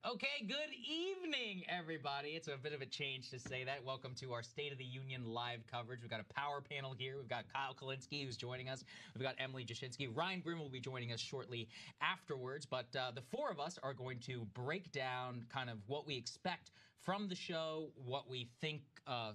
Okay, good evening, everybody. It's a bit of a change to say that. Welcome to our State of the Union live coverage. We've got a power panel here. We've got Kyle Kalinske, who's joining us. We've got Emily Jashinsky. Ryan Grimm will be joining us shortly afterwards. But the four of us are going to break down kind of what we expect from the show, what we think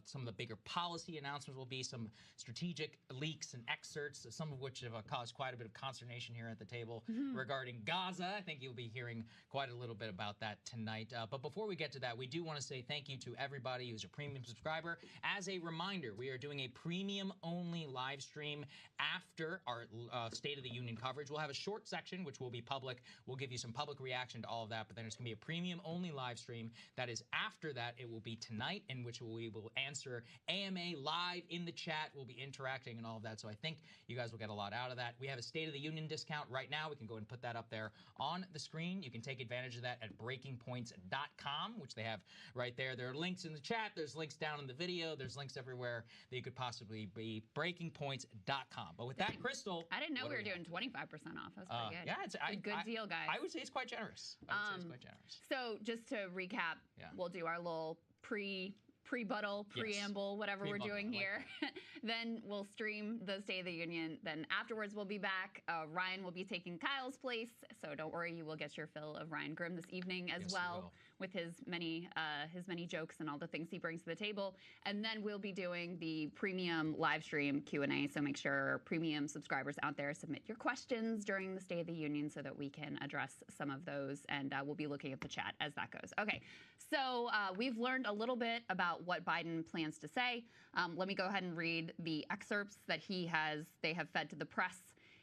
some of the bigger policy announcements will be, some strategic leaks and excerpts, some of which have caused quite a bit of consternation here at the table regarding Gaza. I think you'll be hearing quite a little bit about that tonight. But before we get to that, we do want to say thank you to everybody who's a premium subscriber. As a reminder, we are doing a premium-only live stream after our State of the Union coverage. We'll have a short section, which will be public. We'll give you some public reaction to all of that, but then it's going to be a premium-only live stream. That is after that. It will be tonight, in which we will answer AMA live in the chat. We'll be interacting and all of that, so I think you guys will get a lot out of that. We have a State of the Union discount right now. We can go and put that up there on the screen. You can take advantage of that at breakingpoints.com, which they have right there. There are links in the chat. There's links down in the video. There's links everywhere that you could possibly be. breakingpoints.com. But with that, Krystal, I didn't know we were doing 25% off. That's pretty good. Yeah, it's a good deal, guys. I would say it's quite generous. So just to recap, we'll do our little pre-buttal, preamble, whatever we're doing here. Then we'll stream the State of the Union. Then afterwards, we'll be back. Ryan will be taking Kyle's place, so don't worry, you will get your fill of Ryan Grimm this evening as well, with his many jokes and all the things he brings to the table. And then we'll be doing the premium live stream Q&A, so make sure premium subscribers out there submit your questions during the State of the Union so that we can address some of those, and we'll be looking at the chat as that goes. Okay, so we've learned a little bit about what Biden plans to say. Let me go ahead and read the excerpts that they have fed to the press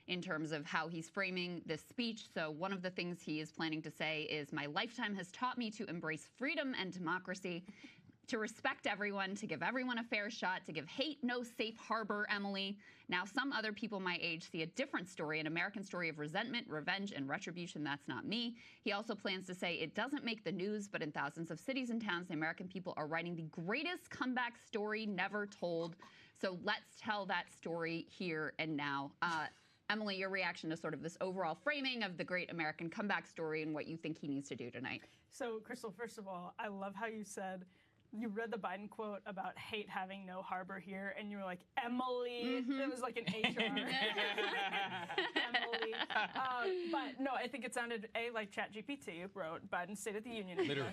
in terms of how he's framing this speech. So one of the things he is planning to say is, "My lifetime has taught me to embrace freedom and democracy, to respect everyone, to give everyone a fair shot, to give hate no safe harbor, Emily. Now, some other people my age see a different story, an American story of resentment, revenge, and retribution. That's not me." He also plans to say, "It doesn't make the news, but in thousands of cities and towns, the American people are writing the greatest comeback story never told. So let's tell that story here and now." Emily, your reaction to sort of this overall framing of the great American comeback story and what you think he needs to do tonight. So, Krystal, first of all, I love how you said, you read the Biden quote about hate having no harbor here, and you were like, Emily. It was like an HR. Emily. But no, I think it sounded, like ChatGPT wrote Biden's State of the Union. Literally.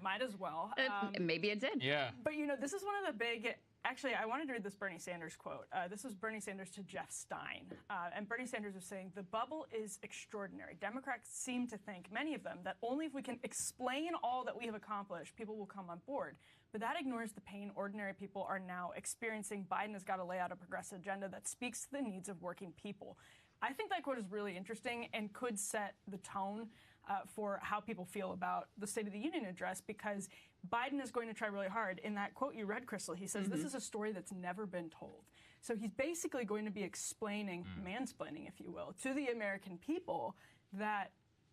Might as well. Maybe it did. Yeah. But, this is one of the big... Actually, I wanted to read this Bernie Sanders quote. This was Bernie Sanders to Jeff Stein. And Bernie Sanders was saying, "The bubble is extraordinary. Democrats seem to think, many of them, that only if we can explain all that we have accomplished, people will come on board. But that ignores the pain ordinary people are now experiencing. Biden has got to lay out a progressive agenda that speaks to the needs of working people." I think that quote is really interesting and could set the tone for how people feel about the State of the Union address, because Biden is going to try really hard. In that quote you read, Krystal, he says, this is a story that's never been told. So he's basically going to be explaining, mansplaining, if you will, to the American people that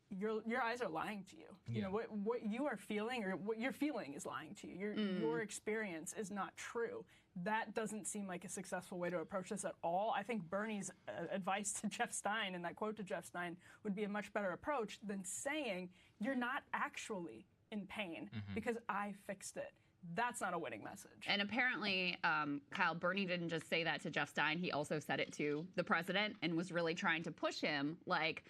your eyes are lying to you. You know, what you are feeling, or what you're feeling, is lying to you. Your experience is not true. That doesn't seem like a successful way to approach this at all. I think Bernie's advice to Jeff Stein, and that quote to Jeff Stein, would be a much better approach than saying, you're not actually in pain because I fixed it. That's not a winning message. And apparently, Kyle, Bernie didn't just say that to Jeff Stein. He also said it to the president and was really trying to push him, like,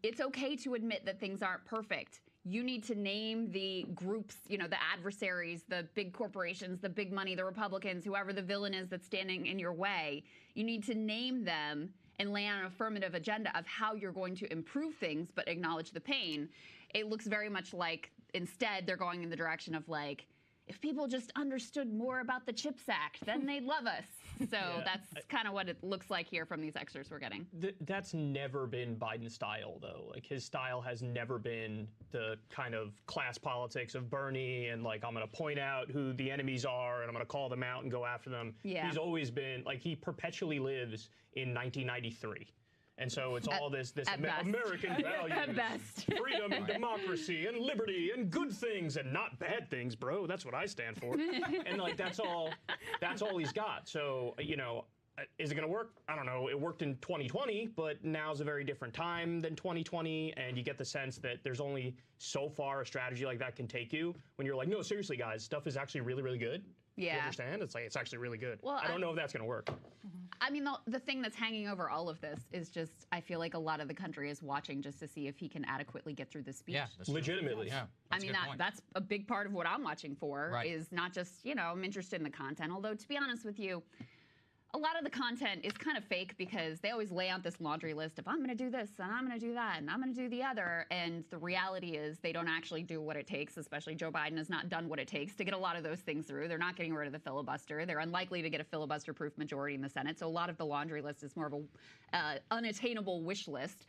it's okay to admit that things aren't perfect. You need to name the groups, the adversaries, the big corporations, the big money, the Republicans, whoever the villain is that's standing in your way. You need to name them and lay out an affirmative agenda of how you're going to improve things, but acknowledge the pain. It looks very much like, instead, they're going in the direction of, like, if people just understood more about the CHIPS Act, then they'd love us. So that's kind of what it looks like here from these excerpts we're getting. That's never been Biden's style, though. Like, his style has never been the kind of class politics of Bernie and, like, I'm going to point out who the enemies are and I'm going to call them out and go after them. Yeah. He's always been, like, he perpetually lives in 1993. And so it's all this American values, freedom and democracy and liberty and good things and not bad things, bro. That's what I stand for. And like that's all he's got. So, Is it going to work? I don't know. It worked in 2020, but now's a very different time than 2020, and you get the sense that there's only so far a strategy like that can take you when you're like, no, seriously, guys, stuff is actually really, really good. Yeah. You understand? It's like, it's actually really good. Well, I don't know if that's going to work. I mean, the thing that's hanging over all of this is just, I feel like a lot of the country is watching just to see if he can adequately get through the speech. Yeah, that's legitimately. Yeah, I mean, that's a big part of what I'm watching for, is not just, I'm interested in the content. Although, to be honest with you, a lot of the content is kind of fake because they always lay out this laundry list of I'm going to do this and I'm going to do that and I'm going to do the other. And the reality is they don't actually do what it takes, especially Joe Biden has not done what it takes to get a lot of those things through. They're not getting rid of the filibuster. They're unlikely to get a filibuster-proof majority in the Senate. So a lot of the laundry list is more of a unattainable wish list.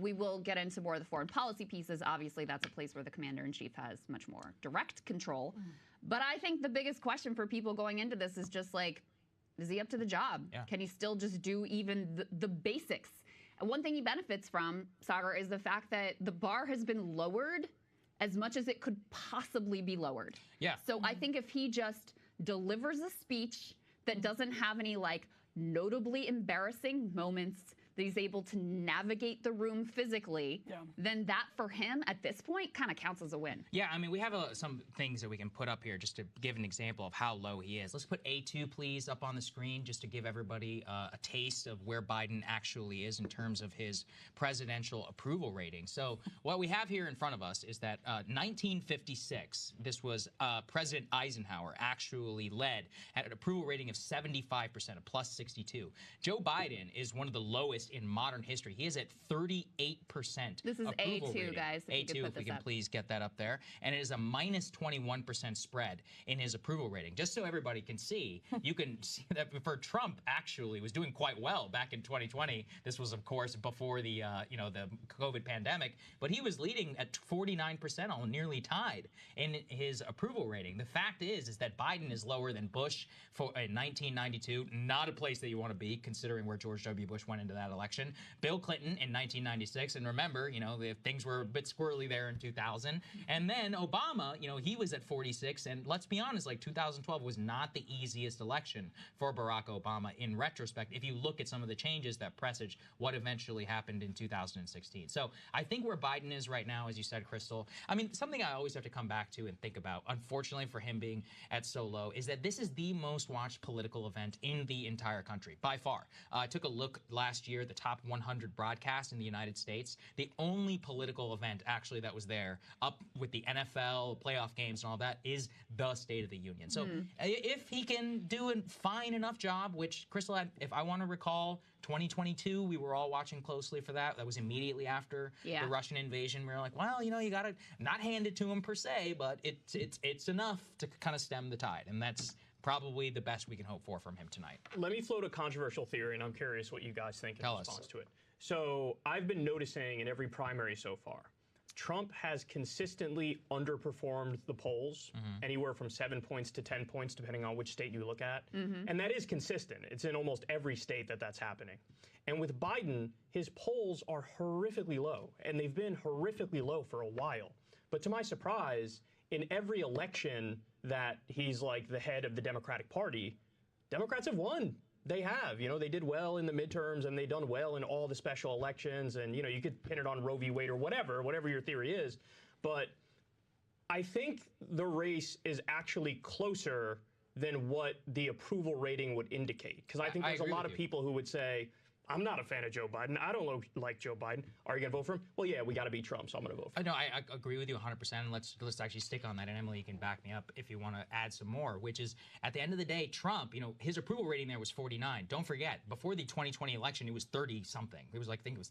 We will get into more of the foreign policy pieces. Obviously, that's a place where the commander-in-chief has much more direct control. But I think the biggest question for people going into this is just like, is he up to the job? Yeah. Can he still just do even the basics? And one thing he benefits from, Saagar, is the fact that the bar has been lowered as much as it could possibly be lowered. Yeah. So I think if he just delivers a speech that doesn't have any like notably embarrassing moments, that he's able to navigate the room physically, then that for him at this point kind of counts as a win. Yeah, I mean, we have some things that we can put up here just to give an example of how low he is. Let's put A2, please, up on the screen just to give everybody a taste of where Biden actually is in terms of his presidential approval rating. So what we have here in front of us is that 1956, this was President Eisenhower actually led at an approval rating of 75%, a plus 62. Joe Biden is one of the lowest in modern history. He is at 38%. This is approval A2, rating. guys. A2, if we can please get that up there. And it is a minus 21% spread in his approval rating. Just so everybody can see, you can see that for Trump actually was doing quite well back in 2020. This was, of course, before the the COVID pandemic, but he was leading at 49%, all nearly tied in his approval rating. The fact is that Biden is lower than Bush in 1992. Not a place that you want to be, considering where George W. Bush went into that election. Bill Clinton in 1996, and remember, things were a bit squirrely there in 2000. And then Obama, he was at 46, and let's be honest, like 2012 was not the easiest election for Barack Obama in retrospect, if you look at some of the changes that presage what eventually happened in 2016. So I think where Biden is right now, as you said, Krystal, I mean, something I always have to come back to and think about, unfortunately for him being at so low, is that this is the most watched political event in the entire country, by far. I took a look last year at the top 100 broadcasts in the United States. The only political event actually that was there, up with the NFL playoff games and all that, is the State of the Union. So if he can do a fine enough job, which Krystal, if I want to recall, 2022, we were all watching closely for that. That was immediately after the Russian invasion. We were like, well, you got to not hand it to him per se, but it's enough to kind of stem the tide. And that's probably the best we can hope for from him tonight. Let me float a controversial theory, and I'm curious what you guys think in response to it. So I've been noticing in every primary so far, Trump has consistently underperformed the polls, anywhere from 7 points to 10 points, depending on which state you look at. And that is consistent. It's in almost every state that's happening. And with Biden, his polls are horrifically low, and they've been horrifically low for a while. But to my surprise, in every election that he's like the head of the Democratic Party, Democrats have won. They have. They did well in the midterms, and they've done well in all the special elections. And, you could pin it on Roe v. Wade or whatever your theory is. But I think the race is actually closer than what the approval rating would indicate. Because I think there's a lot of people who would say, I'm not a fan of Joe Biden. I don't like Joe Biden. Are you going to vote for him? Well, yeah, we got to beat Trump, so I'm going to vote for him. No, I agree with you 100%. And let's actually stick on that. And Emily, you can back me up if you want to add some more, which is at the end of the day, Trump, his approval rating there was 49. Don't forget, before the 2020 election, it was 30-something. It was like, I think it was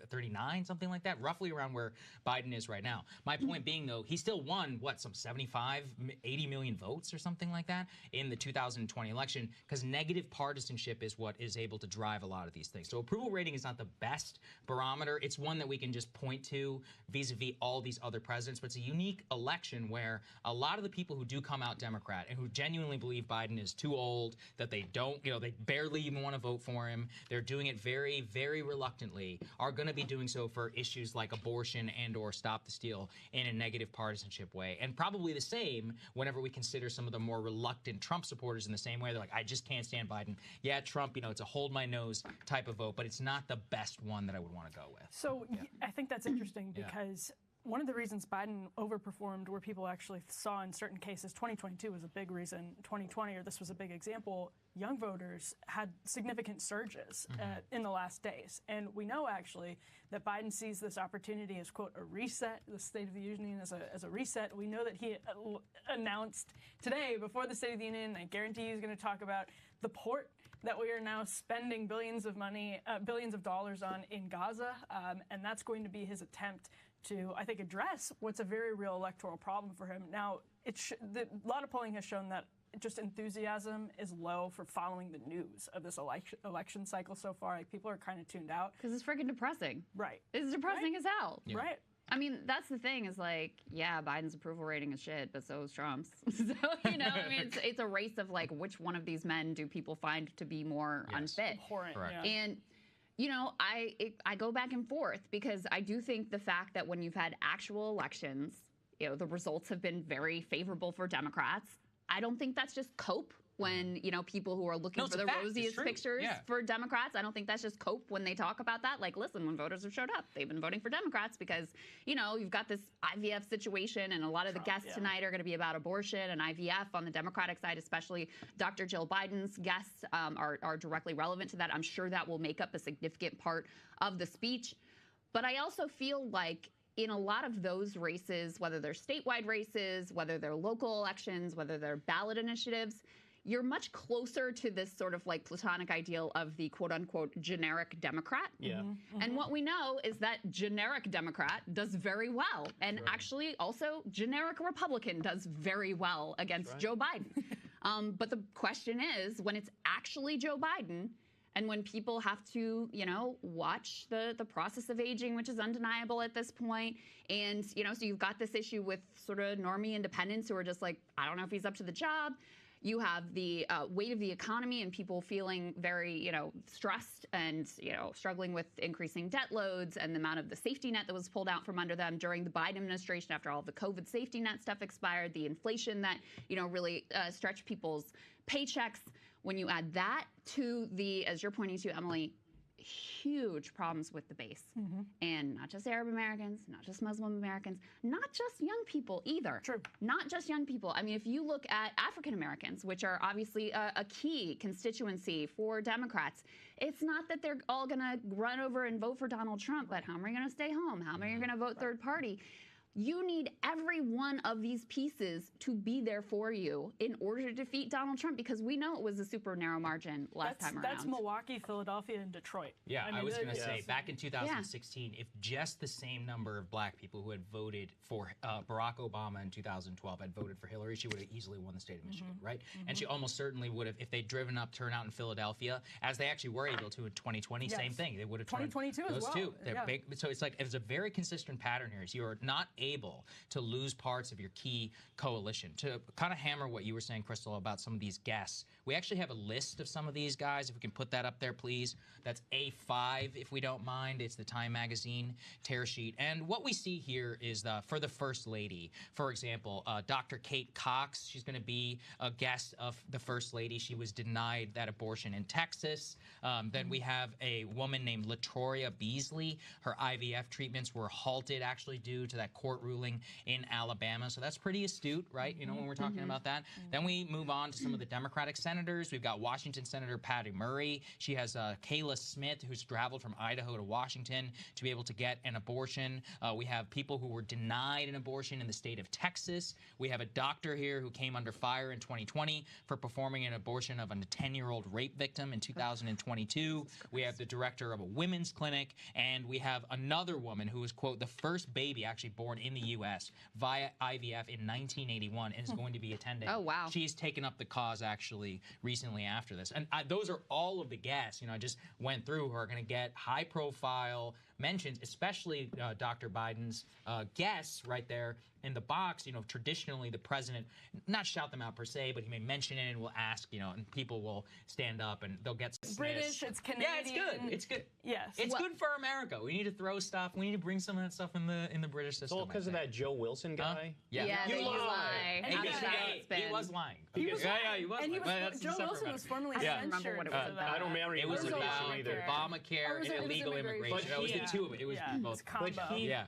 39, something like that, roughly around where Biden is right now. My point being, though, he still won, some 75, 80 million votes or something like that in the 2020 election, because negative partisanship is what is able to drive a lot lot of these things. So approval rating is not the best barometer. It's one that we can just point to vis-a-vis all these other presidents, but it's a unique election where a lot of the people who do come out Democrat and who genuinely believe Biden is too old, that they don't, they barely even want to vote for him, they're doing it very, very reluctantly, are going to be doing so for issues like abortion and or stop the steal in a negative partisanship way. And probably the same whenever we consider some of the more reluctant Trump supporters in the same way. They're like, I just can't stand Biden. Yeah, Trump, it's a hold my nose type of vote, but it's not the best one that I would want to go with. So I think that's interesting because one of the reasons Biden overperformed where people actually saw in certain cases, 2022 was a big reason, 2020, or this was a big example, young voters had significant surges in the last days. And we know actually that Biden sees this opportunity as, quote, a reset, the State of the Union as a reset. We know that he announced today before the State of the Union, I guarantee he's going to talk about the port that we are now spending billions of dollars on in Gaza. And that's going to be his attempt to, I think, address what's a very real electoral problem for him. Now, a lot of polling has shown that just enthusiasm is low for following the news of this election cycle so far. Like, people are kind of tuned out. Because it's freaking depressing. Right. It's depressing as hell. Yeah. Right. I mean, that's the thing is like, yeah, Biden's approval rating is shit, but so is Trump's. So, I mean, it's a race of like, which one of these men do people find to be more unfit? Abhorrent. Correct. Yeah. And I go back and forth because I do think the fact that when you've had actual elections, the results have been very favorable for Democrats. I don't think that's just cope when, people who are looking for the rosiest pictures for Democrats. I don't think that's just cope when they talk about that. Like, listen, when voters have showed up, they've been voting for Democrats because, you've got this IVF situation, and a lot of the guests tonight are going to be about abortion and IVF on the Democratic side, especially Dr. Jill Biden's guests are directly relevant to that. I'm sure that will make up a significant part of the speech. But I also feel like in a lot of those races, whether they're statewide races, whether they're local elections, whether they're ballot initiatives, you're much closer to this sort of like platonic ideal of the quote unquote generic Democrat. Yeah. And what we know is that generic Democrat does very well. And actually also generic Republican does very well against Joe Biden. But the question is, when it's actually Joe Biden, and when people have to, watch the process of aging, which is undeniable at this point, and, so you've got this issue with sort of normie independents who are just like, I don't know if he's up to the job. You have the weight of the economy and people feeling very, stressed and, struggling with increasing debt loads and the amount of the safety net that was pulled out from under them during the Biden administration after all the COVID safety net stuff expired, the inflation that, really stretched people's paychecks. When you add that to the, as you're pointing to, Emily, huge problems with the base. And not just Arab Americans, not just Muslim Americans, not just young people either. True. Not just young people. I mean, if you look at African Americans, which are obviously a key constituency for Democrats, it's not that they're all going to run over and vote for Donald Trump, but how many are going to stay home? How many are going to vote third party? You need every one of these pieces to be there for you in order to defeat Donald Trump, because we know it was a super narrow margin last time around. That's Milwaukee, Philadelphia, and Detroit. Yeah, I was going to say, back in 2016, if just the same number of black people who had voted for Barack Obama in 2012 had voted for Hillary, she would have easily won the state of Michigan, right? And she almost certainly would have, if they'd driven up turnout in Philadelphia, as they actually were able to in 2020, same thing. They would have turned 2022 those as well. two. Big, so it's like, it's a very consistent pattern here. So you're not able to lose parts of your key coalition. To kind of hammer what you were saying, Krystal, about some of these guests, we actually have a list of some of these guys. If we can put that up there, please. That's A5, if we don't mind. It's the Time Magazine tear sheet. And what we see here is for the First Lady, for example, Dr. Kate Cox, she's going to be a guest of the First Lady. She was denied that abortion in Texas. Then we have a woman named Latoria Beasley. Her IVF treatments were halted actually due to that court ruling in Alabama. So that's pretty astute, right? When we're talking about that. Then we move on to some of the Democratic senators. We've got Washington Senator Patty Murray. She has Kayla Smith, who's traveled from Idaho to Washington to be able to get an abortion. We have people who were denied an abortion in the state of Texas. We have a doctor here who came under fire in 2020 for performing an abortion of a 10-year-old rape victim in 2022. We have the director of a women's clinic, and we have another woman who was, quote, the first baby actually born in the U.S. via IVF in 1981 and is going to be attending. Oh, wow. She's taken up the cause actually recently after this. And those are all of the guests, I just went through who are going to get high-profile mentions, especially Dr. Biden's guests right there in the box. Traditionally the president, not shout them out per se, but he may mention it and will ask, and people will stand up and they'll get British, it's Canadian. Yeah, it's good. It's good. Yes. It's good for America. We need to throw stuff. We need to bring some of that stuff in the British system. It's all because of that Joe Wilson guy. Yeah, you lie. He was lying. He was lying. Joe Wilson was formerly censured. I don't remember it was about Obamacare and illegal immigration. It was the two of it. It was both.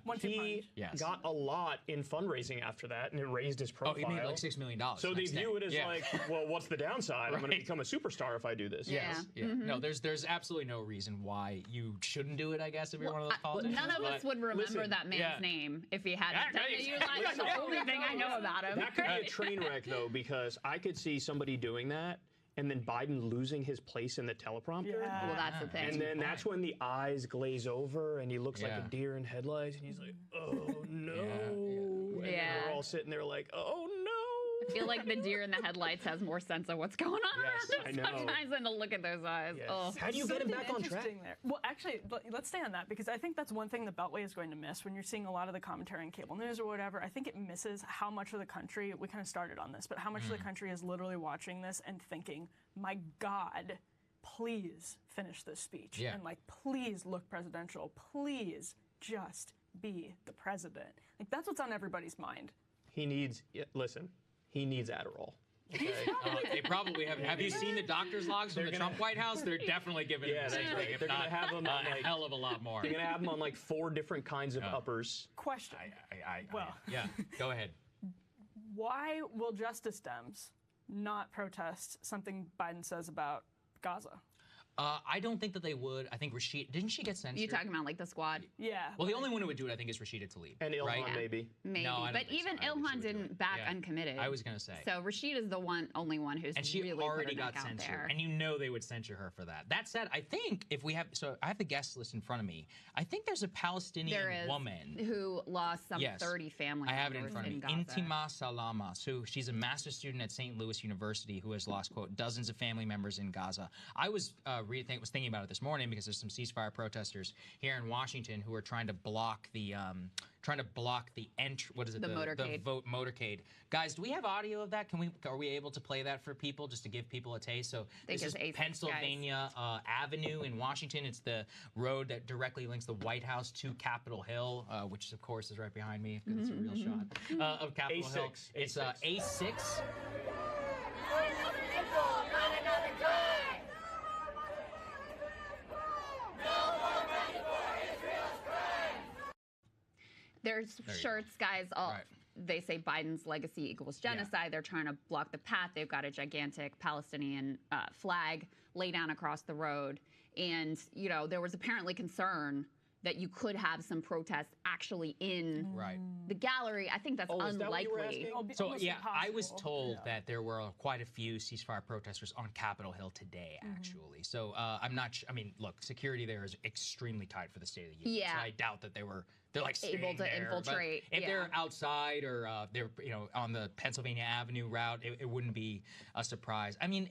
But he got a lot in fundraising after that, and it raised his profile. Oh, he made like $6 million. So they view it as like, well, what's the downside? I'm going to become a superstar if I do this. Yes. No, there's absolutely no reason why you shouldn't do it, I guess, if you're one of those politicians. None of us would remember that man's name if he hadn't done it. That's the only thing I know about him. That could be a train wreck, though, because I could see somebody doing that and then Biden losing his place in the teleprompter. Well, that's the thing. And then that's when the eyes glaze over and he looks like a deer in headlights and he's like, oh no. And we're all sitting there like, oh no. I feel like the deer in the headlights has more sense of what's going on around him sometimes than to look at those eyes. Yes. Oh. How do you get him back on track? There. Well, actually, let's stay on that because I think that's one thing the Beltway is going to miss when you're seeing a lot of the commentary on cable news or whatever. I think it misses how much of the country, we kind of started on this, but how much of the country is literally watching this and thinking, my God, please finish this speech. And please look presidential. Please just be the president. That's what's on everybody's mind. He needs Adderall. Okay. They probably have. Have you seen the doctor's logs from the Trump White House? They're definitely giving him they're going to have him on a hell of a lot more. They're going to have him on 4 different kinds of uppers. Question. Go ahead. Why will Justice Dems not protest something Biden says about Gaza? I don't think that they would. I think didn't she get censored? You talking about the squad? Yeah. Well, the only one who would do it, I think, is Rashida Tlaib. And Ilhan, right? maybe. Maybe. No, but even Ilhan didn't back uncommitted. I was going to say. So Rashida's the only one who's and she really already put her got neck censored. out there. And they would censor her for that. That said, I think if we have, I have the guest list in front of me. I think there's a Palestinian woman who lost some 30 family members. I have it in front of me. Intima Salamas, she's a master's student at St. Louis University who has lost, quote, dozens of family members in Gaza. I was thinking about it this morning because there's some ceasefire protesters here in Washington who are trying to block the entry. What is it? The motorcade. The vote motorcade. Guys, do we have audio of that? Are we able to play that for people just to give people a taste? So this is Pennsylvania Avenue in Washington. It's the road that directly links the White House to Capitol Hill, which of course is right behind me. It's a real shot of Capitol Hill. It's A6. There's shirts, guys. They say Biden's legacy equals genocide. Yeah. They're trying to block the path. They've got a gigantic Palestinian flag laid down across the road. And, there was apparently concern that you could have some protests actually in the gallery. I think that's unlikely. So, I was told that there were quite a few ceasefire protesters on Capitol Hill today, actually. So, I'm not sure. I mean, look, security there is extremely tight for the State of the Union. Yeah. So I doubt that they're able to infiltrate. If they're outside or they're on the Pennsylvania Avenue route, it wouldn't be a surprise. I mean,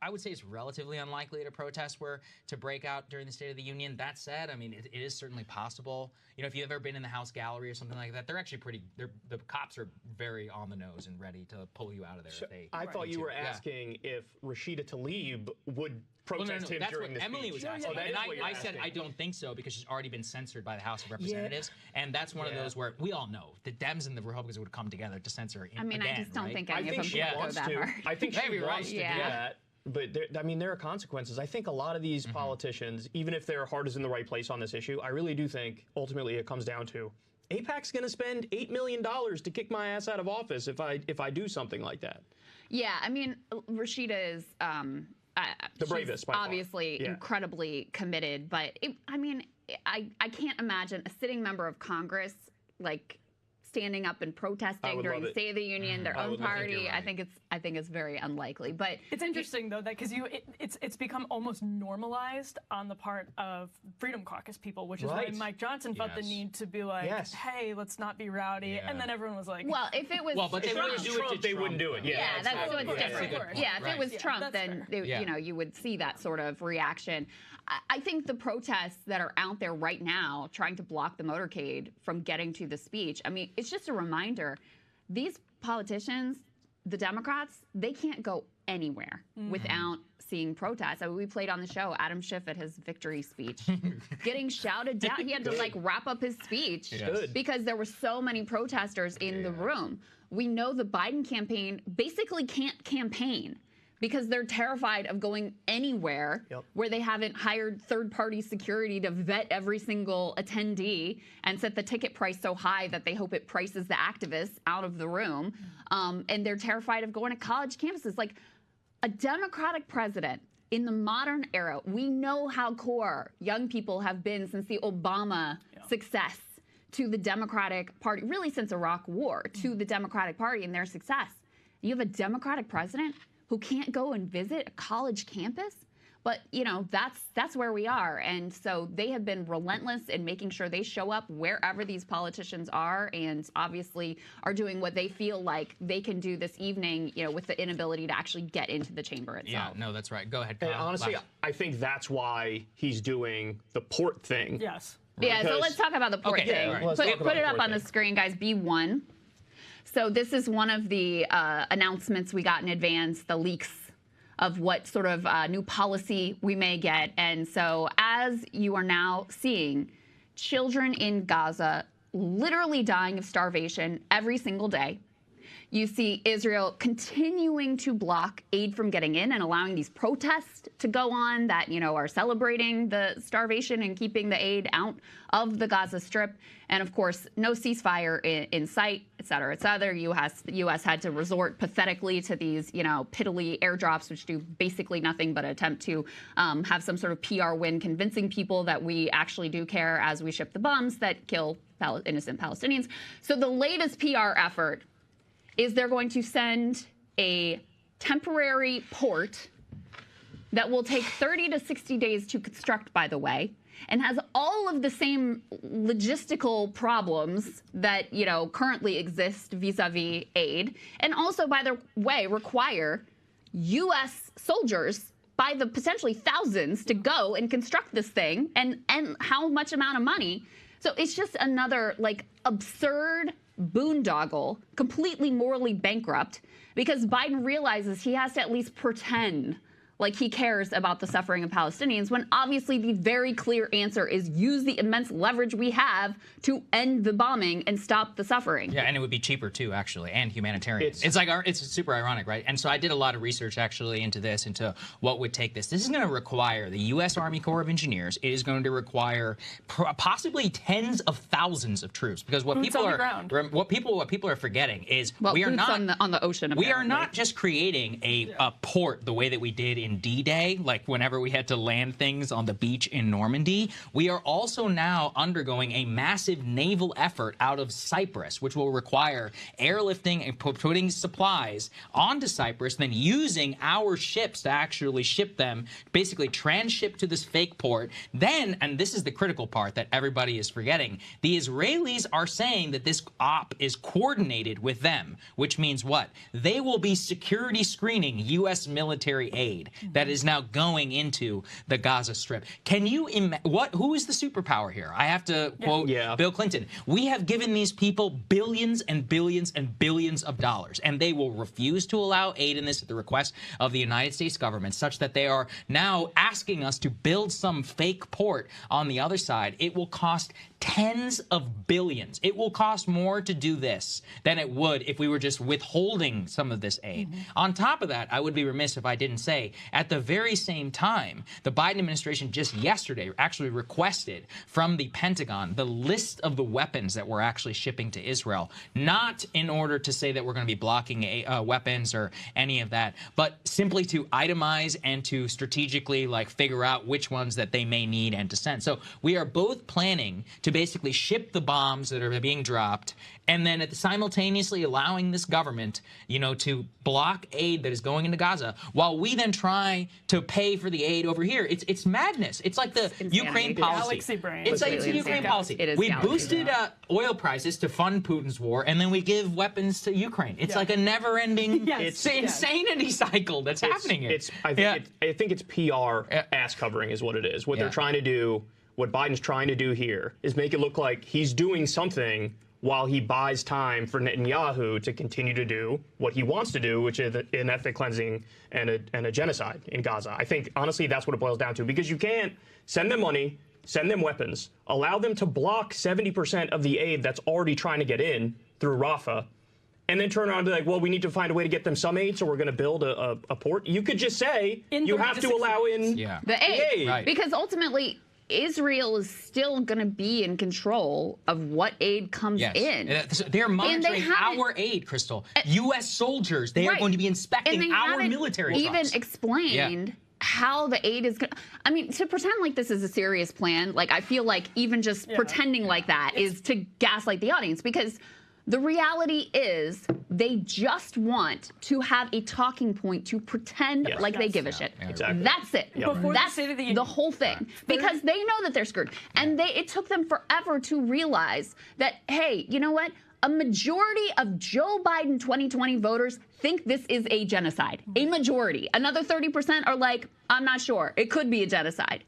I would say it's relatively unlikely that a protest were to break out during the State of the Union. That said, I mean, it is certainly possible. If you've ever been in the House gallery or something like that, they're actually the cops are very on the nose and ready to pull you out of there. So if they I thought you were asking if Rashida Tlaib would protest him during the speech. That's what Emily was asking. And I said I don't think so because she's already been censored by the House of Representatives. And that's one of those where we all know the Dems and the Republicans would come together to censor her again, I just don't think any of them she wants go that far. I think she wants to do that. But there are consequences. I think a lot of these politicians, even if their heart is in the right place on this issue, I really do think ultimately it comes down to AIPAC's going to spend $8 million to kick my ass out of office if I do something like that. Yeah, I mean, Rashida is the bravest, by obviously incredibly committed, but I can't imagine a sitting member of Congress standing up and protesting during the State of the Union, their own party. I think it's very unlikely. But it's interesting though that because it's become almost normalized on the part of Freedom Caucus people, which is why Mike Johnson felt the need to be like, hey, let's not be rowdy, and then everyone was like, well, if it was, but they wouldn't do it. They wouldn't do it. Yeah, that's what's different. Yeah, if it was Trump, then you know, you would see that sort of reaction. I think the protests that are out there right now trying to block the motorcade from getting to the speech, I mean, it's just a reminder, these politicians, the Democrats, they can't go anywhere without seeing protests. I mean, we played on the show Adam Schiff at his victory speech, getting shouted down. He had to like wrap up his speech because there were so many protesters in the room. We know the Biden campaign basically can't campaign because they're terrified of going anywhere where they haven't hired third-party security to vet every single attendee and set the ticket price so high that they hope it prices the activists out of the room. And they're terrified of going to college campuses. Like, a Democratic president in the modern era, we know how core young people have been since the Obama success to the Democratic Party, really since Iraq War, to the Democratic Party and their success. You have a Democratic president who can't go and visit a college campus? But, you know, that's where we are. And so they have been relentless in making sure they show up wherever these politicians are, and obviously are doing what they feel like they can do this evening, you know, with the inability to actually get into the chamber itself. Yeah, no, that's right. Go ahead, Kyle. And honestly, I think that's why he's doing the port thing. Yes. Yeah, so let's talk about the port thing. Put it up on the screen, guys. B1. So this is one of the announcements we got in advance, the leaks of what sort of new policy we may get. And so as you are now seeing, children in Gaza literally dying of starvation every single day. You see Israel continuing to block aid from getting in and allowing these protests to go on that, you know, are celebrating the starvation and keeping the aid out of the Gaza Strip. And of course, no ceasefire in sight, et cetera, et cetera. The U.S. had to resort pathetically to these, you know, piddly airdrops, which do basically nothing but attempt to have some sort of PR win, convincing people that we actually do care as we ship the bombs that kill innocent Palestinians. So the latest PR effort is they're going to send a temporary port that will take 30 to 60 days to construct, by the way, and has all of the same logistical problems that, you know, currently exist vis-a-vis aid, and also, by the way, require U.S. soldiers by the potentially thousands to go and construct this thing, and how much amount of money. So it's just another, like, absurd boondoggle, completely morally bankrupt, because Biden realizes he has to at least pretend like he cares about the suffering of Palestinians, when obviously the very clear answer is use the immense leverage we have to end the bombing and stop the suffering. Yeah, and it would be cheaper too, actually, and humanitarian. It's super ironic, right? And so I did a lot of research actually into this, into what would take this. This is going to require the U.S. Army Corps of Engineers. It is going to require possibly tens of thousands of troops, because what people are forgetting is we are not on the ocean. Apparently. We are not just creating a port the way that we did in D-Day, like whenever we had to land things on the beach in Normandy. We are also now undergoing a massive naval effort out of Cyprus, which will require airlifting and putting supplies onto Cyprus, then using our ships to actually ship them, basically transship to this fake port. Then, and this is the critical part that everybody is forgetting, the Israelis are saying that this op is coordinated with them, which means what? They will be security screening U.S. military aid that is now going into the Gaza Strip. Can you who is the superpower here? I have to quote Bill Clinton. We have given these people billions and billions and billions of dollars, and they will refuse to allow aid in this at the request of the United States government, such that they are now asking us to build some fake port on the other side. It will cost tens of billions. It will cost more to do this than it would if we were just withholding some of this aid. On top of that, I would be remiss if I didn't say at the very same time, the Biden administration just yesterday actually requested from the Pentagon the list of the weapons that we're actually shipping to Israel, not in order to say that we're going to be blocking weapons or any of that, but simply to itemize and to strategically figure out which ones that they may need and to send. So we are both planning to basically ship the bombs that are being dropped, and then simultaneously allowing this government, to block aid that is going into Gaza, while we then try to pay for the aid over here. It's madness. It's like the Ukraine policy. Galaxy brain. It's like the Ukraine policy. We boosted oil prices to fund Putin's war, and then we give weapons to Ukraine. It's like a never-ending, it's insanity cycle that's happening here. I think it's PR ass covering is what it is. What they're trying to do, what Biden's trying to do here, is make it look like he's doing something while he buys time for Netanyahu to continue to do what he wants to do, which is an ethnic cleansing and a genocide in Gaza. I think, honestly, that's what it boils down to, because you can't send them money, send them weapons, allow them to block 70% of the aid that's already trying to get in through Rafah, and then turn around and be like, well, we need to find a way to get them some aid, so we're going to build a port. You could just say, you have to allow in the aid. Right. Because ultimately, Israel is still going to be in control of what aid comes in. They're monitoring our aid, Krystal. U.S. soldiers, they are going to be inspecting our military trucks. Even explained how the aid is going to... I mean, to pretend like this is a serious plan, I feel like even just pretending like that is to gaslight the audience, because the reality is they just want to have a talking point to pretend like they give a shit. Exactly. That's it. That's the whole thing. Because they know that they're screwed. And it took them forever to realize that, hey, you know what? A majority of Joe Biden 2020 voters think this is a genocide. A majority. Another 30% are like, I'm not sure. It could be a genocide.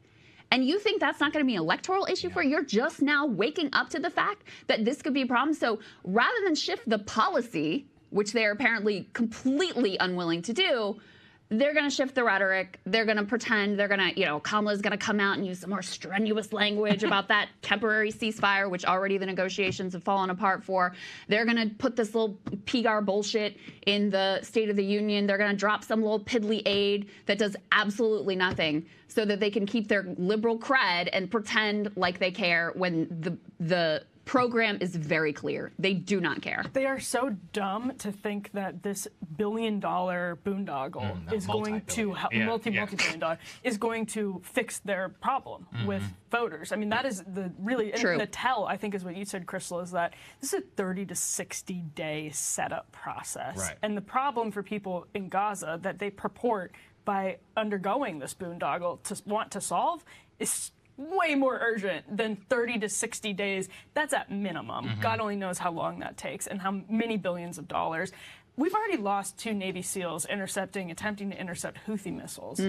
And you think that's not going to be an electoral issue for you? You're just now waking up to the fact that this could be a problem. So rather than shift the policy, which they're apparently completely unwilling to do, they're going to shift the rhetoric. They're going to pretend they're going to, Kamala's going to come out and use some more strenuous language about that temporary ceasefire, which already the negotiations have fallen apart for. They're going to put this little PR bullshit in the State of the Union. They're going to drop some little piddly aid that does absolutely nothing, so that they can keep their liberal cred and pretend like they care when the program is very clear. They do not care. They are so dumb to think that this billion-dollar boondoggle is going to multi-billion dollar is going to fix their problem with voters. I mean, that is the really the tell, I think, is what you said, Krystal, is that this is a 30 to 60 day setup process. Right. And the problem for people in Gaza that they purport by undergoing this boondoggle to want to solve is way more urgent than 30 to 60 days. That's at minimum. God only knows how long that takes and how many billions of dollars. We've already lost 2 Navy SEALs attempting to intercept Houthi missiles.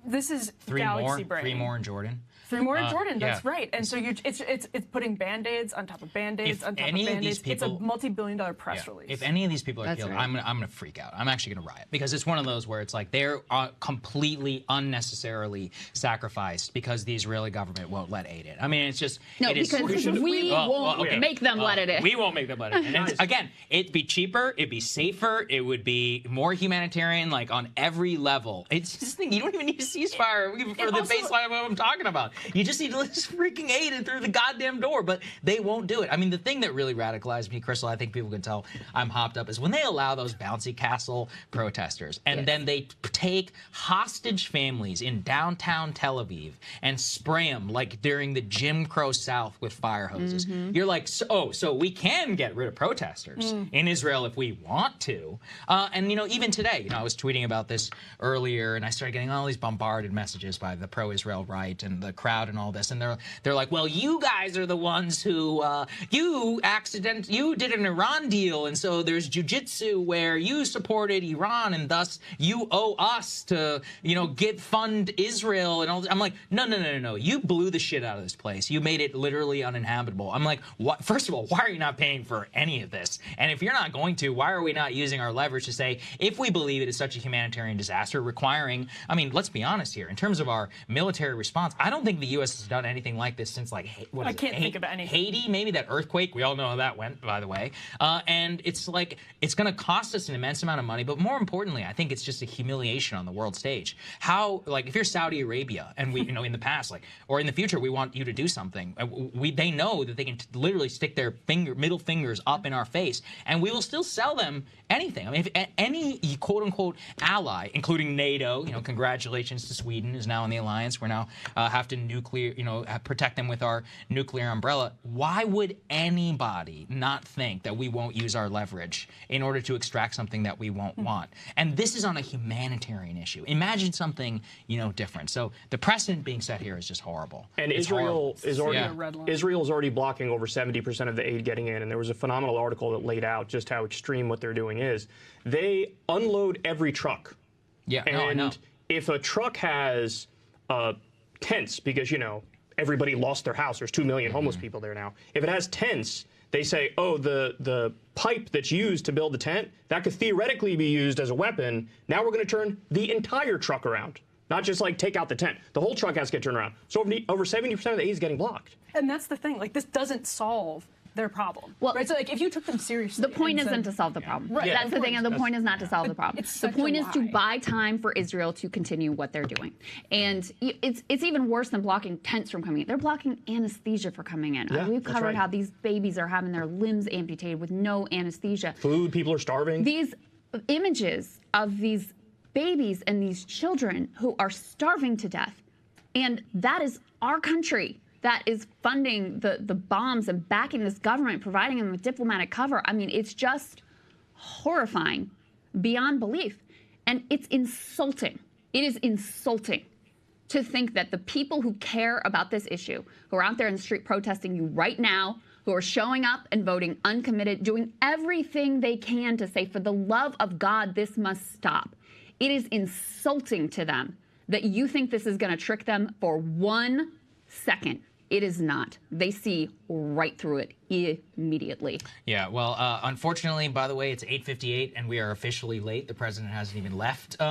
This is galaxy brain. 3 more in Jordan. 3 more in Jordan, that's right. And so it's putting Band-Aids on top of Band-Aids on top of Band-Aids. It's a multi-billion-dollar press release. If any of these people are killed, I'm gonna freak out. I'm actually gonna riot, because it's one of those where it's like they're completely unnecessarily sacrificed because the Israeli government won't let aid in. I mean, it's just we won't make them let it in. We won't make them let it in. And again, it'd be cheaper, it'd be safer, it would be more humanitarian, on every level. It's just you don't even need a ceasefire for the baseline of what I'm talking about. You just need to let this freaking aid in through the goddamn door, but they won't do it. I mean, the thing that really radicalized me, Krystal, I think people can tell I'm hopped up, is when they allow those bouncy castle protesters and then they take hostage families in downtown Tel Aviv and spray them like during the Jim Crow South with fire hoses. You're like, so we can get rid of protesters in Israel if we want to. And, even today, I was tweeting about this earlier, and I started getting all these bombarded messages by the pro-Israel right and the crowd and all this, and they're like, well, you guys are the ones who you did an Iran deal, and so there's jujitsu where you supported Iran, and thus you owe us to fund Israel and all this. I'm like, no, you blew the shit out of this place. You made it literally uninhabitable. I'm like, what? First of all, why are you not paying for any of this? And if you're not going to, why are we not using our leverage to say, if we believe it is such a humanitarian disaster requiring, I mean, let's be honest here, in terms of our military response, I don't think think the U.S. has done anything like this since, like, I can't think of anything. Haiti, maybe, that earthquake. We all know how that went, by the way. And it's like, it's going to cost us an immense amount of money. But more importantly, I think it's just a humiliation on the world stage. How, like, if you're Saudi Arabia, and we, in the past, like, or in the future, we want you to do something, they know that they can literally stick their middle fingers up in our face, and we will still sell them anything. I mean, if any quote-unquote ally, including NATO, congratulations to Sweden, is now in the alliance. We're now have to protect them with our nuclear umbrella. Why would anybody not think that we won't use our leverage in order to extract something that we won't want? And this is on a humanitarian issue. Imagine something, different. So the precedent being set here is just horrible. And Israel is already blocking over 70% of the aid getting in. And there was a phenomenal article that laid out just how extreme what they're doing is. They unload every truck. Yeah, and I know. If a truck has tents, because everybody lost their house, there's 2 million homeless people there now. If it has tents, they say, oh, the pipe that's used to build the tent, that could theoretically be used as a weapon. Now we're going to turn the entire truck around. Not just like take out the tent. The whole truck has to get turned around. So over 70% of the aid is getting blocked. And that's the thing. Like, this doesn't solve their problem. Well, right? So, like, if you took them seriously, the point isn't to solve the problem. Right. That's the thing, and the point is not to solve the problem. The point is to buy time for Israel to continue what they're doing. And it's even worse than blocking tents from coming in. They're blocking anesthesia for coming in. Yeah, we've covered how these babies are having their limbs amputated with no anesthesia. Food, people are starving. These images of these babies and these children who are starving to death. And that is our country that is funding the bombs and backing this government, providing them with diplomatic cover. I mean, it's just horrifying beyond belief. And it's insulting. It is insulting to think that the people who care about this issue, who are out there in the street protesting you right now, who are showing up and voting uncommitted, doing everything they can to say, for the love of God, this must stop. It is insulting to them that you think this is going to trick them for 1 second. It is not. They see right through it immediately. Yeah, well, unfortunately, by the way, it's 8:58 and we are officially late. The president hasn't even left the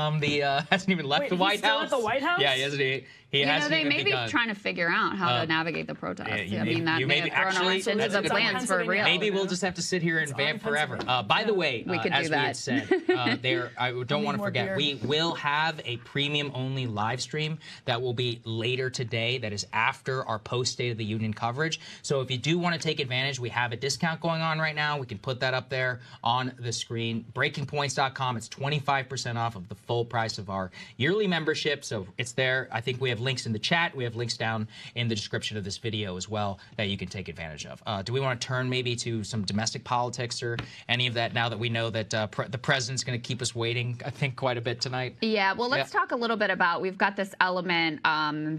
White House. At the White House? Yeah, he hasn't. They may be trying to figure out how to navigate the protests. Yeah, I mean, that may have thrown a wrench into the plans for real. Maybe we'll just have to sit here and vamp forever. By the way, we could as do we that. had said, I don't want to forget, we will have a premium-only live stream that will be later today that is after our post-State of the Union coverage. So if you do want to take advantage, we have a discount going on right now. We can put that up there on the screen. BreakingPoints.com. It's 25% off of the full price of our yearly membership. So it's there. I think we have links in the chat. We have links down in the description of this video as well that you can take advantage of. Do we want to turn maybe to some domestic politics or any of that now that we know that the president's going to keep us waiting, I think, quite a bit tonight? Yeah, well, let's talk a little bit about, we've got this element.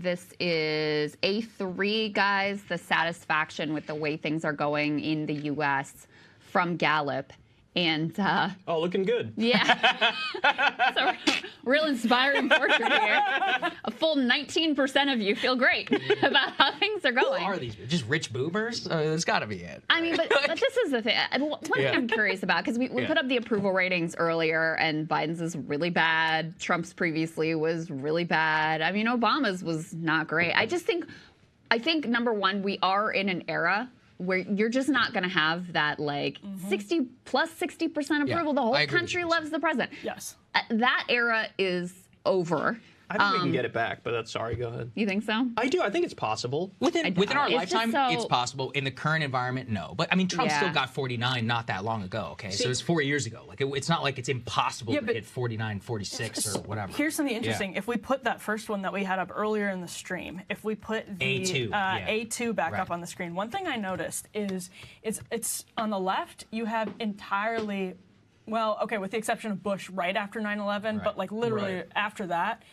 This is A3, guys, the satisfaction with the way things are going in the U.S. from Gallup. And oh, looking good. Yeah. It's a real inspiring portrait here. A full 19% of you feel great about how things are going. Who are these? Just rich boomers? That's got to be it. I mean, but this is the thing. One thing I'm curious about, because we put up the approval ratings earlier, and Biden's is really bad. Trump's previously was really bad. I mean, Obama's was not great. I think, number one, we are in an era where you're just not going to have that, like, 60% approval. The whole country loves the president. Yes. That era is over. I think we can get it back, but that's sorry. Go ahead. You think so? I do. I think it's possible. Within our lifetime, it's possible. In the current environment, no. But I mean, Trump still got 49 not that long ago. Okay, so it's 4 years ago. Like it's not like it's impossible to hit 49, 46 or whatever. Here's something interesting. If we put that first one that we had up earlier in the stream, if we put the A2 back up on the screen, one thing I noticed is it's on the left. You have entirely, well, okay, with the exception of Bush right after 9/11, but like literally after that.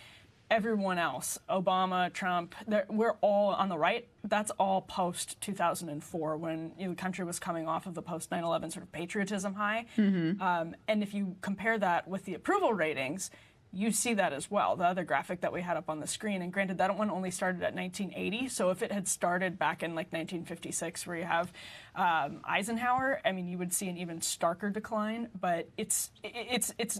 Everyone else, Obama, Trump, we're all on the right. That's all post 2004 when the country was coming off of the post 9/11 sort of patriotism high. And if you compare that with the approval ratings, you see that as well, the other graphic that we had up on the screen. And granted, that one only started at 1980. So if it had started back in like 1956, where you have Eisenhower, I mean, you would see an even starker decline. But it's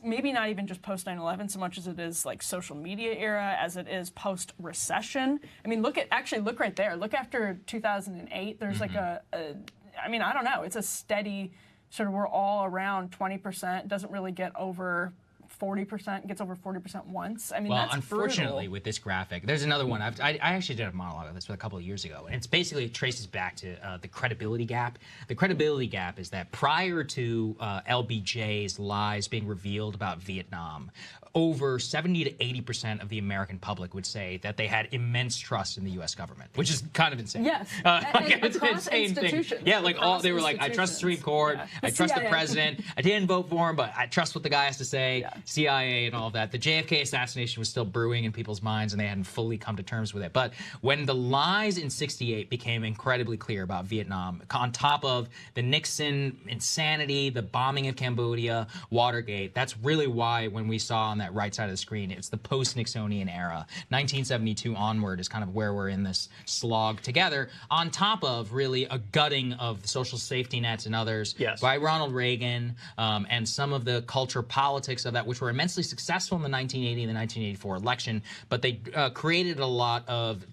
maybe not even just post 9/11 so much as it is like social media era, as it is post recession. I mean, look right there. Look after 2008. There's like I mean, I don't know. It's a steady sort of, we're all around 20%. Doesn't really get over 40%, gets over 40% once. I mean, well, that's unfortunately, brutal. with this graphic, there's another one. I actually did a monologue of this a couple of years ago, and it's basically traces back to the credibility gap. The credibility gap is that prior to LBJ's lies being revealed about Vietnam, over 70 to 80% of the American public would say that they had immense trust in the U.S. government, which is kind of insane. Yes, it's an insane thing. Yeah, like they were like, I trust the Supreme Court, I trust the president. I didn't vote for him, but I trust what the guy has to say. Yeah. CIA and all of that. The JFK assassination was still brewing in people's minds, and they hadn't fully come to terms with it. But when the lies in '68 became incredibly clear about Vietnam, on top of the Nixon insanity, the bombing of Cambodia, Watergate, that's really why when we saw on that right side of the screen, it's the post-Nixonian era. 1972 onward is kind of where we're in this slog together, on top of really a gutting of the social safety nets and others by Ronald Reagan, and some of the culture politics of that, which were immensely successful in the 1980 and the 1984 election, but they created a lot of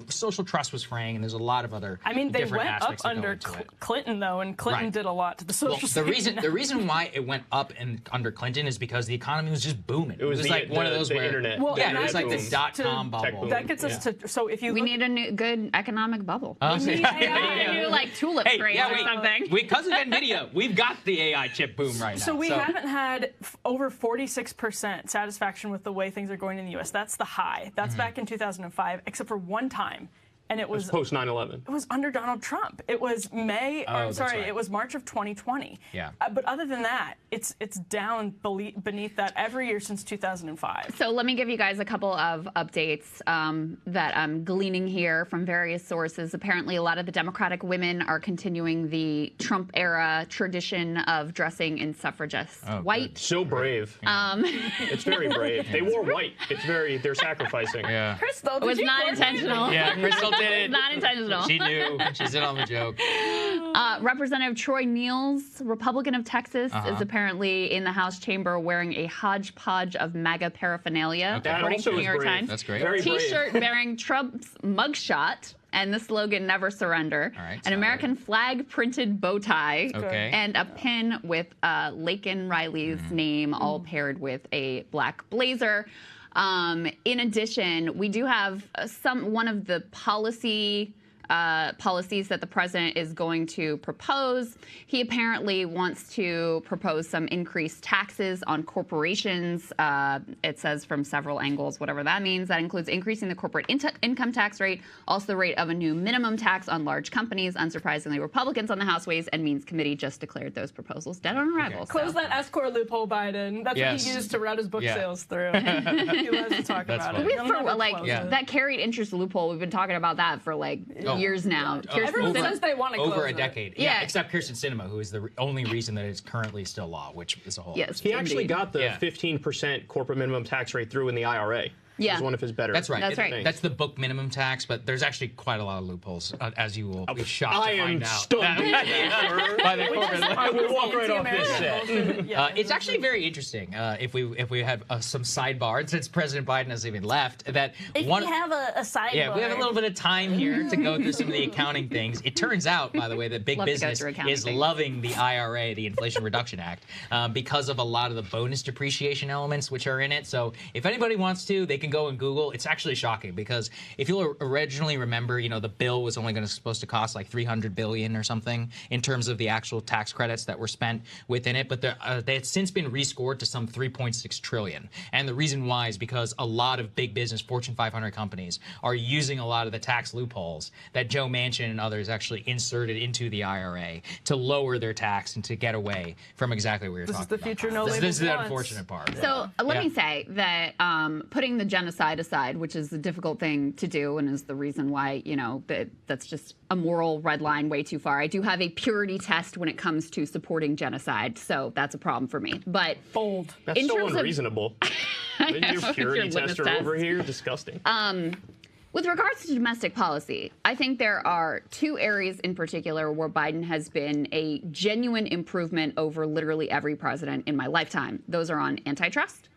social trust was fraying, and there's a lot of other they went up under Clinton, though, and Clinton did a lot to the social safety net. The reason why it went up under Clinton is because the economy was just booming. It was like one of those where internet. Well, it was like the dot-com bubble. That gets us to, so if you we need a good economic bubble. we need a new like tulip craze or something. Because of NVIDIA, we've got the AI chip boom right now. So we haven't had over 46% satisfaction with the way things are going in the U.S. That's the high. That's back in 2005, except for one time. And it was post 9/11. It was under Donald Trump. It was it was March of 2020. Yeah. But other than that, it's down beneath that every year since 2005. So let me give you guys a couple of updates that I'm gleaning here from various sources. Apparently, a lot of the Democratic women are continuing the Trump era tradition of dressing in suffragists white. Good. So brave. It's very brave. They wore white. They're sacrificing. Yeah. Krystal, it was not intentional. Yeah, Krystal did it. Not intentional. She knew. She's in on the joke. Representative Troy Niels, Republican of Texas, is apparently in the House chamber wearing a hodgepodge of MAGA paraphernalia, according to the New York Times. That's great. T-shirt bearing Trump's mugshot and the slogan "Never Surrender." Right, an American flag printed bow tie, and a pin with Laken Riley's name, all paired with a black blazer. In addition, we do have one of the policies that the president is going to propose. He apparently wants to propose some increased taxes on corporations. It says from several angles, whatever that means. That includes increasing the corporate income tax rate, also the rate of a new minimum tax on large companies. Unsurprisingly, Republicans on the House Ways and Means Committee just declared those proposals dead on arrival. Close that S-Corp loophole, Biden. That's what he used to route his book sales through. He loves to talk about it. That carried interest loophole, we've been talking about that for years now. Everyone says they want to close over a decade. Yeah, except Kirsten Sinema, who is the only reason that it's currently still law, which is a whole. Yes, he actually got the 15% corporate minimum tax rate through in the IRA. Yeah, is one of his better. That's right. That's right. That's the book minimum tax, but there's actually quite a lot of loopholes, as you will be shocked to find out. Stunned. I will walk right off this set. It's actually very interesting. If we have some sidebar, since President Biden hasn't even left, that we have a sidebar. Yeah, we have a little bit of time here to go through some of the accounting things. It turns out, by the way, that big business is loving the IRA, the Inflation Reduction Act, because of a lot of the bonus depreciation elements which are in it. So if anybody wants to, they can go and Google. It's actually shocking because if you'll originally remember, the bill was only supposed to cost like $300 billion or something in terms of the actual tax credits that were spent within it, but they had since been rescored to some $3.6 trillion. And the reason why is because a lot of big business Fortune 500 companies are using a lot of the tax loopholes that Joe Manchin and others actually inserted into the IRA to lower their tax and to get away from exactly what you're talking about. This is the future no labels This is the unfortunate part. So let me say that putting the genocide aside, which is a difficult thing to do and is the reason why, that's just a moral red line way too far. I do have a purity test when it comes to supporting genocide, so that's a problem for me. But bold. That's so unreasonable. Your purity tester over here, disgusting. With regards to domestic policy, I think there are two areas in particular where Biden has been a genuine improvement over literally every president in my lifetime. Those are on antitrust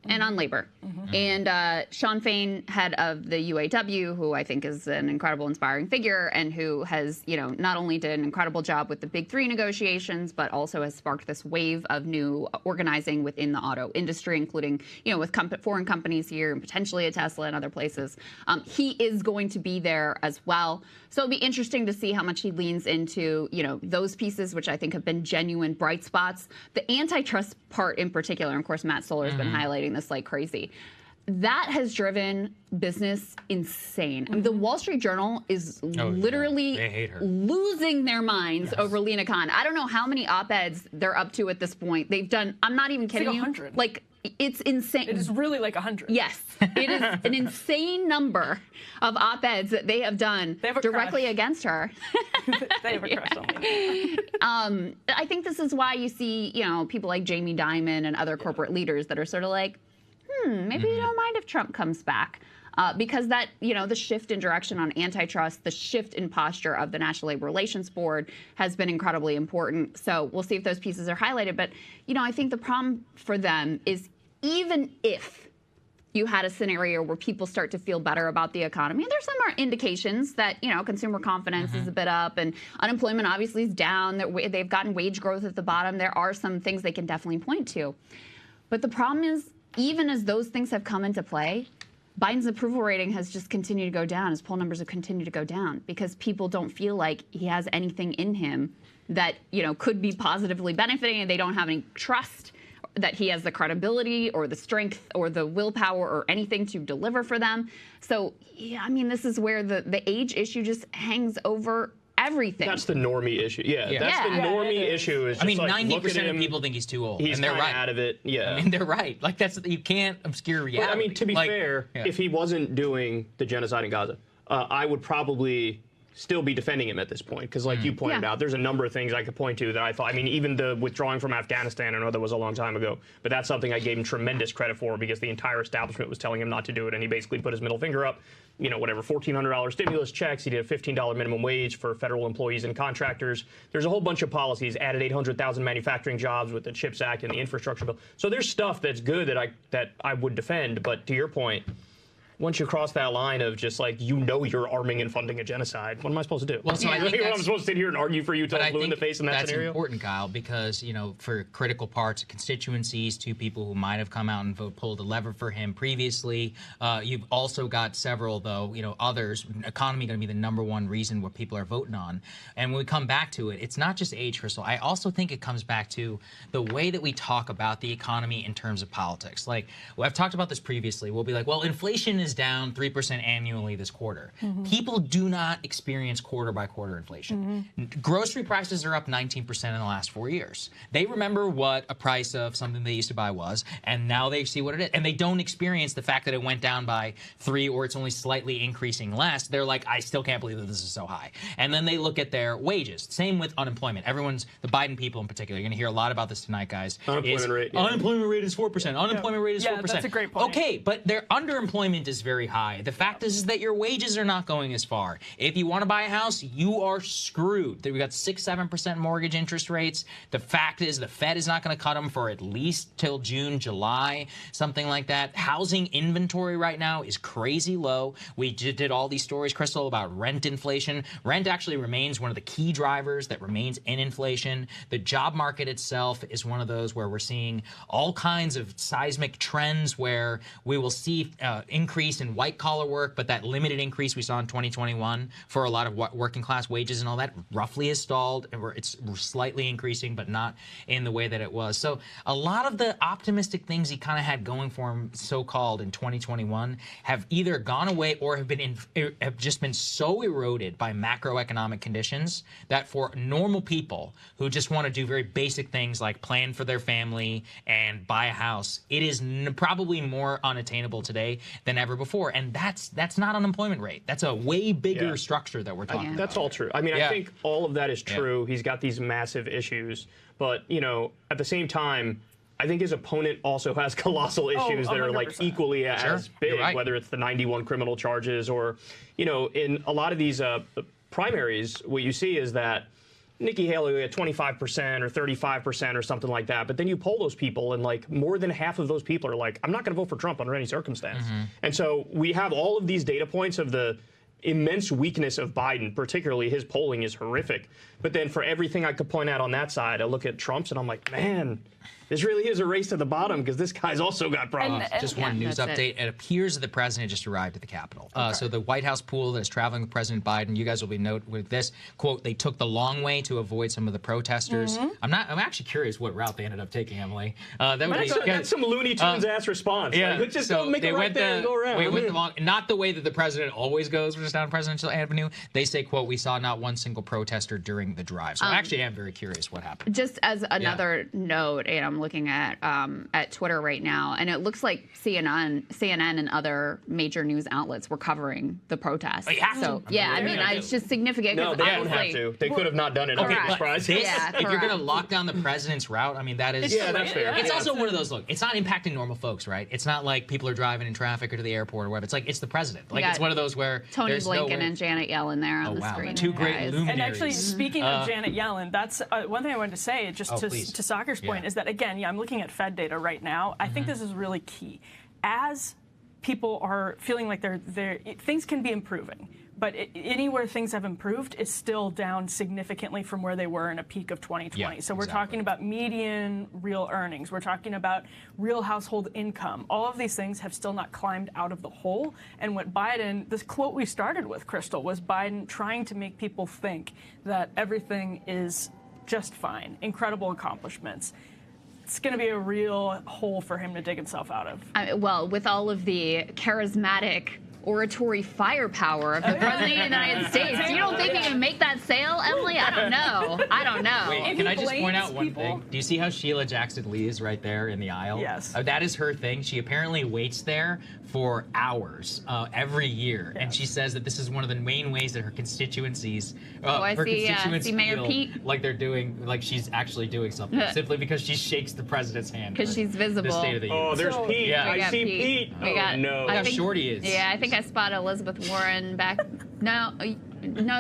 and on labor. And Sean Fain, head of the UAW, who I think is an incredible, inspiring figure, and who has, not only did an incredible job with the Big Three negotiations, but also has sparked this wave of new organizing within the auto industry, including, with foreign companies here and potentially a Tesla and other places. He is going to be there as well. So it'll be interesting to see how much he leans into, those pieces, which I think have been genuine bright spots. The antitrust part in particular, and of course, Matt Stoller has been highlighting this like crazy. That has driven business insane. I mean, the Wall Street Journal is literally losing their minds over Lena Khan. I don't know how many op-eds they're up to at this point. They've done, I'm not even kidding you. 100. Like, it's insane. It is really like 100. Yes. It is an insane number of op-eds that they have done directly against her. They have a crush on me. I think this is why you see, people like Jamie Dimon and other corporate leaders that are sort of like, maybe you don't mind if Trump comes back. Because that, the shift in direction on antitrust, the shift in posture of the National Labor Relations Board has been incredibly important. So we'll see if those pieces are highlighted. But, I think the problem for them is even if you had a scenario where people start to feel better about the economy, and there's some more indications that, consumer confidence is a bit up and unemployment obviously is down. They've gotten wage growth at the bottom. There are some things they can definitely point to. But the problem is, even as those things have come into play, Biden's approval rating has just continued to go down. His poll numbers have continued to go down because people don't feel like he has anything in him that, could be positively benefiting, and they don't have any trust that he has the credibility or the strength or the willpower or anything to deliver for them. So, yeah, I mean, this is where the age issue just hangs over everything. That's the normie issue. Yeah, that's the normie issue. Is just 90% of people think he's too old, and they're right. Out of it. Yeah, I mean, they're right. Like you can't obscure reality. But, I mean, to be fair, if he wasn't doing the genocide in Gaza, I would probably still be defending him at this point, because like you pointed out, there's a number of things I could point to that I thought, I mean, even the withdrawing from Afghanistan, I know that was a long time ago, but that's something I gave him tremendous credit for, because the entire establishment was telling him not to do it, and he basically put his middle finger up. Whatever, $1,400 stimulus checks. He did a $15 minimum wage for federal employees and contractors. There's a whole bunch of policies, added 800,000 manufacturing jobs with the CHIPS Act and the infrastructure bill. So there's stuff that's good that I would defend, but to your point, once you cross that line of just like, you're arming and funding a genocide, what am I supposed to do? Well, so I think I'm supposed to sit here and argue for you till I'm blue in the face in that scenario? That's important, Kyle, because, for critical parts of constituencies, two people who might have come out and pulled a lever for him previously, you've also got several, though, others, economy going to be the number one reason what people are voting on. And when we come back to it, it's not just age, Krystal. I also think it comes back to the way that we talk about the economy in terms of politics. Like, well, I've talked about this previously. We'll be like, well, inflation is down 3% annually this quarter. People do not experience quarter by quarter inflation. Grocery prices are up 19% in the last 4 years. They remember what a price of something they used to buy was, and now they see what it is. And they don't experience the fact that it went down by 3 or it's only slightly increasing less. They're like, I still can't believe that this is so high. And then they look at their wages. Same with unemployment. The Biden people in particular, you're going to hear a lot about this tonight, guys. Unemployment rate. Unemployment rate is 4%. Unemployment rate is 4%. That's a great point. Okay, but their underemployment is very high. The fact is that your wages are not going as far. If you want to buy a house, you are screwed. We got 6-7% mortgage interest rates. The fact is the Fed is not going to cut them for at least till June, July, something like that. Housing inventory right now is crazy low. We did all these stories, Krystal, about rent inflation. Rent actually remains one of the key drivers that remains in inflation. The job market itself is one of those where we're seeing all kinds of seismic trends where we will see increase in white collar work, but that limited increase we saw in 2021 for a lot of working class wages and all that roughly is stalled, and it's slightly increasing, but not in the way that it was. So a lot of the optimistic things he kind of had going for him, so-called, in 2021 have either gone away or have just been so eroded by macroeconomic conditions that for normal people who just want to do very basic things like plan for their family and buy a house, it is probably more unattainable today than ever before. And that's not unemployment rate. That's a way bigger structure that we're talking about. That's all true. I mean, I think all of that is true. He's got these massive issues. But, at the same time, I think his opponent also has colossal issues that are like 100%. equally as big, right. whether it's the 91 criminal charges or, in a lot of these primaries, what you see is that Nikki Haley at 25% or 35% or something like that. But then you poll those people, and like more than half of those people are like, I'm not going to vote for Trump under any circumstance. And so we have all of these data points of the immense weakness of Biden, particularly his polling is horrific. But then for everything I could point out on that side, I look at Trump's and I'm like, man, this really is a race to the bottom because this guy's also got problems. Just one news update. It appears the president just arrived at the Capitol. So the White House pool that is traveling with President Biden, you guys will be note with this quote, they took the long way to avoid some of the protesters. I'm actually curious what route they ended up taking, Emily. That's some Looney Tunes ass response. Yeah, like, just go make it right there and go around. We went not the way that the president always goes just down Presidential Avenue. They say, quote, we saw not one single protester during the drive. So I actually am very curious what happened. Just as another note, and I'm looking at Twitter right now, and it looks like CNN and other major news outlets were covering the protests. But you have so to. yeah, I mean, it's just significant. No, they don't have to. They could have not done it. Okay, I'm surprised. if you're going to lock down the president's route, I mean, that is... Yeah, that's fair. It's also one of those, look, it's not impacting normal folks, right? It's not like people are driving in traffic or to the airport or whatever. It's like, it's the president. Like, it's one of those where Tony Blinken and Janet Yellen there on the screen. Two great luminaries. And actually, speaking of Janet Yellen, that's one thing I wanted to say, just to Saagar's point, is that, again, I'm looking at Fed data right now. I think this is really key. As people are feeling like things can be improving, but anywhere things have improved is still down significantly from where they were in a peak of 2020. Yeah, so we're talking about median real earnings. We're talking about real household income. All of these things have still not climbed out of the hole. And what Biden, this quote we started with, Krystal, was Biden trying to make people think that everything is just fine. Incredible accomplishments. It's going to be a real hole for him to dig himself out of. Well, with all of the charismatic oratory firepower of the President of the United States, you don't think he can make that sale, Emily? I don't know. Wait, can I just point out one thing? Do you see how Sheila Jackson Lee is right there in the aisle? Yes. That is her thing. She apparently waits there for hours every year, and she says that this is one of the main ways that her constituencies, constituents Mayor feel Pete. like they're doing, like she's actually doing something, simply because she shakes the president's hand. Because she's visible. The State of the Union. Oh, there's Pete. Yeah. I see Pete. No. Look how short he is. Yeah, I think I spotted Elizabeth Warren back. No,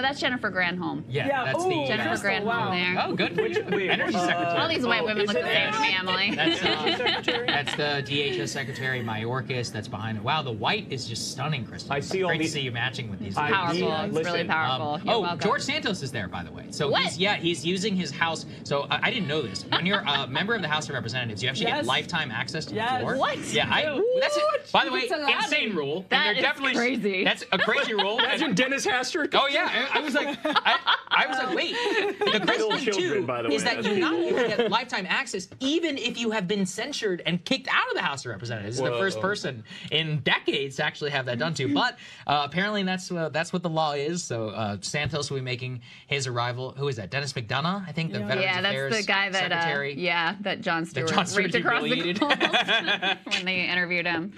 that's Jennifer Granholm. Yeah, that's the Jennifer Granholm there. Oh, good. Energy secretary. All these white women look the same to me, Emily. That's the DHS Secretary Mayorkas. That's behind it. Wow, the white is just stunning, Krystal. I see all Great these. to see you matching with these. Powerful. It's really powerful. You're welcome. George Santos is there, by the way. So What? he's using his house. So I didn't know this. When you're a member of the House of Representatives, you actually get lifetime access to the floor. What? Yeah, that's it. By the way, insane rule. That and they're is definitely crazy. That's a crazy rule. Imagine Dennis Hastert. Oh yeah, I was like, wait. The crazy thing too is that you not only get lifetime access, even if you have been censured and kicked out of the House of Representatives. This is the first person in decades to actually have that done to. But apparently that's what the law is. So Santos will be making his arrival. Who is that? Dennis McDonough, I think, the Veterans Affairs that's the guy that Secretary. that Jon Stewart raped he across really the coals when they interviewed him.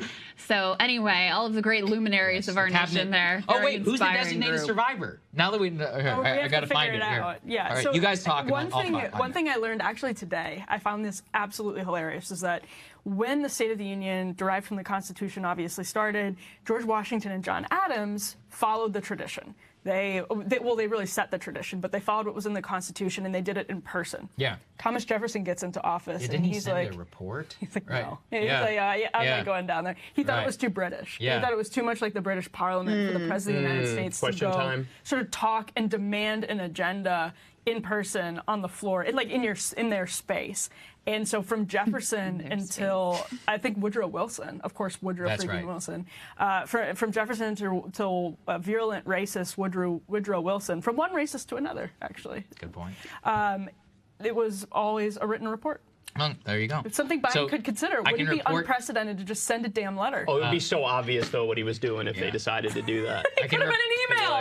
So anyway, all of the great luminaries of our nation there. Oh Very wait, who's the inspiring designated group. survivor? Now that I got to find it here. Yeah. All right, so you guys talk. One thing I learned actually today, I found this absolutely hilarious, is that when the State of the Union, derived from the Constitution, obviously started, George Washington and John Adams followed the tradition. They really set the tradition, but they followed what was in the Constitution, and they did it in person. Yeah. Thomas Jefferson gets into office, Didn't and he he's send like, a report? He's like, right. no. He's like, I'm not going down there. He thought it was too British. Yeah. He thought it was too much like the British Parliament for the President of the United States to go sort of talk and demand an agenda in person on the floor, in their space. And so from Jefferson until I think Woodrow Wilson, of course Woodrow freaking Wilson, from Jefferson till virulent racist Woodrow Wilson, from one racist to another, actually. Good point. It was always a written report. There you go. It's something Biden could consider. Wouldn't it be unprecedented to just send a damn letter? Oh, it would be so obvious, though, what he was doing if they decided to do that. It could have been an email.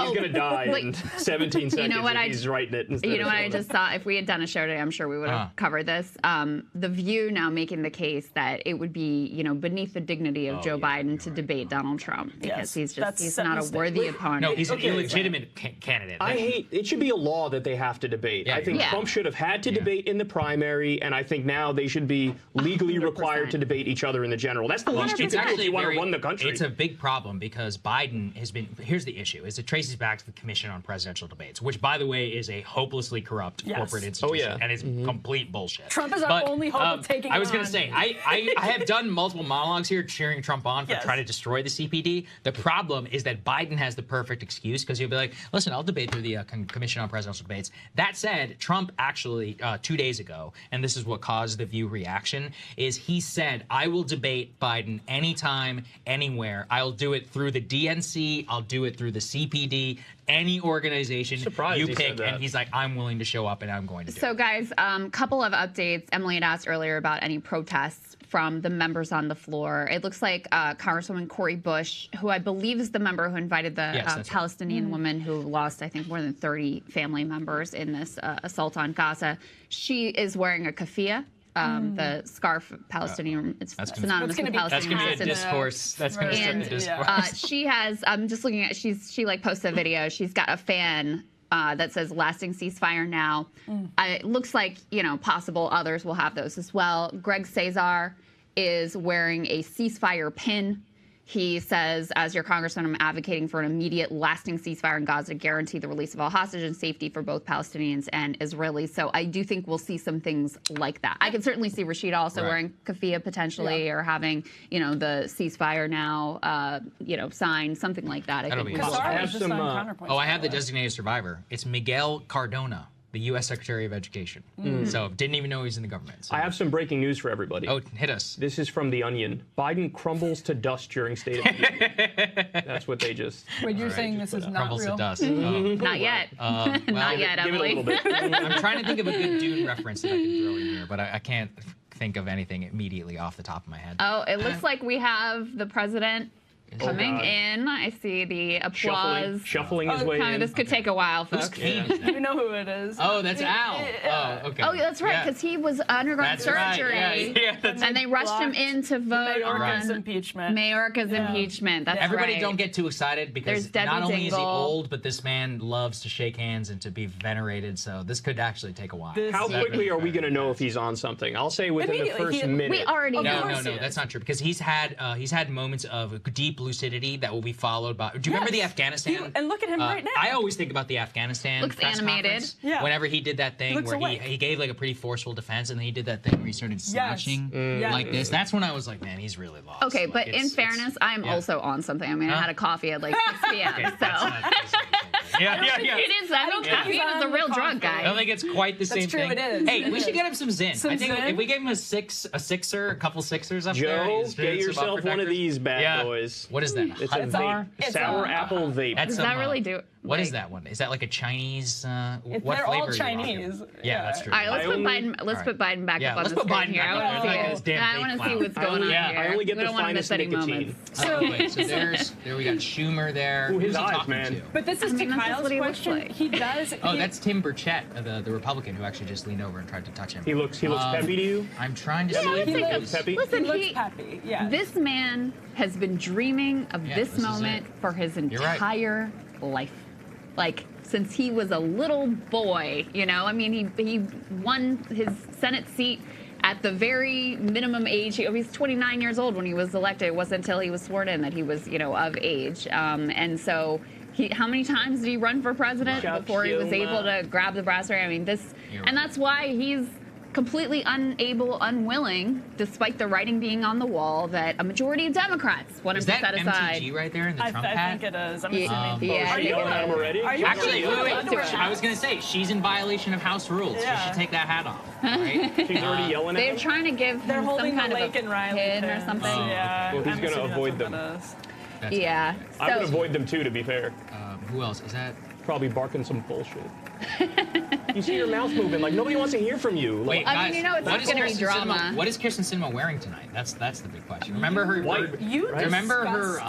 He's going to die in 17 seconds if he's writing it. You know what I just saw? If we had done a show today, I'm sure we would have covered this. The View now making the case that it would be, beneath the dignity of Joe Biden to debate Donald Trump because he's not a worthy opponent. No, he's an illegitimate candidate. It should be a law that they have to debate. I think Trump should have had to debate in in the primary, and I think now they should be legally 100%. required to debate each other in the general. That's the least you can do if you want to run the country. It's a big problem because Biden has been. Here's the issue: is it traces back to the Commission on Presidential Debates, which, by the way, is a hopelessly corrupt corporate institution, and it's complete bullshit. Trump is our only hope of taking. I was going to say, I have done multiple monologues here cheering Trump on for trying to destroy the CPD. The problem is that Biden has the perfect excuse because he'll be like, listen, I'll debate through the Commission on Presidential Debates. That said, Trump actually 2 days ago, and this is what caused the View reaction, is he said, I will debate Biden anytime, anywhere. I'll do it through the DNC. I'll do it through the CPD. Any organization you pick, and he's like, I'm willing to show up and I'm going to do it. So, guys, couple of updates. Emily had asked earlier about any protests from the members on the floor. It looks like Congresswoman Cori Bush, who I believe is the member who invited the Palestinian woman who lost, I think, more than 30 family members in this assault on Gaza. She is wearing a keffiyeh. The scarf Palestinian, it's synonymous with Palestinian. That's going to be a discourse. That's going to be a discourse. She has, I'm just looking at, she like posted a video. She's got a fan that says lasting ceasefire now. It looks like, you know, possible others will have those as well. Greg Cesar is wearing a ceasefire pin. He says, as your congressman, I'm advocating for an immediate lasting ceasefire in Gaza to guarantee the release of all hostages and safety for both Palestinians and Israelis. So I do think we'll see some things like that. I can certainly see Rashida also wearing keffiyeh potentially, or having, you know, the ceasefire now, you know, sign, something like that. I think I have some, I have the designated survivor. It's Miguel Cardona, the U.S. Secretary of Education. So didn't even know he was in the government. So. I have some breaking news for everybody. Oh, hit us. This is from The Onion. Biden crumbles to dust during State of the Union. That's what they just... Wait, you're saying this is not crumbles real? To dust. Not yet. Not yet, Emily. Give it a little bit. I'm trying to think of a good Dune reference that I can throw in here, but I can't think of anything immediately off the top of my head. Oh, it looks like we have the president coming in. I see the applause. Shuffling his way in. This could take a while, folks. You know who it is. Oh, that's Al. Oh, okay. Oh, that's right, because he was undergoing surgery. And they rushed him in to vote Mayorkas on impeachment. Mayorkas impeachment. That's Everybody right. don't get too excited because There's not only Debbie is he Dingle. old, but this man loves to shake hands and to be venerated. So this could actually take a while. How quickly are we going to know if he's on something? I'll say within the first minute. We already know. No, that's not true because he's had moments of deep lucidity that will be followed by. Do you remember the Afghanistan? And look at him right now. I always think about the Afghanistan. Looks press animated. conference. Yeah. Whenever he did that thing where he gave like a pretty forceful defense, and then he did that thing where he started slouching like this. That's when I was like, man, he's really lost. Okay, like, but in fairness, I'm also on something. I mean, I had a coffee at like 6 p.m. So. Yeah. It is. I mean, caffeine is a real drug, guys. I don't think it's quite the same thing. It is. Hey, we should get him some Zyn. I think if we gave him a sixer, a couple sixers up there. Joe, get yourself one of these bad boys. What is that? It's a vape. Sour apple vape. Does that really do it? What is that one? Is that like a Chinese? What they're flavor? all Chinese. Yeah, that's true. All right, let's put Biden back up on the screen here. I want to see. I want to see what's going on here. I only get we the don't want to miss finest any nicotine. moments. So there we got Schumer there. Ooh, his Who's he eyes, talking man. to? But this is to Kyle's question. Like. He does. Oh, that's Tim Burchett, the Republican, who actually just leaned over and tried to touch him. He looks peppy to you? I'm trying to see. He looks peppy. Listen, he looks peppy. Yeah. This man has been dreaming of this moment for his entire life. Like, since he was a little boy, you know? I mean, he won his Senate seat at the very minimum age. He was 29 years old when he was elected. It wasn't until he was sworn in that he was, you know, of age. And so how many times did he run for president before he was able to grab the brass ring? I mean, and that's why he's completely unwilling, despite the writing being on the wall, that a majority of Democrats want him to set aside. MTG right there in the Trump hat? I think it is. I'm assuming. Yeah, Are you yelling at him already? Actually, wait. I was going to say, she's in violation of House rules. Yeah. She should take that hat off. Right? She's already yelling at him? They're trying to give him some kind of a pin or something. Yeah. Well, he's going to avoid them. Yeah. I would avoid them too, to be fair. Who else? Is that? Probably barking some bullshit. You see your mouth moving, like nobody wants to hear from you. Wait, I mean, you know, it's not going to be drama. What is Kristen Sinema wearing tonight? That's the big question. Remember her? Remember her?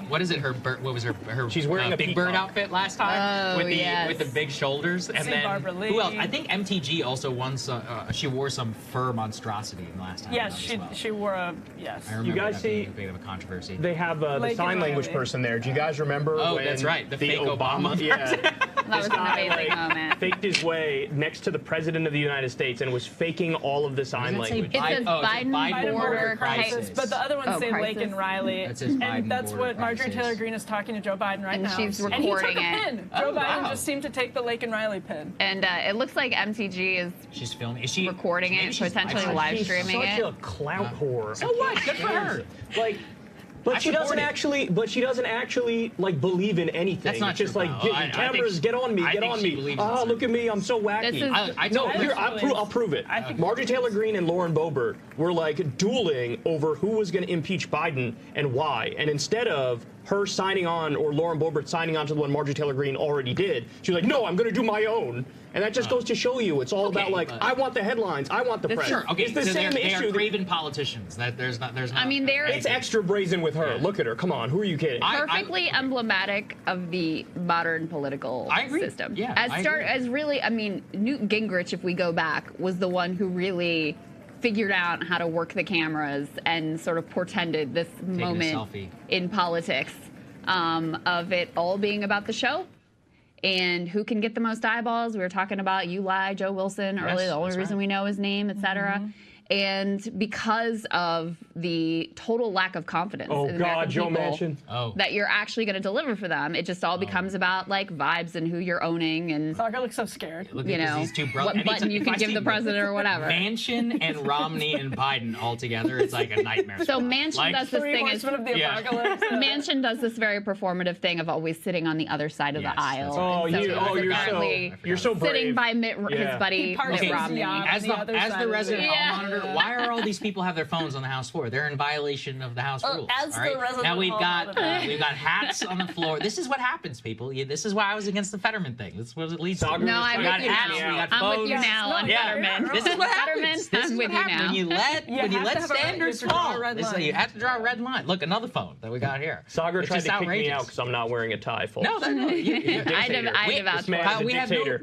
What is it? What was her? She's wearing a Big Bird outfit last time with the big shoulders, and then who else? I think MTG also won some. She wore some fur monstrosity last time. Yes, she wore a I remember you guys that see being a bit of a controversy. They have the sign language person there. Do you guys remember? Oh, when that's right. The fake Obama. Yeah. was an amazing moment. faked his way next to the president of the United States and was faking all of the sign language. It says Biden border crisis. But the other ones say crisis. Lake and Riley. And that's what Marjorie Taylor Greene is talking to Joe Biden right now. And she's recording and he took a pin. Joe Biden just seemed to take the Lake and Riley pin. And it looks like MTG is she's filming. Is she recording it, potentially live streaming it? She's such a clout whore. So what? Good for her. Like, but she doesn't actually. But she doesn't actually like believe in anything. That's not it's just true, like cameras, get on me, get on me. Oh, look at me, I'm so wacky. I'll prove it. Marjorie Taylor Greene and Lauren Boebert were like dueling over who was going to impeach Biden and why. And instead of her signing on or Lauren Boebert signing on to the one Marjorie Taylor Greene already did, she was like, no, I'm going to do my own. And that just goes to show you, it's all about like, I want the headlines, I want the press. Sure, okay, it's the same they issue. are craven politicians. There's not. I mean, it's extra brazen with her. Yeah. Look at her. Come on, who are you kidding? Perfectly emblematic of the modern political system. Yeah, as really, I mean, Newt Gingrich, if we go back, was the one who really figured out how to work the cameras and sort of portended this moment in politics of it all being about the show. And who can get the most eyeballs? We were talking about Eli, Joe Wilson earlier, the only reason we know his name, et cetera. And because of the total lack of confidence in the American people that you're actually going to deliver for them, it just all becomes about like vibes and who you're owning and Saagar looks so scared. You know these two what button you can give the president or whatever. Manchin and Romney and Biden all together, it's like a nightmare. So Manchin does this thing. Manchin does this very performative thing of always sitting on the other side of the aisle. You're so brave. Sitting by his buddy Mitt Romney. As the resident hall monitor, why are all these people have their phones on the House floor? They're in violation of the House rules. Now we've got hats on the floor. This is what happens, people. This is why I was against the Fetterman thing. This is what it leads to. No, I'm with you now. I'm with you now on Fetterman. This is what happens. This is what happens when you let standards fall. You have to draw a red line. Look, another phone that we got here. Saagar tried to kick me out because I'm not wearing a tie. No, we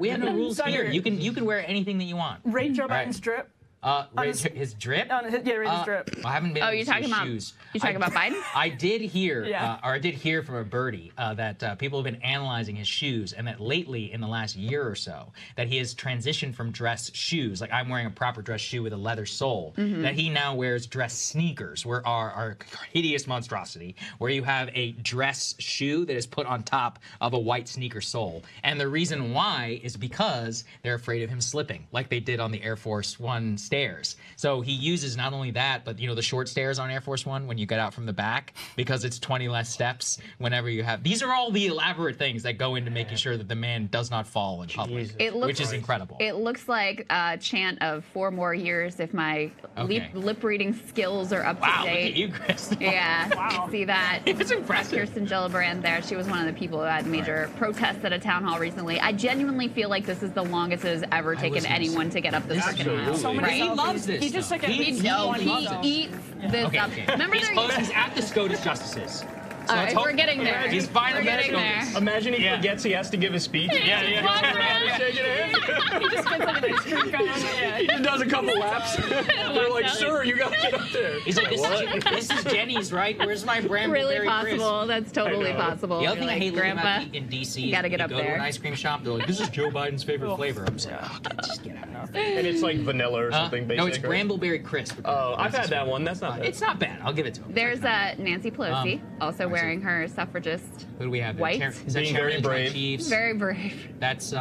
have no rules here. You can wear anything that you want. Rate Joe Biden's drip. His drip? Rate his drip. I haven't been. You're talking about shoes. You talking about Biden? I did hear, or I did hear from a birdie that people have been analyzing his shoes, and that lately, in the last year or so, that he has transitioned from dress shoes, like I'm wearing a proper dress shoe with a leather sole, that he now wears dress sneakers, where are hideous monstrosity, where you have a dress shoe that is put on top of a white sneaker sole, and the reason why is because they're afraid of him slipping, like they did on the Air Force One stairs. So he uses not only that, but the short stairs on Air Force One when you get out from the back, because it's 20 less steps whenever you have. These are all the elaborate things that go into making sure that the man does not fall in public, which is incredible. It looks like a chant of 4 more years if my lip reading skills are up to date. Look at you, Chris. Yeah, see that. It's impressive. Kirsten Gillibrand there. She was one of the people who had major protests at a town hall recently. I genuinely feel like this is the longest it has ever taken anyone to get up this freaking aisle. He loves this. He just he eats this up. Remember he's at the SCOTUS justices. So we're getting there. He's finally getting there. Imagine he forgets he has to give a speech. Yeah. He just gets like an ice cream cone. He just does a couple laps. They're like, sir, you got to get up there. He's like, this is Jenny's, right? Where's my brambleberry Really possible. That's totally possible. The other thing I hate Grandpa, in D.C. you gotta get up go to there. an ice cream shop, they're like, this is Joe Biden's favorite flavor. I'm saying, just get out. And it's like vanilla or something, basically. No, it's brambleberry crisp. Oh, I've had that one. That's not bad. It's not bad. I'll give it to him. There's Nancy Pelosi, also wearing her suffragist Who do we have? white. Is that Being Chairman very of the brave. Chiefs? Very brave. That's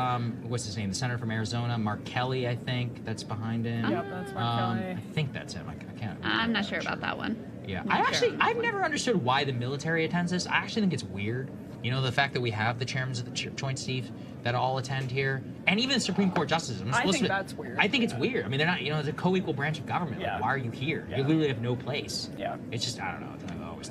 what's his name? The senator from Arizona, Mark Kelly, I think. That's behind him. Yep, that's Mark Kelly. I think that's him. I can't. I'm not sure about that one. Yeah, I've never understood why the military attends this. I actually think it's weird. The fact that we have the chairmen of the Joint Chiefs that all attend here, and even the Supreme Court justices. I think that's weird. I think it's weird. I mean, they're not. It's a co-equal branch of government. Like, why are you here? You literally have no place. Yeah. It's just I don't know.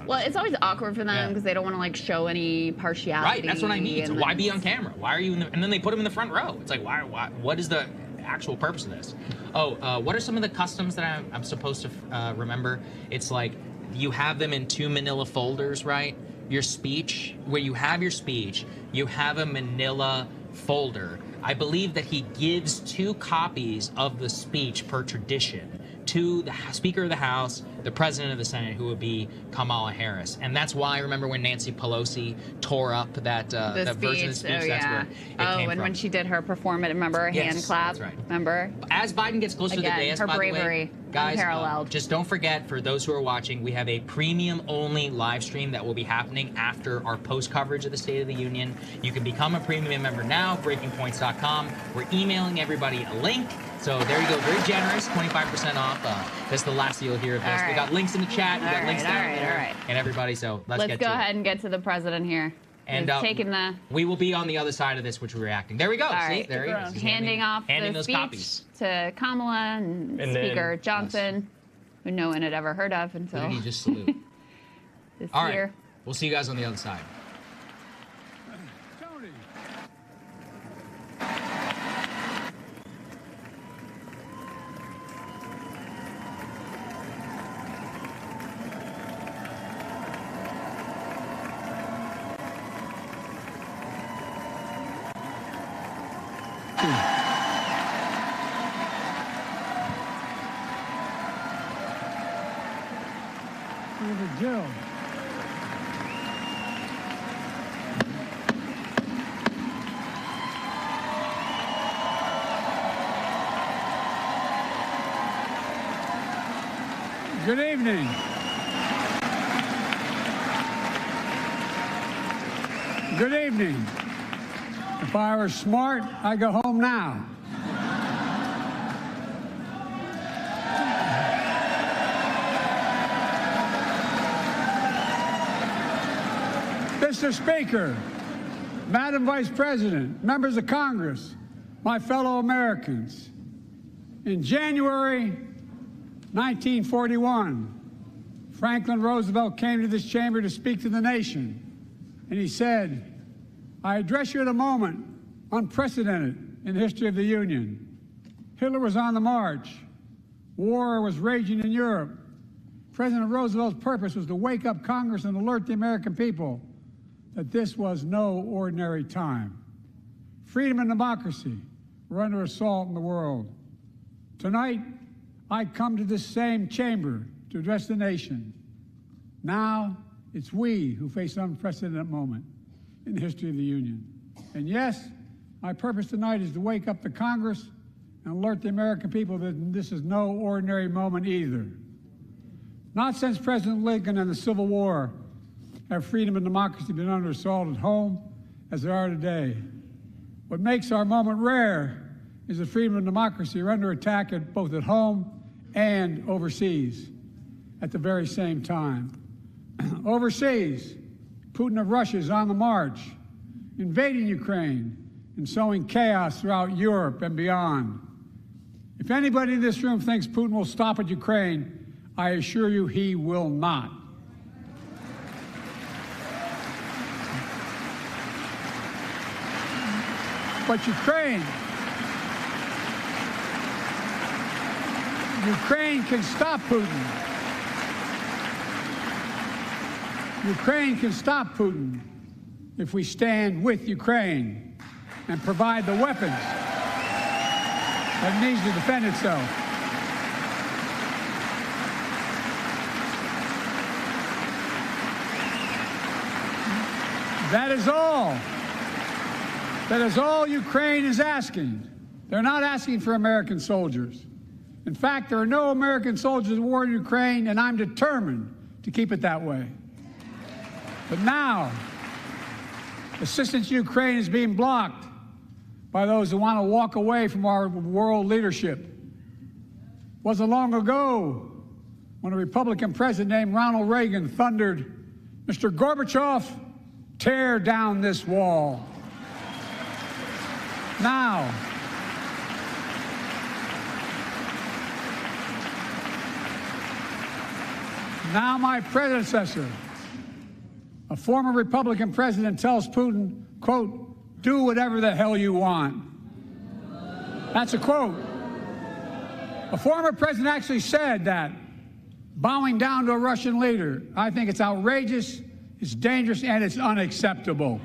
Well, it's always awkward for them because they don't want to show any partiality. Right. That's what I mean. So why be on camera? Why are you in the? And then they put them in the front row. It's like why? What is the actual purpose of this? What are some of the customs that I'm supposed to remember? It's like you have them in 2 manila folders, right? Your speech, where you have your speech, you have a manila folder. I believe that he gives 2 copies of the speech per tradition to the Speaker of the House, the President of the Senate, who would be Kamala Harris. And that's why I remember when Nancy Pelosi tore up that version of the speech. Oh, that's where it came from. When she did her performative, remember her hand clap? That's right. Remember? As Biden gets closer Again, to the dais, her by bravery, the way, guys, unparalleled. just don't forget, for those who are watching, we have a premium-only live stream that will be happening after our post-coverage of the State of the Union. You can become a premium member now, breakingpoints.com. We're emailing everybody a link. So there you go, very generous, 25% off. That's the last you'll hear of this. We got links in the chat, we got links down there, and everybody, so let's get to it. Let's go ahead and get to the president here. And we will be on the other side of this, which we're reacting. There we go. See, there he is. Handing off the those speech copies to Kamala and Speaker Johnson, who no one had ever heard of until who did he just salute? this All year. Right, we'll see you guys on the other side. Jill. Good evening. Good evening. If I were smart, I'd go home now. Mr. Speaker, Madam Vice President, members of Congress, my fellow Americans, in January 1941, Franklin Roosevelt came to this chamber to speak to the nation, and he said, "I address you at a moment unprecedented in the history of the Union. Hitler was on the march. War was raging in Europe. President Roosevelt's purpose was to wake up Congress and alert the American people that this was no ordinary time. Freedom and democracy were under assault in the world. Tonight, I come to this same chamber to address the nation. Now, it's we who face an unprecedented moment in the history of the Union. And yes, my purpose tonight is to wake up the Congress and alert the American people that this is no ordinary moment either. Not since President Lincoln and the Civil War have freedom and democracy been under assault at home as they are today. What makes our moment rare is that freedom and democracy are under attack both at home and overseas at the very same time. Overseas, Putin of Russia is on the march, invading Ukraine and sowing chaos throughout Europe and beyond. If anybody in this room thinks Putin will stop at Ukraine, I assure you he will not. But Ukraine can stop Putin. Ukraine can stop Putin if we stand with Ukraine and provide the weapons that it needs to defend itself. That is all. That is all Ukraine is asking. They're not asking for American soldiers. In fact, there are no American soldiers at war in Ukraine, and I'm determined to keep it that way. But now, assistance to Ukraine is being blocked by those who want to walk away from our world leadership. It wasn't long ago when a Republican president named Ronald Reagan thundered, "Mr. Gorbachev, tear down this wall." Now, my predecessor, a former Republican president, tells Putin, quote, "Do whatever the hell you want." That's a quote. A former president actually said that, bowing down to a Russian leader. I think it's outrageous, it's dangerous, and it's unacceptable.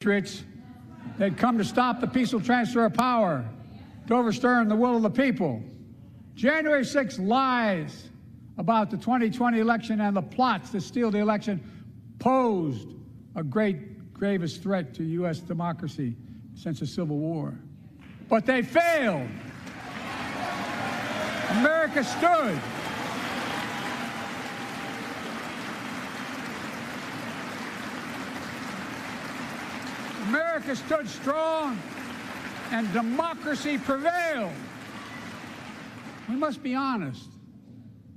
patriots. They'd come to stop the peaceful transfer of power, to overturn the will of the people. January 6th lies about the 2020 election and the plots to steal the election posed a gravest threat to U.S. democracy since the Civil War. But they failed. America stood. America stood strong, and democracy prevailed. We must be honest.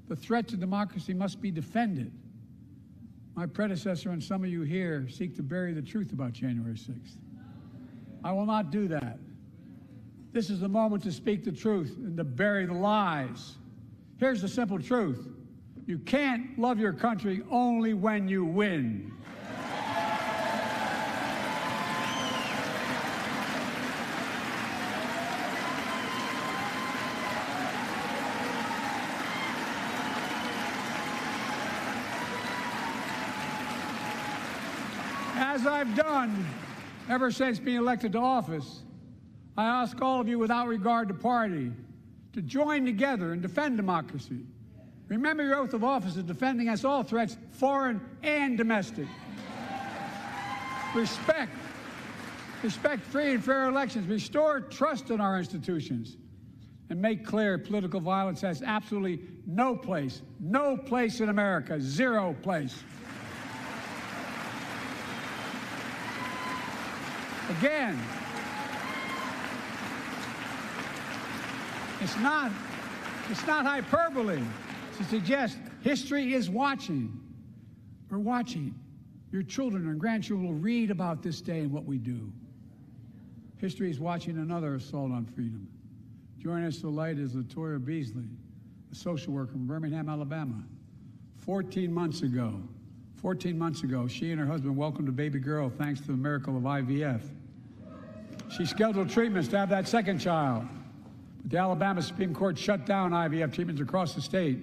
The threat to democracy must be defended. My predecessor and some of you here seek to bury the truth about January 6th. I will not do that. This is the moment to speak the truth and to bury the lies. Here's the simple truth. You can't love your country only when you win. As I've done ever since being elected to office, I ask all of you without regard to party to join together and defend democracy. Remember your oath of office of defending against all threats, foreign and domestic. Respect free and fair elections, restore trust in our institutions, and make clear political violence has absolutely no place in America, zero place. Again, it's not hyperbole to suggest history is watching. We're watching. Your children and grandchildren will read about this day and what we do. History is watching another assault on freedom. Joining us tonight is Latoya Beasley, a social worker from Birmingham, Alabama. 14 months ago, she and her husband welcomed a baby girl thanks to the miracle of IVF. She scheduled treatments to have that second child, but the Alabama Supreme Court shut down IVF treatments across the state,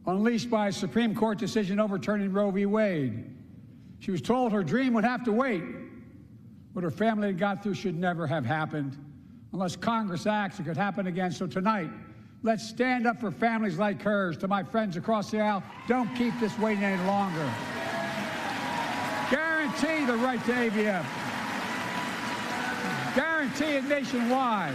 unleashed by a Supreme Court decision overturning Roe v. Wade. She was told her dream would have to wait. What her family had got through should never have happened. Unless Congress acts, it could happen again. So tonight, let's stand up for families like hers. To my friends across the aisle, don't keep this waiting any longer. Guarantee the right to AVF. Guarantee it nationwide.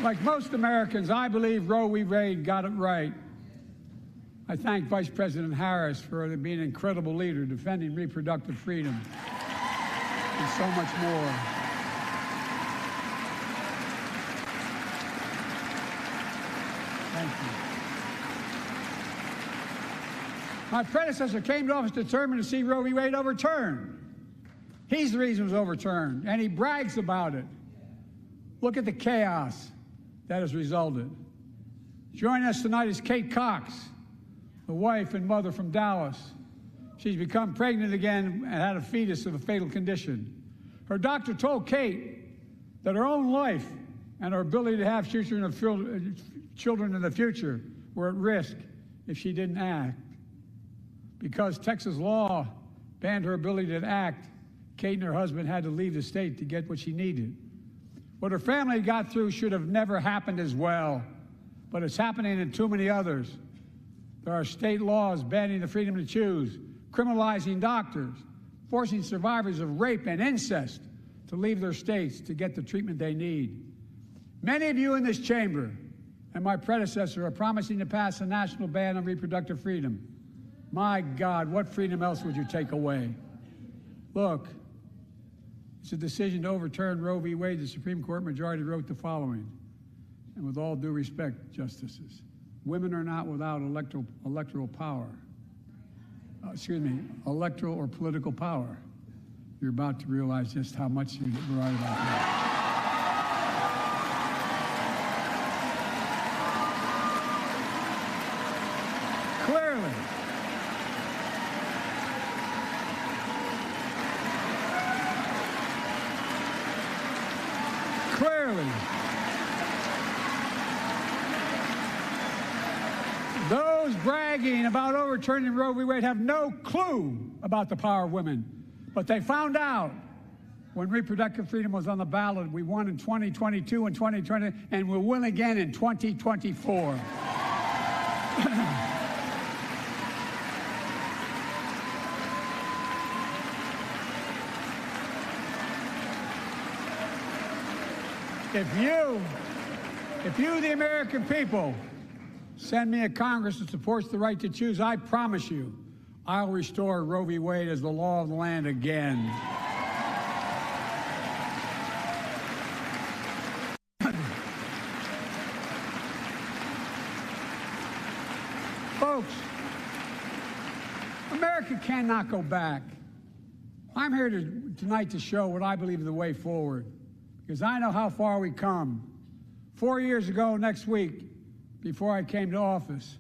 Like most Americans, I believe Roe v. Wade got it right. I thank Vice President Harris for being an incredible leader, defending reproductive freedom, and so much more. Thank you. My predecessor came to office determined to see Roe v. Wade overturned. He's the reason it was overturned, and he brags about it. Look at the chaos that has resulted. Joining us tonight is Kate Cox, the wife and mother from Dallas. She's become pregnant again and had a fetus of a fatal condition. Her doctor told Kate that her own life and her ability to have children in the future were at risk if she didn't act. Because Texas law banned her ability to act, Kate and her husband had to leave the state to get what she needed. What her family got through should have never happened as well, but it's happening in too many others. There are state laws banning the freedom to choose, criminalizing doctors, forcing survivors of rape and incest to leave their states to get the treatment they need. Many of you in this chamber and my predecessor are promising to pass a national ban on reproductive freedom. My God, what freedom else would you take away? Look, it's a decision to overturn Roe v. Wade. The Supreme Court majority wrote the following, and with all due respect, justices, women are not without electoral power. Electoral or political power. You're about to realize just how much you're right about that. Clearly, Those bragging about overturning Roe v. Wade have no clue about the power of women. But they found out when reproductive freedom was on the ballot. We won in 2022 and 2020, and we'll win again in 2024. If you, the American people, send me a Congress that supports the right to choose, I promise you, I'll restore Roe v. Wade as the law of the land again. Folks, America cannot go back. I'm here tonight to show what I believe is the way forward, because I know how far we come. 4 years ago next week, before I came to office,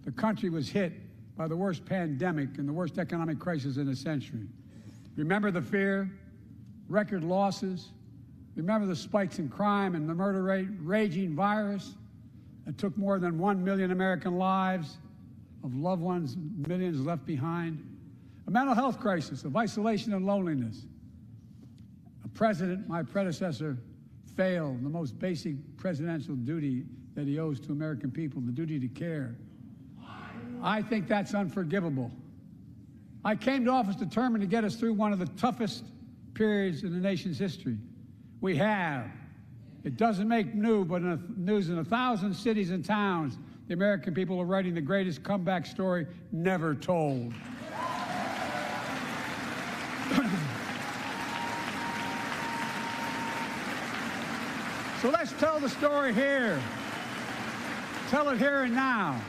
the country was hit by the worst pandemic and the worst economic crisis in a century. Remember the fear, record losses? Remember the spikes in crime and the murder rate, raging virus that took more than 1 million American lives, of loved ones, millions left behind? A mental health crisis of isolation and loneliness. A president, my predecessor, failed the most basic presidential duty that he owes to American people, the duty to care. I think that's unforgivable. I came to office determined to get us through one of the toughest periods in the nation's history. We have. It doesn't make news, but in 1,000 cities and towns, the American people are writing the greatest comeback story never told. So let's tell the story here. Tell it here and now.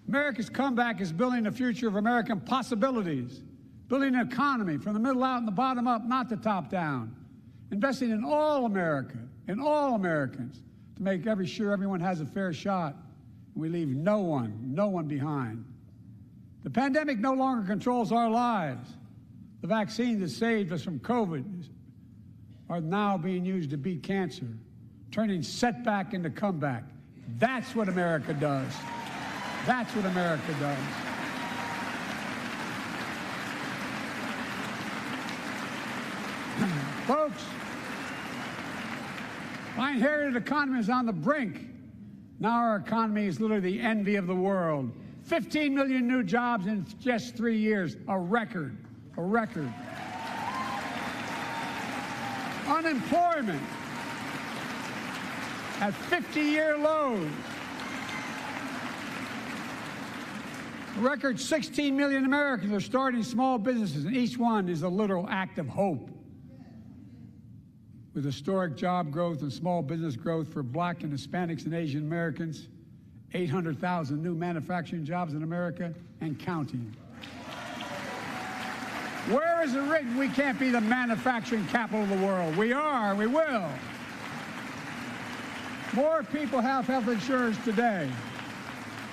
America's comeback is building the future of American possibilities, building an economy from the middle out and the bottom up, not the top down, investing in all America, in all Americans, to make sure everyone has a fair shot, and we leave no one behind. The pandemic no longer controls our lives. The vaccines that saved us from COVID are now being used to beat cancer, turning setback into comeback. That's what America does. That's what America does. Folks, my inherited economy is on the brink. Now our economy is literally the envy of the world. 15 million new jobs in just 3 years, a record, a record. Unemployment at 50-year lows. A record 16 million Americans are starting small businesses, and each one is a literal act of hope. With historic job growth and small business growth for Black and Hispanics and Asian Americans, 800,000 new manufacturing jobs in America and counting. Where is it written we can't be the manufacturing capital of the world? We are, we will. More people have health insurance today.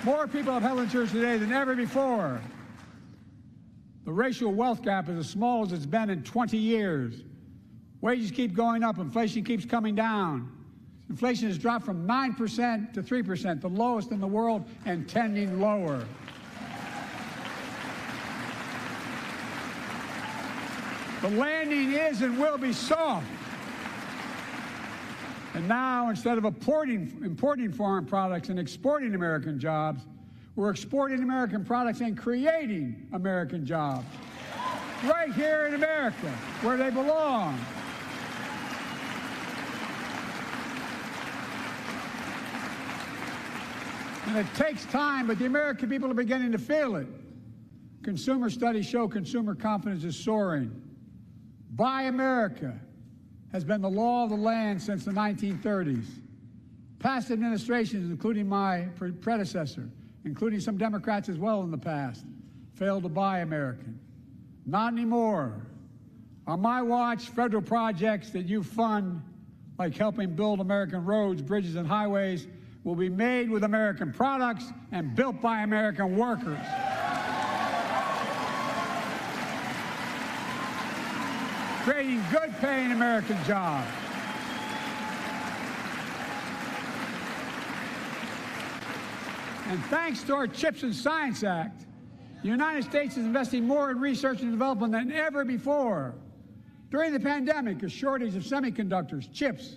More people have health insurance today than ever before. The racial wealth gap is as small as it's been in 20 years. Wages keep going up, inflation keeps coming down. Inflation has dropped from 9% to 3%, the lowest in the world, and tending lower. The landing is and will be soft. And now, instead of importing foreign products and exporting American jobs, we're exporting American products and creating American jobs. Right here in America, where they belong. And it takes time, but the American people are beginning to feel it. Consumer studies show consumer confidence is soaring. Buy America has been the law of the land since the 1930s. Past administrations, including my predecessor, including some Democrats as well in the past, failed to buy American. Not anymore. On my watch, federal projects that you fund, like helping build American roads, bridges, and highways, will be made with American products and built by American workers. Creating good-paying American jobs. And thanks to our CHIPS and Science Act, the United States is investing more in research and development than ever before. During the pandemic, a shortage of semiconductors, chips,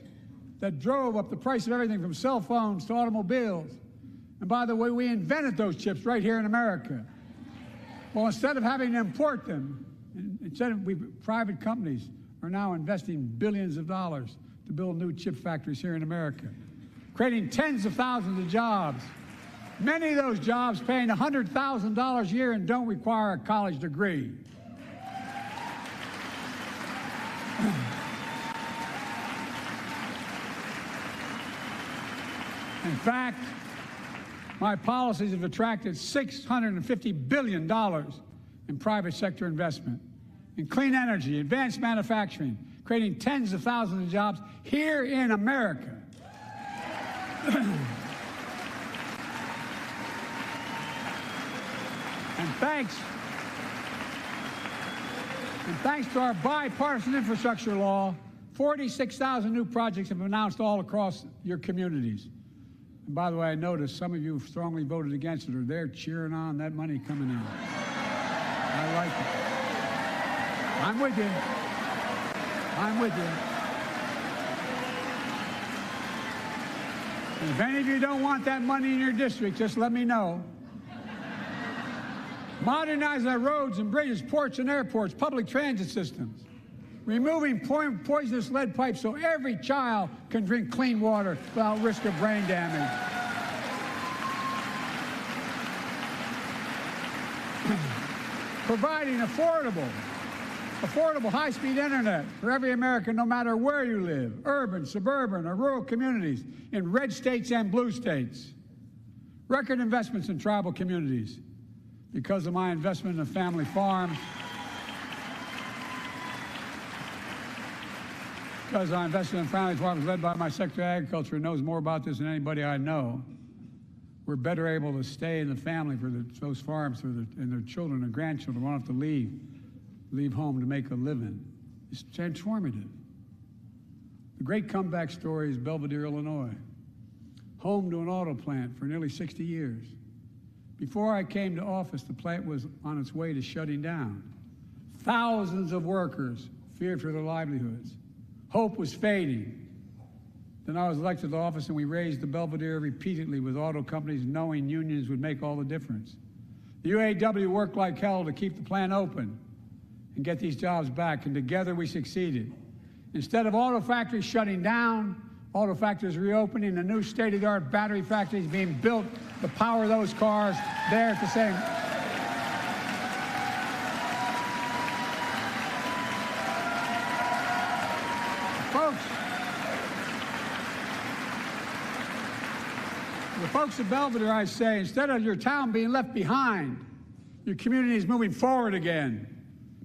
that drove up the price of everything from cell phones to automobiles. And by the way, we invented those chips right here in America. Well, instead of having to import them, private companies are now investing billions of dollars to build new chip factories here in America, creating tens of thousands of jobs. Many of those jobs paying $100,000 a year and don't require a college degree. In fact, my policies have attracted $650 billion in private sector investment in clean energy, advanced manufacturing, creating tens of thousands of jobs here in America. And thanks to our bipartisan infrastructure law, 46,000 new projects have been announced all across your communities. And by the way, I noticed some of you strongly voted against it, or they're cheering on that money coming in. I like it. I'm with you. I'm with you. And if any of you don't want that money in your district, just let me know. Modernizing our roads and bridges, ports and airports, public transit systems. Removing poisonous lead pipes so every child can drink clean water without risk of brain damage. Providing affordable high-speed internet for every American, no matter where you live, urban, suburban, or rural communities, in red states and blue states. Record investments in tribal communities. Because of my investment in a family farm, because I invested in family farms led by my Secretary of Agriculture, who knows more about this than anybody I know, we're better able to stay in the family for those farms and their children and grandchildren won't have to leave home to make a living. It's transformative. The great comeback story is Belvedere, Illinois, home to an auto plant for nearly 60 years. Before I came to office, the plant was on its way to shutting down. Thousands of workers feared for their livelihoods. Hope was fading. Then I was elected to office, and we raised the Belvedere repeatedly with auto companies, knowing unions would make all the difference. The UAW worked like hell to keep the plant open and get these jobs back, and together we succeeded. Instead of auto factories shutting down, auto factories reopening, and new state-of-the-art battery factories being built to power those cars there at the same. The folks at Belvedere, I say, instead of your town being left behind, your community is moving forward again.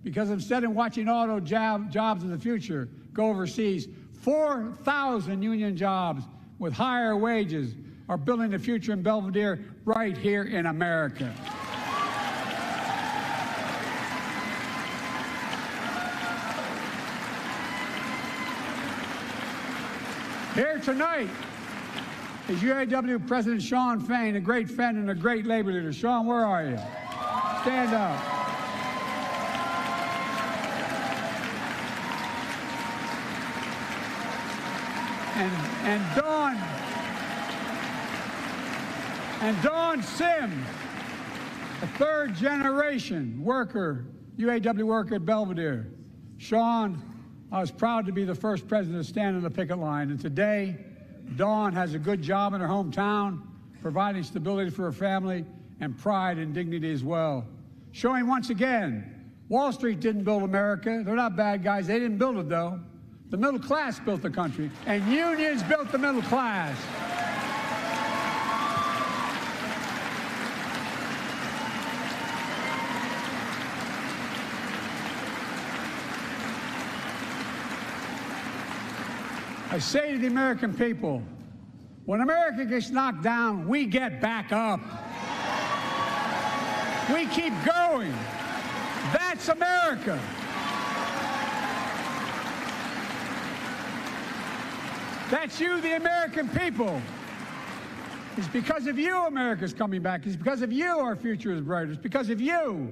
Because instead of watching auto jobs in the future go overseas, 4,000 union jobs with higher wages are building the future in Belvedere right here in America. Here tonight is UAW President Shawn Fain, a great friend and a great labor leader. Shawn, where are you? Stand up. And Dawn Sims, a third-generation worker, UAW worker at Belvedere. Shawn, I was proud to be the first president to stand on the picket line, and today, Dawn has a good job in her hometown, providing stability for her family and pride and dignity as well. Showing once again, Wall Street didn't build America. They're not bad guys. They didn't build it, though. The middle class built the country, and unions built the middle class. I say to the American people, when America gets knocked down, we get back up. We keep going. That's America. That's you, the American people. It's because of you America's coming back. It's because of you our future is brighter. It's because of you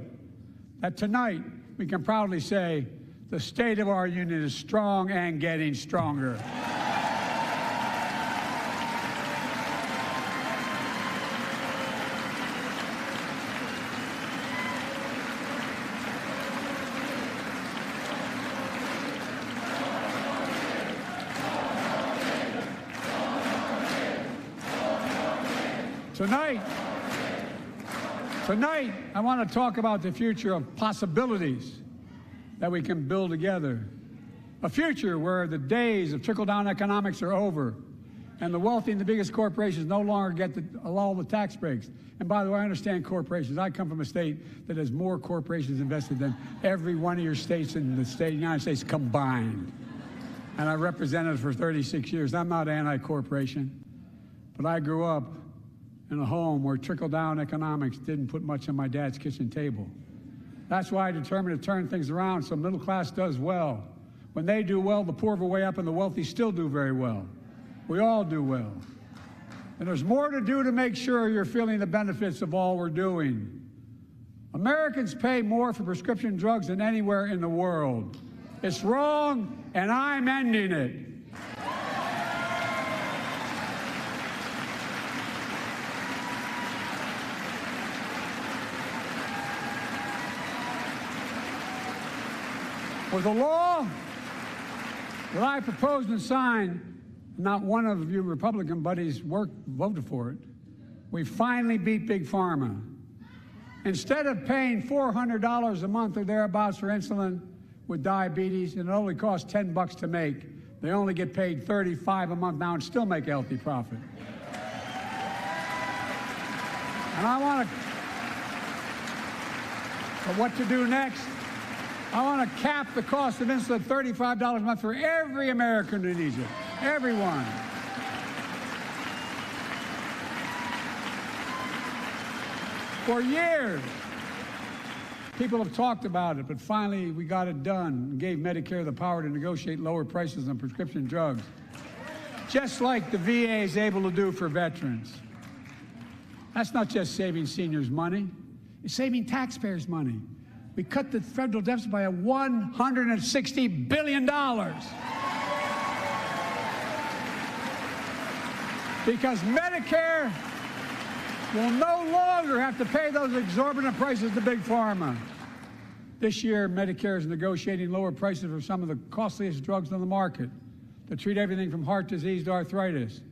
that tonight we can proudly say the state of our union is strong and getting stronger. Tonight, I want to talk about the future of possibilities that we can build together. A future where the days of trickle-down economics are over and the wealthy and the biggest corporations no longer get all the tax breaks. And by the way, I understand corporations. I come from a state that has more corporations invested than every one of your states in the state of the United States combined. And I represented it for 36 years. I'm not anti-corporation, but I grew up in a home where trickle-down economics didn't put much on my dad's kitchen table. That's why I determined to turn things around so middle class does well. When they do well, the poor go way up and the wealthy still do very well. We all do well. And there's more to do to make sure you're feeling the benefits of all we're doing. Americans pay more for prescription drugs than anywhere in the world. It's wrong, and I'm ending it. With the law that I proposed and signed, not one of you Republican buddies voted for it, we finally beat Big Pharma. Instead of paying $400 a month or thereabouts for insulin with diabetes, and it only costs $10 to make, they only get paid $35 a month now and still make a healthy profit. And I want to, but what to do next? I want to cap the cost of insulin at $35 a month for every American who needs it. Everyone. For years, people have talked about it, but finally we got it done and gave Medicare the power to negotiate lower prices on prescription drugs, just like the VA is able to do for veterans. That's not just saving seniors money, it's saving taxpayers money. We cut the federal deficit by $160 billion. Because Medicare will no longer have to pay those exorbitant prices to Big Pharma. This year, Medicare is negotiating lower prices for some of the costliest drugs on the market that treat everything from heart disease to arthritis.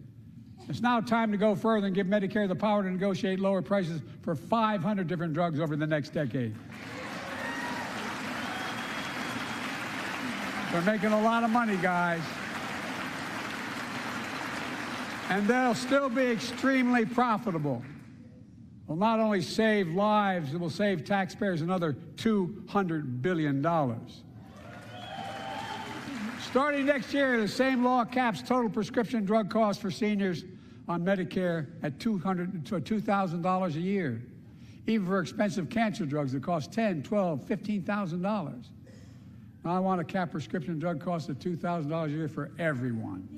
It's now time to go further and give Medicare the power to negotiate lower prices for 500 different drugs over the next decade. They're making a lot of money, guys. And they'll still be extremely profitable. Will not only save lives, it will save taxpayers another $200 billion. Starting next year, the same law caps total prescription drug costs for seniors on Medicare at $2,000 a year, even for expensive cancer drugs that cost $10,000, $12,000, $15,000. Now I want to cap prescription drug costs at $2,000 a year for everyone.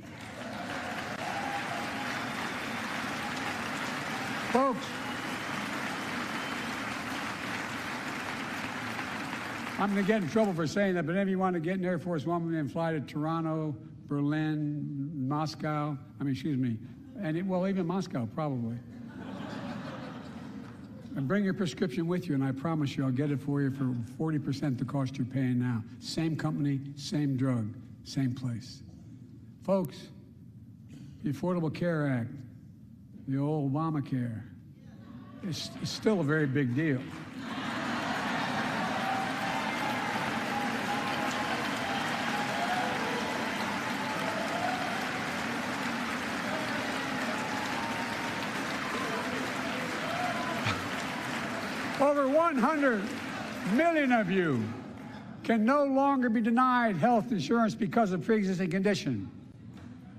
Folks, I'm going to get in trouble for saying that, but if you want to get in Air Force One and fly to Toronto, Berlin, Moscow, well, even Moscow, probably. And bring your prescription with you, and I promise you I'll get it for you for 40% the cost you're paying now. Same company, same drug, same place. Folks, the Affordable Care Act, the old Obamacare, is still a very big deal. Over 100 million of you can no longer be denied health insurance because of pre-existing condition.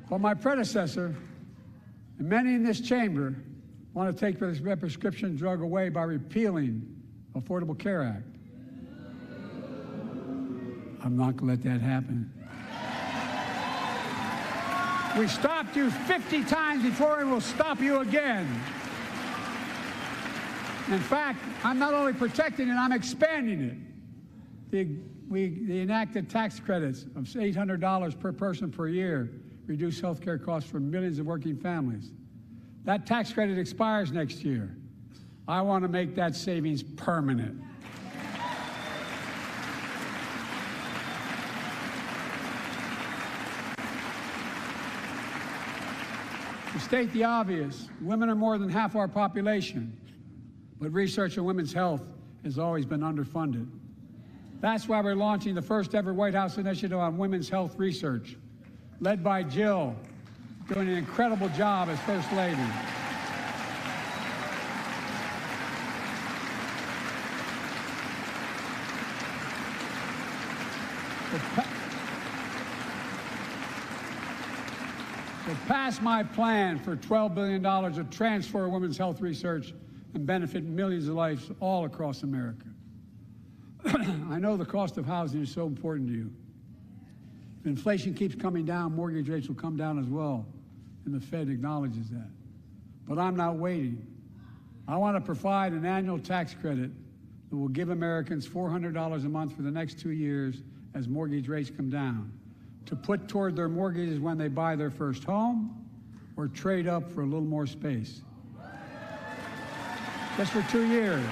But my predecessor, and many in this chamber, want to take this prescription drug away by repealing the Affordable Care Act. I'm not going to let that happen. We stopped you 50 times before, and we'll stop you again. In fact, I'm not only protecting it, I'm expanding it. We enacted tax credits of $800 per person per year, reduce health care costs for millions of working families. That tax credit expires next year. I want to make that savings permanent. To state the obvious, women are more than half our population, but research on women's health has always been underfunded. That's why we're launching the first ever White House initiative on women's health research, led by Jill, doing an incredible job as First Lady. So pass my plan for $12 billion to transfer women's health research and benefit millions of lives all across America. I know the cost of housing is so important to you. If inflation keeps coming down, mortgage rates will come down as well, and the Fed acknowledges that. But I'm not waiting. I want to provide an annual tax credit that will give Americans $400 a month for the next 2 years as mortgage rates come down, to put toward their mortgages when they buy their first home or trade up for a little more space. Just for 2 years.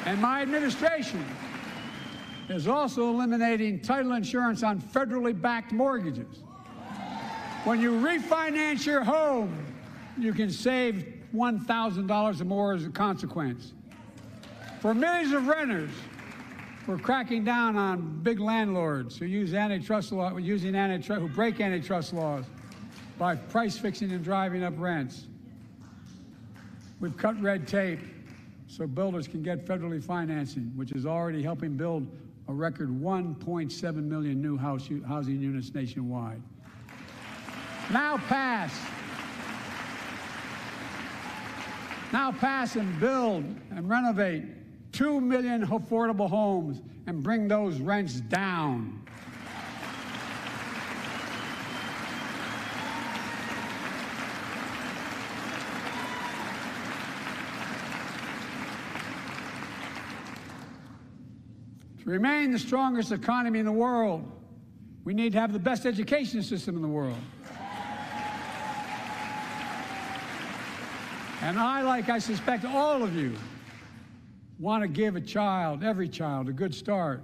And my administration is also eliminating title insurance on federally backed mortgages. When you refinance your home, you can save $1,000 or more as a consequence. For millions of renters, we're cracking down on big landlords who use antitrust law, who break antitrust laws by price fixing and driving up rents. We've cut red tape so builders can get federally financing, which is already helping build a record 1.7 million new housing units nationwide. Now pass and build and renovate 2 million affordable homes and bring those rents down. To remain the strongest economy in the world, we need to have the best education system in the world. And I, like I suspect all of you, want to give a child, every child, a good start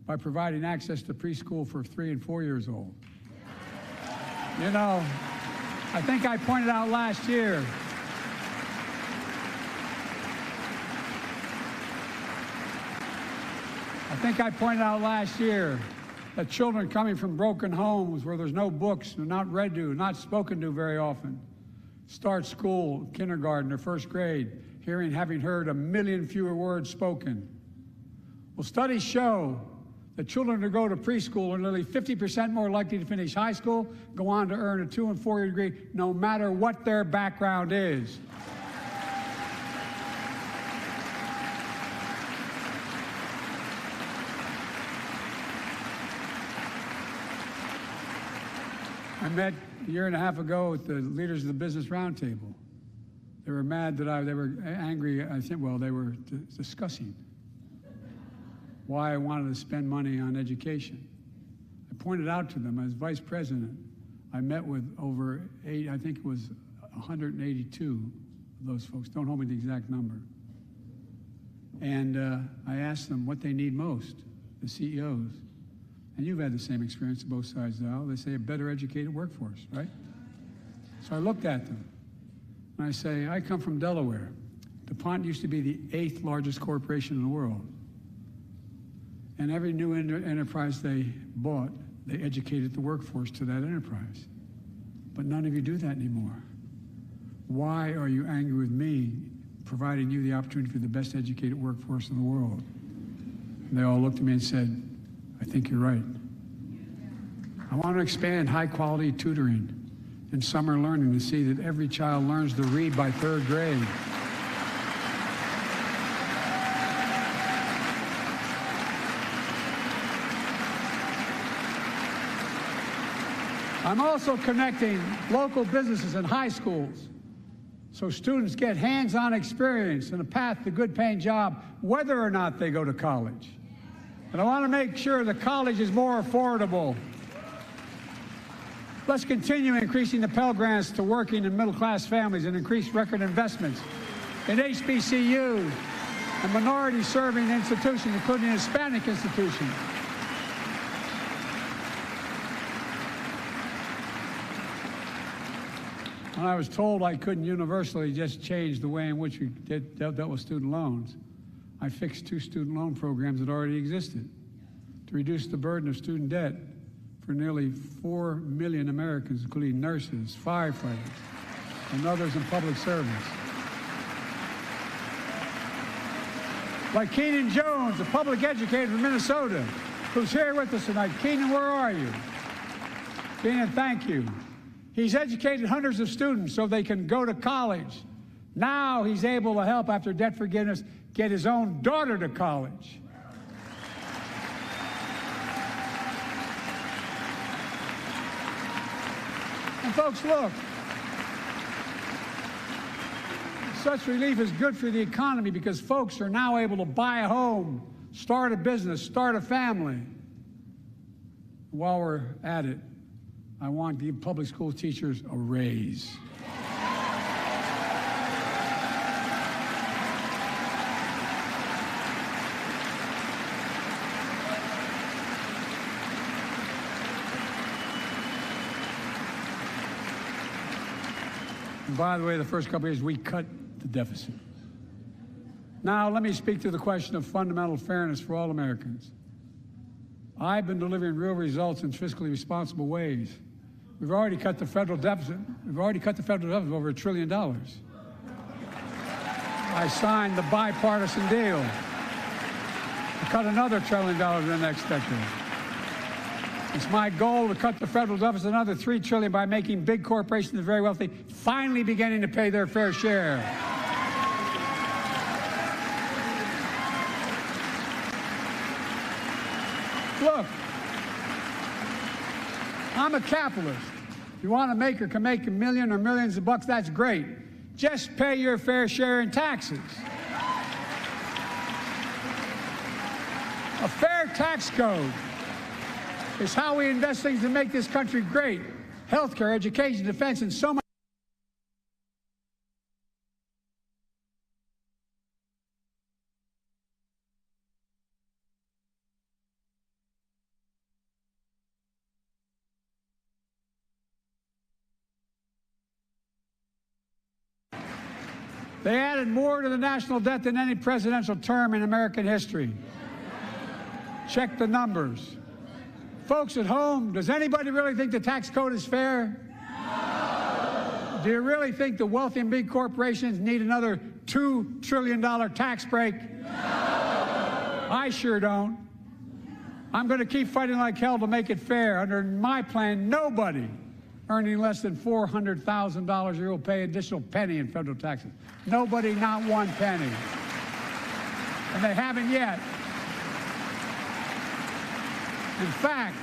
by providing access to preschool for 3 and 4 years old. You know, I think I pointed out last year that children coming from broken homes where there's no books, they're not read to, not spoken to very often, start school, kindergarten, or first grade, having heard 1 million fewer words spoken. Well, studies show that children who go to preschool are nearly 50% more likely to finish high school, go on to earn a 2- and 4-year degree, no matter what their background is. I met a year and a half ago with the leaders of the Business Roundtable. They were mad that they were angry, I think, well, they were discussing why I wanted to spend money on education. I pointed out to them, as vice president, I met with over 182 of those folks. Don't hold me to the exact number. And I asked them what they need most, the CEOs. And you've had the same experience on both sides of the aisle. They say a better educated workforce, right? So I looked at them, and I say, I come from Delaware. DuPont used to be the 8th largest corporation in the world. And every new enterprise they bought, they educated the workforce to that enterprise. But none of you do that anymore. Why are you angry with me providing you the opportunity for the best educated workforce in the world? And they all looked at me and said, I think you're right. I want to expand high-quality tutoring and summer learning to see that every child learns to read by 3rd grade. I'm also connecting local businesses and high schools so students get hands-on experience and a path to a good-paying job, whether or not they go to college. And I want to make sure that college is more affordable. Let's continue increasing the Pell Grants to working and middle-class families and increase record investments in HBCUs and minority-serving institutions, including Hispanic institutions. When I was told I couldn't universally just change the way in which we dealt with student loans, I fixed 2 student loan programs that already existed to reduce the burden of student debt for nearly 4 million Americans, including nurses, firefighters, and others in public service. Like Keenan Jones, a public educator from Minnesota, who's here with us tonight. Keenan, where are you? Keenan, thank you. He's educated hundreds of students so they can go to college. Now he's able to help, after debt forgiveness, get his own daughter to college. And folks, look, such relief is good for the economy because folks are now able to buy a home, start a business, start a family. While we're at it, I want to give public school teachers a raise. And by the way, the first couple of years, we cut the deficit. Now, let me speak to the question of fundamental fairness for all Americans. I've been delivering real results in fiscally responsible ways. We've already cut the federal deficit. We've already cut the federal deficit over $1 trillion. I signed the bipartisan deal to cut another $1 trillion in the next decade. It's my goal to cut the federal deficit another $3 trillion by making big corporations and the very wealthy finally beginning to pay their fair share. Look, I'm a capitalist. If you want to make or can make $1 million or millions of bucks, that's great. Just pay your fair share in taxes. A fair tax code is how we invest things to make this country great. Healthcare, education, defense, and so much. They added more to the national debt than any presidential term in American history. Check the numbers. Folks at home, does anybody really think the tax code is fair? No. Do you really think the wealthy and big corporations need another $2 trillion tax break? No. I sure don't. I'm going to keep fighting like hell to make it fair. Under my plan, nobody earning less than $400,000 a year will pay an additional penny in federal taxes. Nobody, not one penny. And they haven't yet. In fact,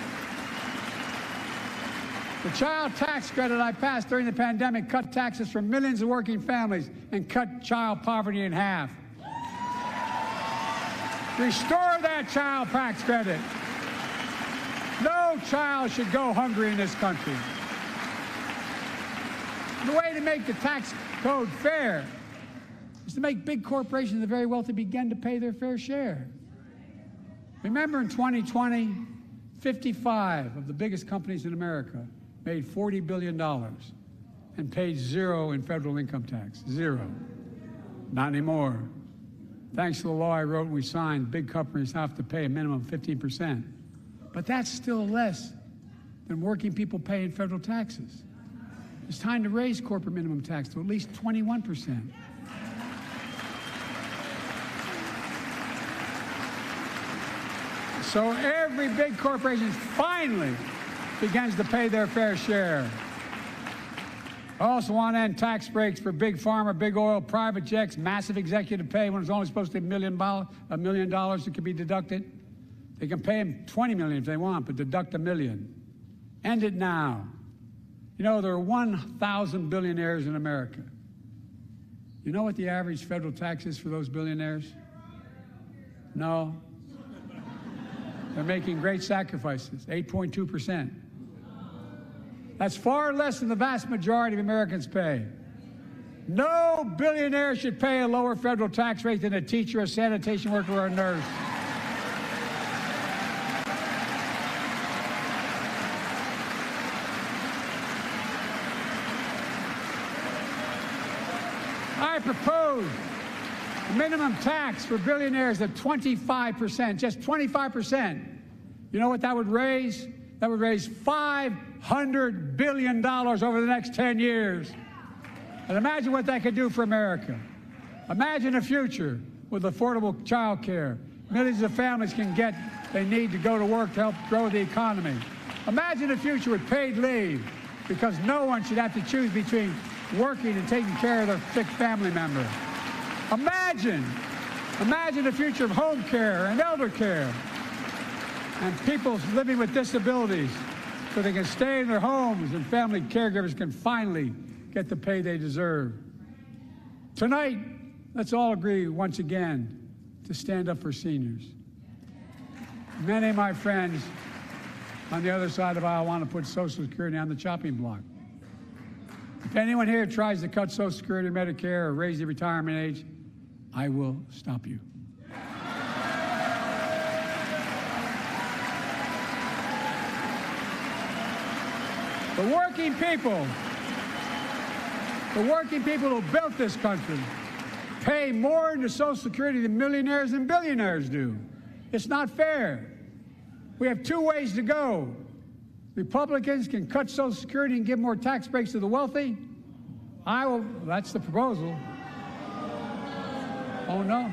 the child tax credit I passed during the pandemic cut taxes for millions of working families and cut child poverty in half. Restore that child tax credit. No child should go hungry in this country. The way to make the tax code fair is to make big corporations and the very wealthy begin to pay their fair share. Remember in 2020, 55 of the biggest companies in America made $40 billion and paid zero in federal income tax. Zero. Not anymore. Thanks to the law I wrote and we signed, big companies have to pay a minimum of 15%. But that's still less than working people pay in federal taxes. It's time to raise corporate minimum tax to at least 21%. So every big corporation finally begins to pay their fair share. I also want to end tax breaks for big pharma, big oil, private jets, massive executive pay when it's only supposed to be $1 million that can be deducted. They can pay them $20 million if they want, but deduct $1 million. End it now. You know, there are 1,000 billionaires in America. You know what the average federal tax is for those billionaires? No. They're making great sacrifices, 8.2%. That's far less than the vast majority of Americans pay. No billionaire should pay a lower federal tax rate than a teacher, a sanitation worker, or a nurse. I propose a minimum tax for billionaires of 25%, just 25%. You know what that would raise? That would raise $500 billion over the next 10 years. And imagine what that could do for America. Imagine a future with affordable child care. Millions of families can get they need to go to work to help grow the economy. Imagine a future with paid leave, because no one should have to choose between working and taking care of their sick family member. Imagine a future of home care and elder care, and people living with disabilities so they can stay in their homes and family caregivers can finally get the pay they deserve. Tonight, let's all agree once again to stand up for seniors. Many of my friends on the other side of the aisle want to put Social Security on the chopping block. If anyone here tries to cut Social Security or Medicare or raise the retirement age, I will stop you. The working people who built this country pay more into Social Security than millionaires and billionaires do. It's not fair. We have two ways to go. Republicans can cut Social Security and give more tax breaks to the wealthy. That's the proposal. Oh no,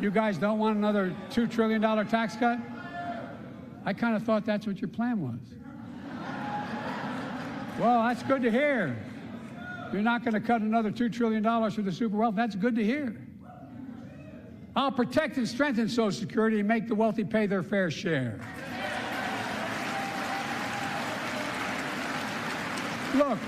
you guys don't want another $2 trillion tax cut? I kind of thought that's what your plan was. Well, that's good to hear. You're not going to cut another $2 trillion for the super wealthy. That's good to hear. I'll protect and strengthen Social Security and make the wealthy pay their fair share. Look,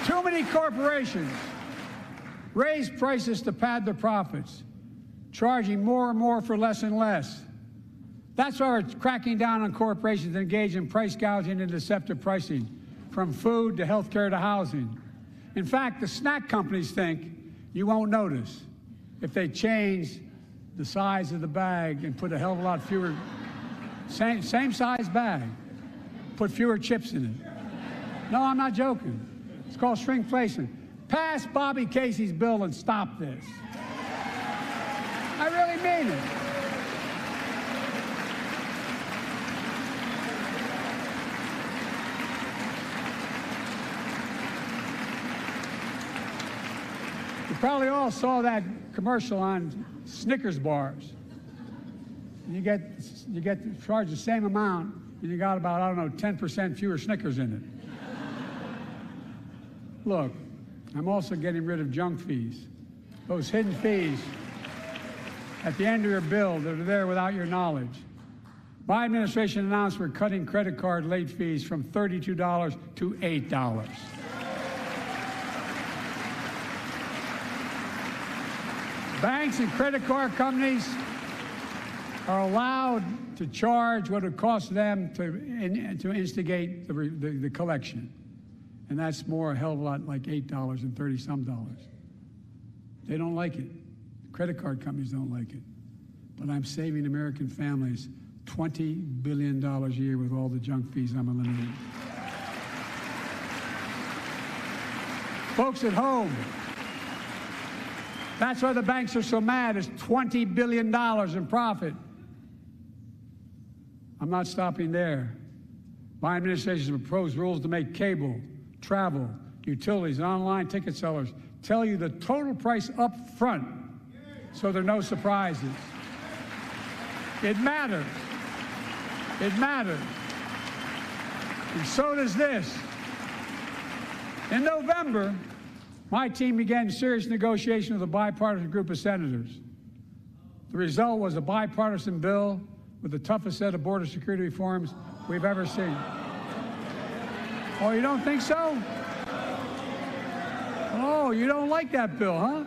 too many corporations raise prices to pad their profits, charging more and more for less and less. That's why we're cracking down on corporations that engage in price gouging and deceptive pricing, from food to healthcare to housing. In fact, the snack companies think you won't notice if they change the size of the bag and put a hell of a lot fewer, same size bag, put fewer chips in it. No, I'm not joking. It's called shrinkflation. Pass Bobby Casey's bill and stop this. I really mean it. You probably all saw that commercial on Snickers bars. You get charged the same amount, and you got about, I don't know, 10% fewer Snickers in it. Look, I'm also getting rid of junk fees. Those hidden fees at the end of your bill that are there without your knowledge. My administration announced we're cutting credit card late fees from $32 to $8. Banks and credit card companies are allowed to charge what it costs them to instigate the collection. And that's more a hell of a lot like $8 and 30-some dollars. They don't like it. Credit card companies don't like it. But I'm saving American families $20 billion a year with all the junk fees I'm eliminating. Folks at home, that's why the banks are so mad. It's $20 billion in profit. I'm not stopping there. My administration has proposed rules to make cable, travel, utilities, and online ticket sellers tell you the total price up front so there are no surprises. It matters. It matters. And so does this. In November, my team began serious negotiation with a bipartisan group of senators. The result was a bipartisan bill with the toughest set of border security reforms we've ever seen. Oh, you don't think so? Oh, you don't like that bill, huh?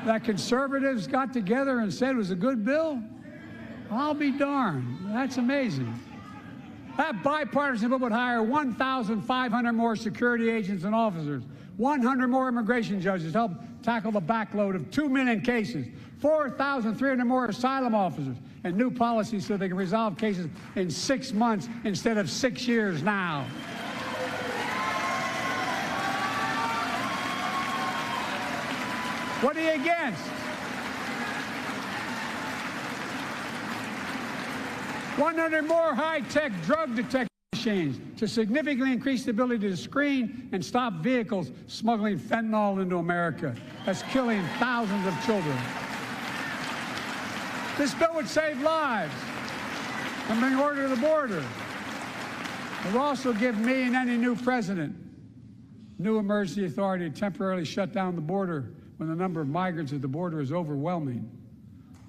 That conservatives got together and said it was a good bill? I'll be darned. That's amazing. That bipartisan bill would hire 1,500 more security agents and officers, 100 more immigration judges to help tackle the backload of 2 million cases, 4,300 more asylum officers, and new policies so they can resolve cases in 6 months instead of 6 years now. What are you against? 100 more high-tech drug detection machines to significantly increase the ability to screen and stop vehicles smuggling fentanyl into America. That's killing thousands of children. This bill would save lives and bring order to the border. It will also give me and any new president new emergency authority to temporarily shut down the border when the number of migrants at the border is overwhelming.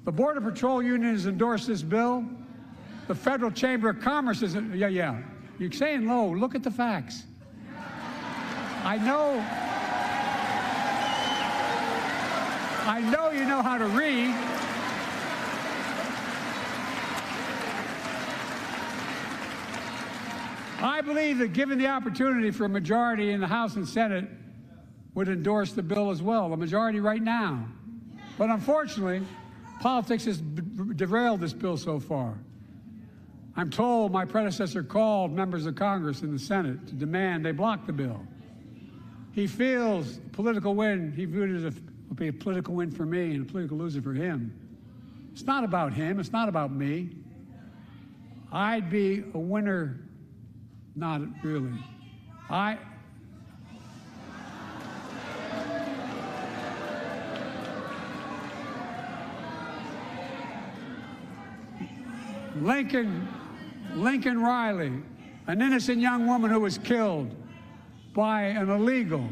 The Border Patrol Union has endorsed this bill. The Federal Chamber of Commerce is, yeah. You're saying low. Look at the facts. I know you know how to read. I believe that given the opportunity for a majority in the House and Senate would endorse the bill as well, a majority right now. But unfortunately, politics has derailed this bill so far. I'm told my predecessor called members of Congress in the Senate to demand they block the bill. He feels political win, he viewed it as would be a political win for me and a political loser for him. It's not about him, it's not about me. I'd be a winner, not really. Lincoln Riley, an innocent young woman who was killed by an illegal.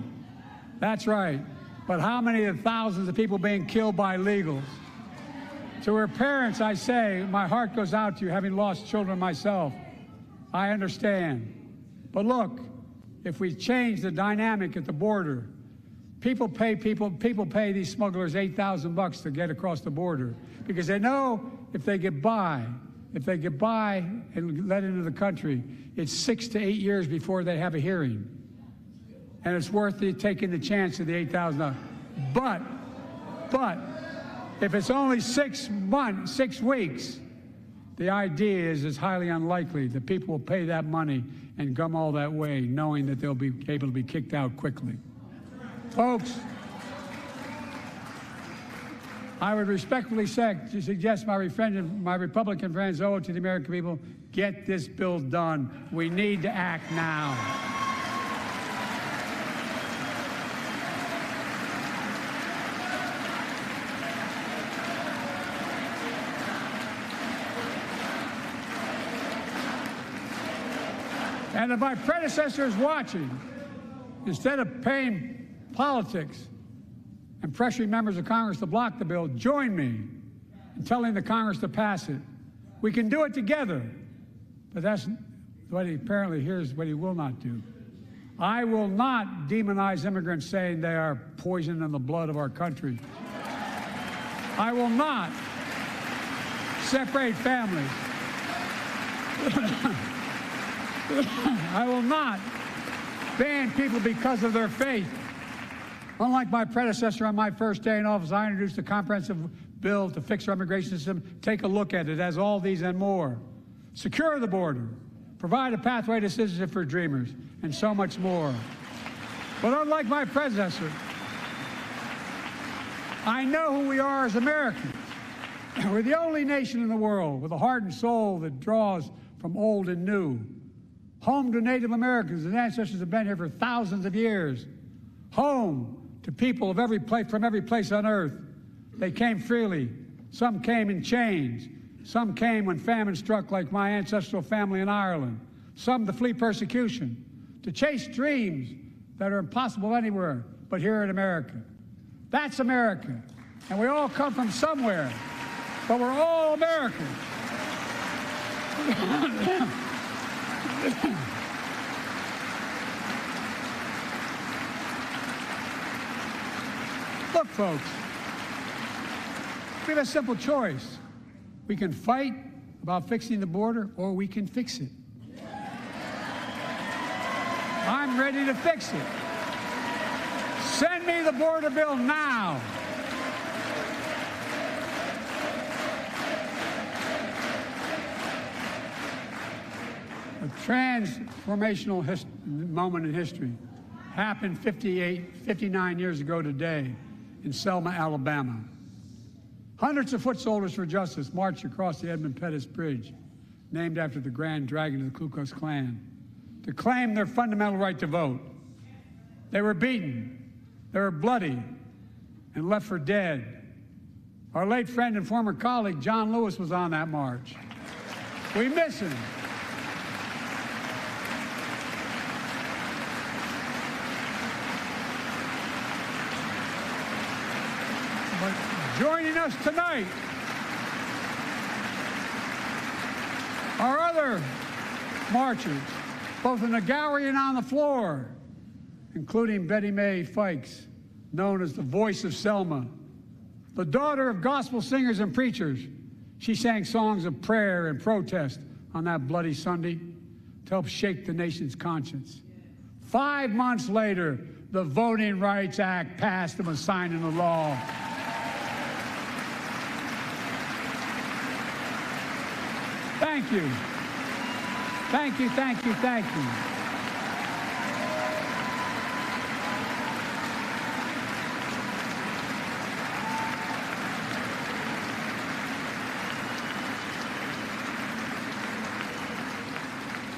That's right. But how many of the thousands of people being killed by illegals? To her parents, I say, my heart goes out to you, having lost children myself. I understand. But look, if we change the dynamic at the border, people pay these smugglers $8,000 to get across the border because they know if they get by and let into the country, it's 6 to 8 years before they have a hearing. And it's worth taking the chance of the $8,000. But if it's only 6 weeks, the idea is it's highly unlikely that people will pay that money and come all that way knowing that they'll be able to be kicked out quickly. Folks, I would respectfully suggest my Republican friends owe it to the American people, get this bill done. We need to act now. And if my predecessor is watching, instead of paying politics and pressuring members of Congress to block the bill, join me in telling the Congress to pass it. We can do it together, but that's what here's what he will not do. I will not demonize immigrants saying they are poison in the blood of our country. I will not separate families. I will not ban people because of their faith. Unlike my predecessor on my first day in office, I introduced a comprehensive bill to fix our immigration system. Take a look at it. It has all these and more. Secure the border. Provide a pathway to citizenship for dreamers, and so much more. But unlike my predecessor, I know who we are as Americans. We're the only nation in the world with a heart and soul that draws from old and new. Home to Native Americans, and ancestors have been here for thousands of years. Home to people of from every place on earth. They came freely. Some came in chains. Some came when famine struck, like my ancestral family in Ireland. Some to flee persecution, to chase dreams that are impossible anywhere but here in America. That's America. And we all come from somewhere, but we're all Americans. Look, folks, we have a simple choice. We can fight about fixing the border, or we can fix it. I'm ready to fix it. Send me the border bill now. A transformational moment in history happened 59 years ago today in Selma, Alabama. Hundreds of foot soldiers for justice marched across the Edmund Pettus Bridge, named after the Grand Dragon of the Ku Klux Klan, to claim their fundamental right to vote. They were beaten, they were bloody, and left for dead. Our late friend and former colleague, John Lewis, was on that march. We miss him. But joining us tonight are other marchers, both in the gallery and on the floor, including Betty Mae Fikes, known as the voice of Selma. The daughter of gospel singers and preachers, she sang songs of prayer and protest on that bloody Sunday to help shake the nation's conscience. 5 months later, the Voting Rights Act passed and was signed into law. Thank you. Thank you, thank you, thank you.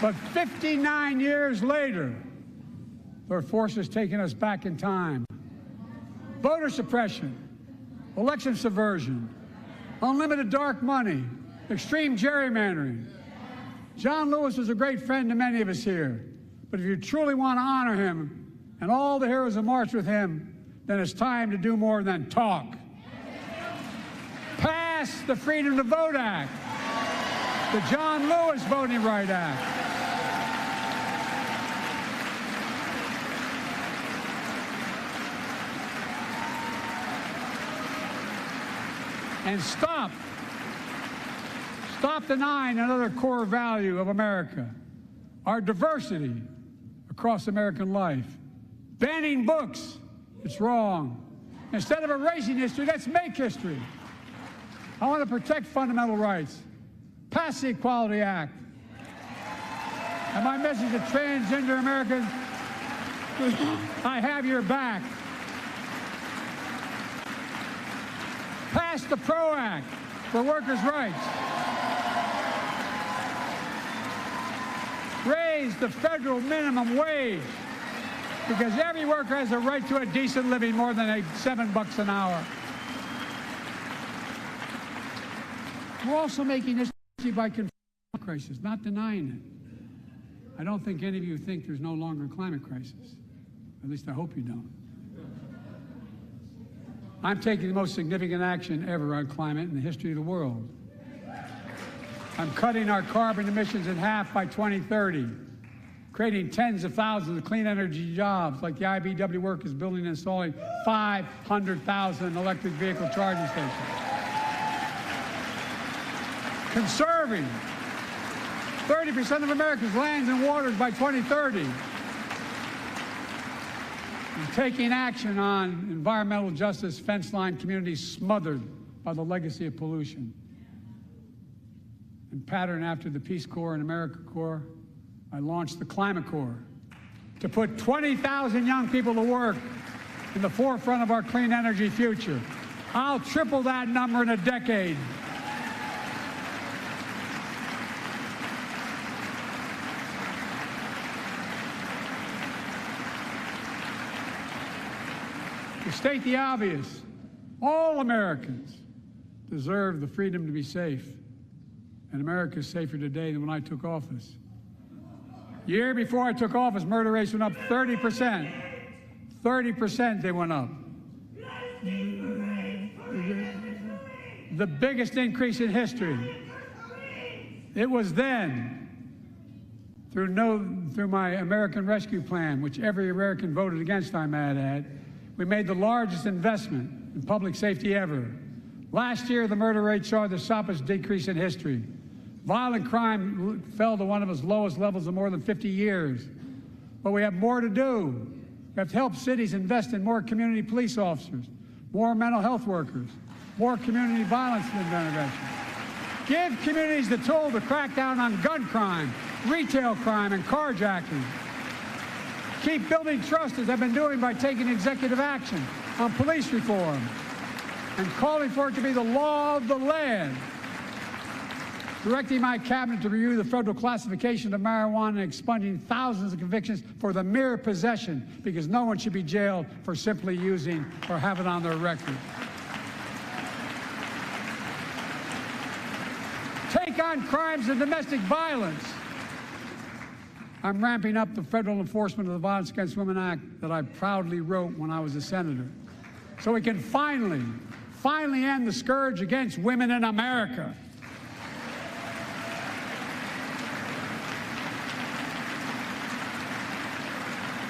But 59 years later, there are forces taking us back in time. Voter suppression, election subversion, unlimited dark money, extreme gerrymandering. John Lewis was a great friend to many of us here, but if you truly want to honor him and all the heroes who marched with him, then it's time to do more than talk. Pass the Freedom to Vote Act, the John Lewis Voting Rights Act. And stop denying another core value of America, our diversity across American life. Banning books, it's wrong. Instead of erasing history, let's make history. I want to protect fundamental rights. Pass the Equality Act. And my message to transgender Americans, I have your back. Pass the PRO Act for workers' rights. Raise the federal minimum wage, because every worker has a right to a decent living more than $7 an hour. We're also making history by confronting the crisis, not denying it. I don't think any of you think there's no longer a climate crisis. At least I hope you don't. I'm taking the most significant action ever on climate in the history of the world. I'm cutting our carbon emissions in half by 2030, creating tens of thousands of clean energy jobs, like the IBEW workers building and installing 500,000 electric vehicle charging stations. Conserving 30% of America's lands and waters by 2030. And taking action on environmental justice, fence-line communities smothered by the legacy of pollution. And pattern after the Peace Corps and AmeriCorps, I launched the Climate Corps to put 20,000 young people to work in the forefront of our clean energy future. I'll triple that number in a decade. To state the obvious, all Americans deserve the freedom to be safe. And America is safer today than when I took office. The year before I took office, murder rates went up 30%. 30% they went up. The biggest increase in history. It was then, through my American Rescue Plan, which every American voted against, I might add, we made the largest investment in public safety ever. Last year, the murder rate saw the sharpest decrease in history. Violent crime fell to one of its lowest levels in more than 50 years. But we have more to do. We have to help cities invest in more community police officers, more mental health workers, more community violence intervention. Give communities the tool to crack down on gun crime, retail crime, and carjacking. Keep building trust, as I've been doing by taking executive action on police reform and calling for it to be the law of the land. Directing my cabinet to review the federal classification of marijuana and expunging thousands of convictions for the mere possession, because no one should be jailed for simply using or have it on their record. Take on crimes of domestic violence. I'm ramping up the Federal Enforcement of the Violence Against Women Act that I proudly wrote when I was a senator, so we can finally end the scourge against women in America.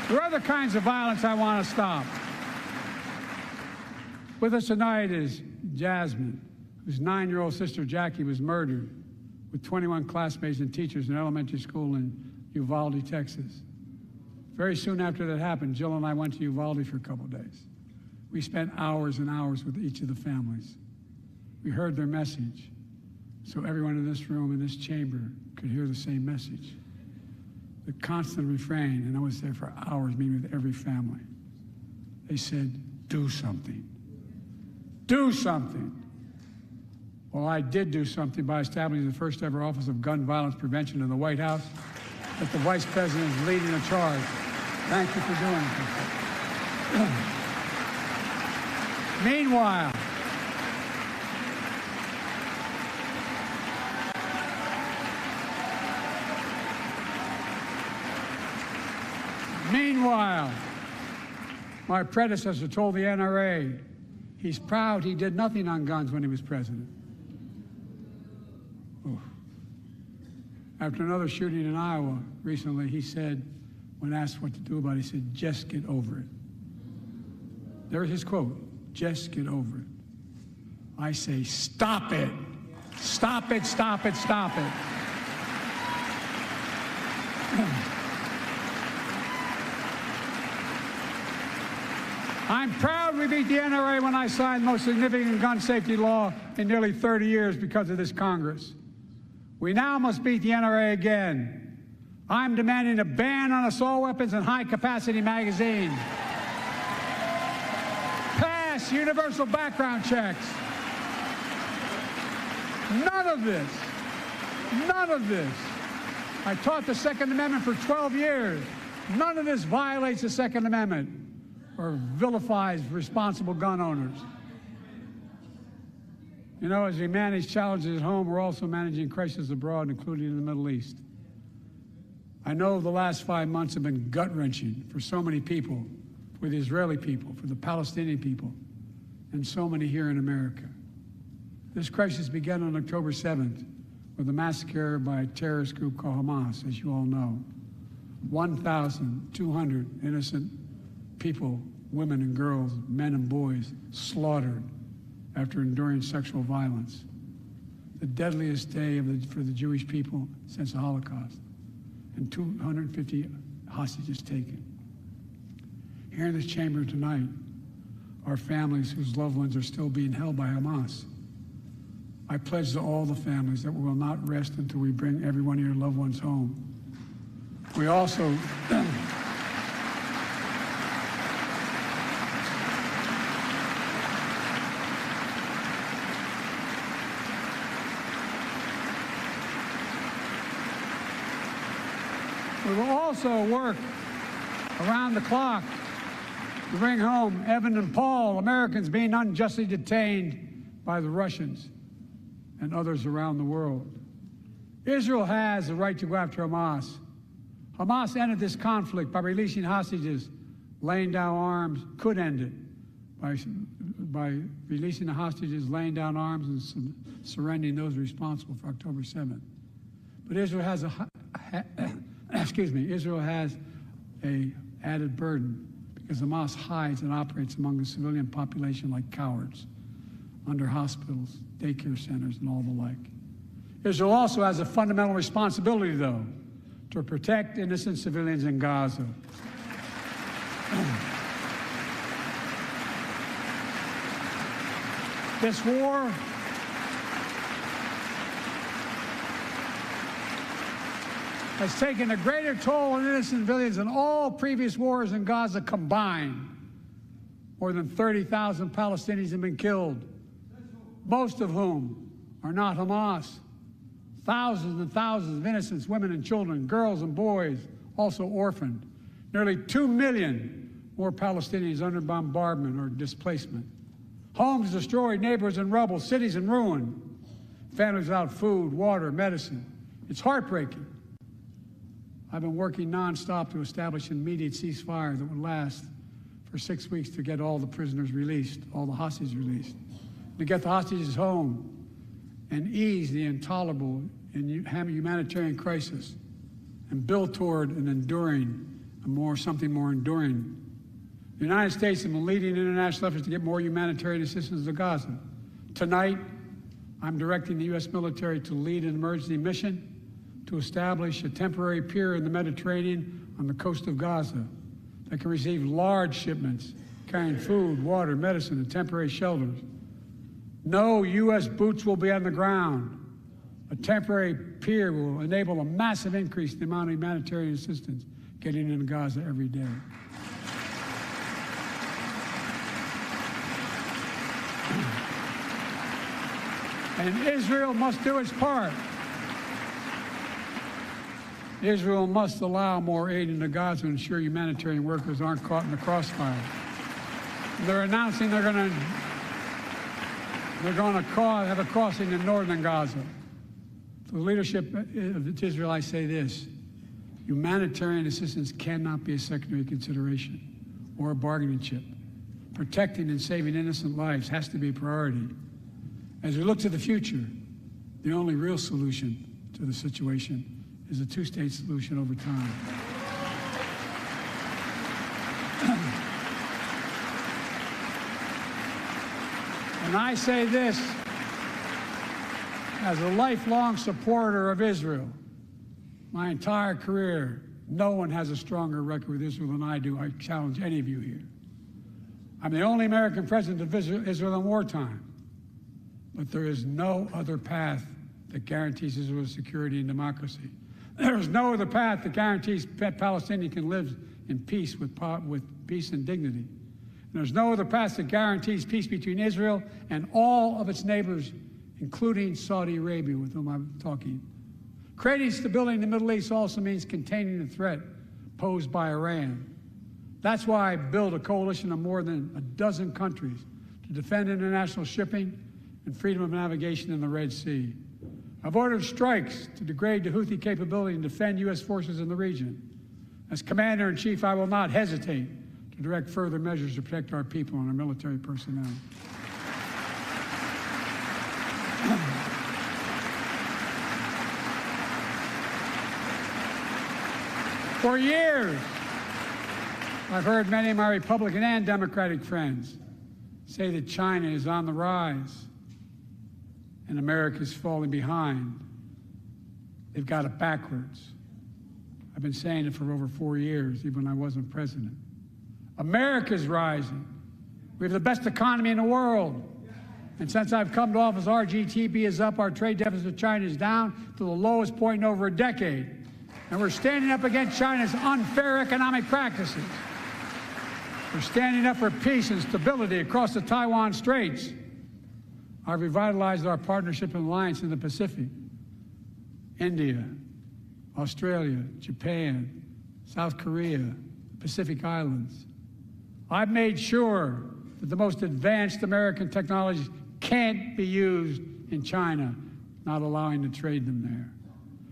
There are other kinds of violence I want to stop. With us tonight is Jasmine, whose 9-year-old sister Jackie was murdered with 21 classmates and teachers in an elementary school in Uvalde, Texas. Very soon after that happened, Jill and I went to Uvalde for a couple of days. We spent hours and hours with each of the families. We heard their message, so everyone in this room, in this chamber, could hear the same message. The constant refrain, and I was there for hours meeting with every family. They said, do something. Do something. Well, I did do something by establishing the first ever Office of Gun Violence Prevention in the White House that the Vice President is leading the charge. Thank you for doing it. Meanwhile, my predecessor told the NRA he's proud he did nothing on guns when he was president. Oof. After another shooting in Iowa recently, he said, when asked what to do about it, he said, just get over it. There's his quote, just get over it. I say, stop it. Stop it, stop it, stop it. I'm proud we beat the NRA when I signed the most significant gun safety law in nearly 30 years because of this Congress. We now must beat the NRA again. I'm demanding a ban on assault weapons and high-capacity magazines. Pass universal background checks. None of this. I taught the Second Amendment for 12 years. None of this violates the Second Amendment or vilifies responsible gun owners. You know, as we manage challenges at home, we're also managing crises abroad, including in the Middle East. I know the last 5 months have been gut-wrenching for so many people, for the Israeli people, for the Palestinian people, and so many here in America. This crisis began on October 7th with a massacre by a terrorist group called Hamas, as you all know. 1,200 innocent people, women and girls, men and boys, slaughtered after enduring sexual violence. The deadliest day for the Jewish people since the Holocaust, and 250 hostages taken. Here in this chamber tonight are families whose loved ones are still being held by Hamas. I pledge to all the families that we will not rest until we bring every one of your loved ones home. We also We will also work around the clock to bring home Evan and Paul, Americans being unjustly detained by the Russians and others around the world. Israel has the right to go after Hamas. Hamas ended this conflict by releasing hostages, laying down arms, could end it by releasing the hostages, laying down arms, and surrendering those responsible for October 7th. But Israel has Israel has a added burden because Hamas hides and operates among the civilian population like cowards under hospitals, daycare centers, and all the like. Israel also has a fundamental responsibility, though, to protect innocent civilians in Gaza. This war has taken a greater toll on innocent civilians than all previous wars in Gaza combined. More than 30,000 Palestinians have been killed, most of whom are not Hamas. Thousands and thousands of innocent women and children, girls and boys, also orphaned. Nearly 2 million more Palestinians under bombardment or displacement. Homes destroyed, neighborhoods in rubble, cities in ruin, families without food, water, medicine. It's heartbreaking. I've been working nonstop to establish an immediate ceasefire that would last for 6 weeks to get all the prisoners released, all the hostages released, to get the hostages home and ease the intolerable and humanitarian crisis and build toward an enduring, something more enduring. The United States has been leading international efforts to get more humanitarian assistance to Gaza. Tonight, I'm directing the U.S. military to lead an emergency mission to establish a temporary pier in the Mediterranean on the coast of Gaza that can receive large shipments carrying food, water, medicine, and temporary shelters. No U.S. boots will be on the ground. A temporary pier will enable a massive increase in the amount of humanitarian assistance getting into Gaza every day. And Israel must do its part. Israel must allow more aid into Gaza to ensure humanitarian workers aren't caught in the crossfire. They're announcing they're going to have a crossing in northern Gaza. To the leadership of Israel, I say this: humanitarian assistance cannot be a secondary consideration or a bargaining chip. Protecting and saving innocent lives has to be a priority. As we look to the future, the only real solution to the situation is a two-state solution over time. And I say this as a lifelong supporter of Israel. My entire career, no one has a stronger record with Israel than I do. I challenge any of you here. I'm the only American president to visit Israel in wartime. But there is no other path that guarantees Israel's security and democracy. There is no other path that guarantees Palestinians can live in peace with peace and dignity. And there's no other path that guarantees peace between Israel and all of its neighbors, including Saudi Arabia, with whom I'm talking. Creating stability in the Middle East also means containing the threat posed by Iran. That's why I built a coalition of more than a dozen countries to defend international shipping and freedom of navigation in the Red Sea. I've ordered strikes to degrade the Houthi capability and defend U.S. forces in the region. As Commander-in-Chief, I will not hesitate to direct further measures to protect our people and our military personnel. For years, I've heard many of my Republican and Democratic friends say that China is on the rise and America is falling behind. They've got it backwards. I've been saying it for over 4 years, even when I wasn't president. America's rising. We have the best economy in the world. And since I've come to office, our GDP is up, our trade deficit with China is down to the lowest point in over a decade. And we're standing up against China's unfair economic practices. We're standing up for peace and stability across the Taiwan Straits. I've revitalized our partnership and alliance in the Pacific. India, Australia, Japan, South Korea, Pacific Islands. I've made sure that the most advanced American technologies can't be used in China, not allowing to trade them there.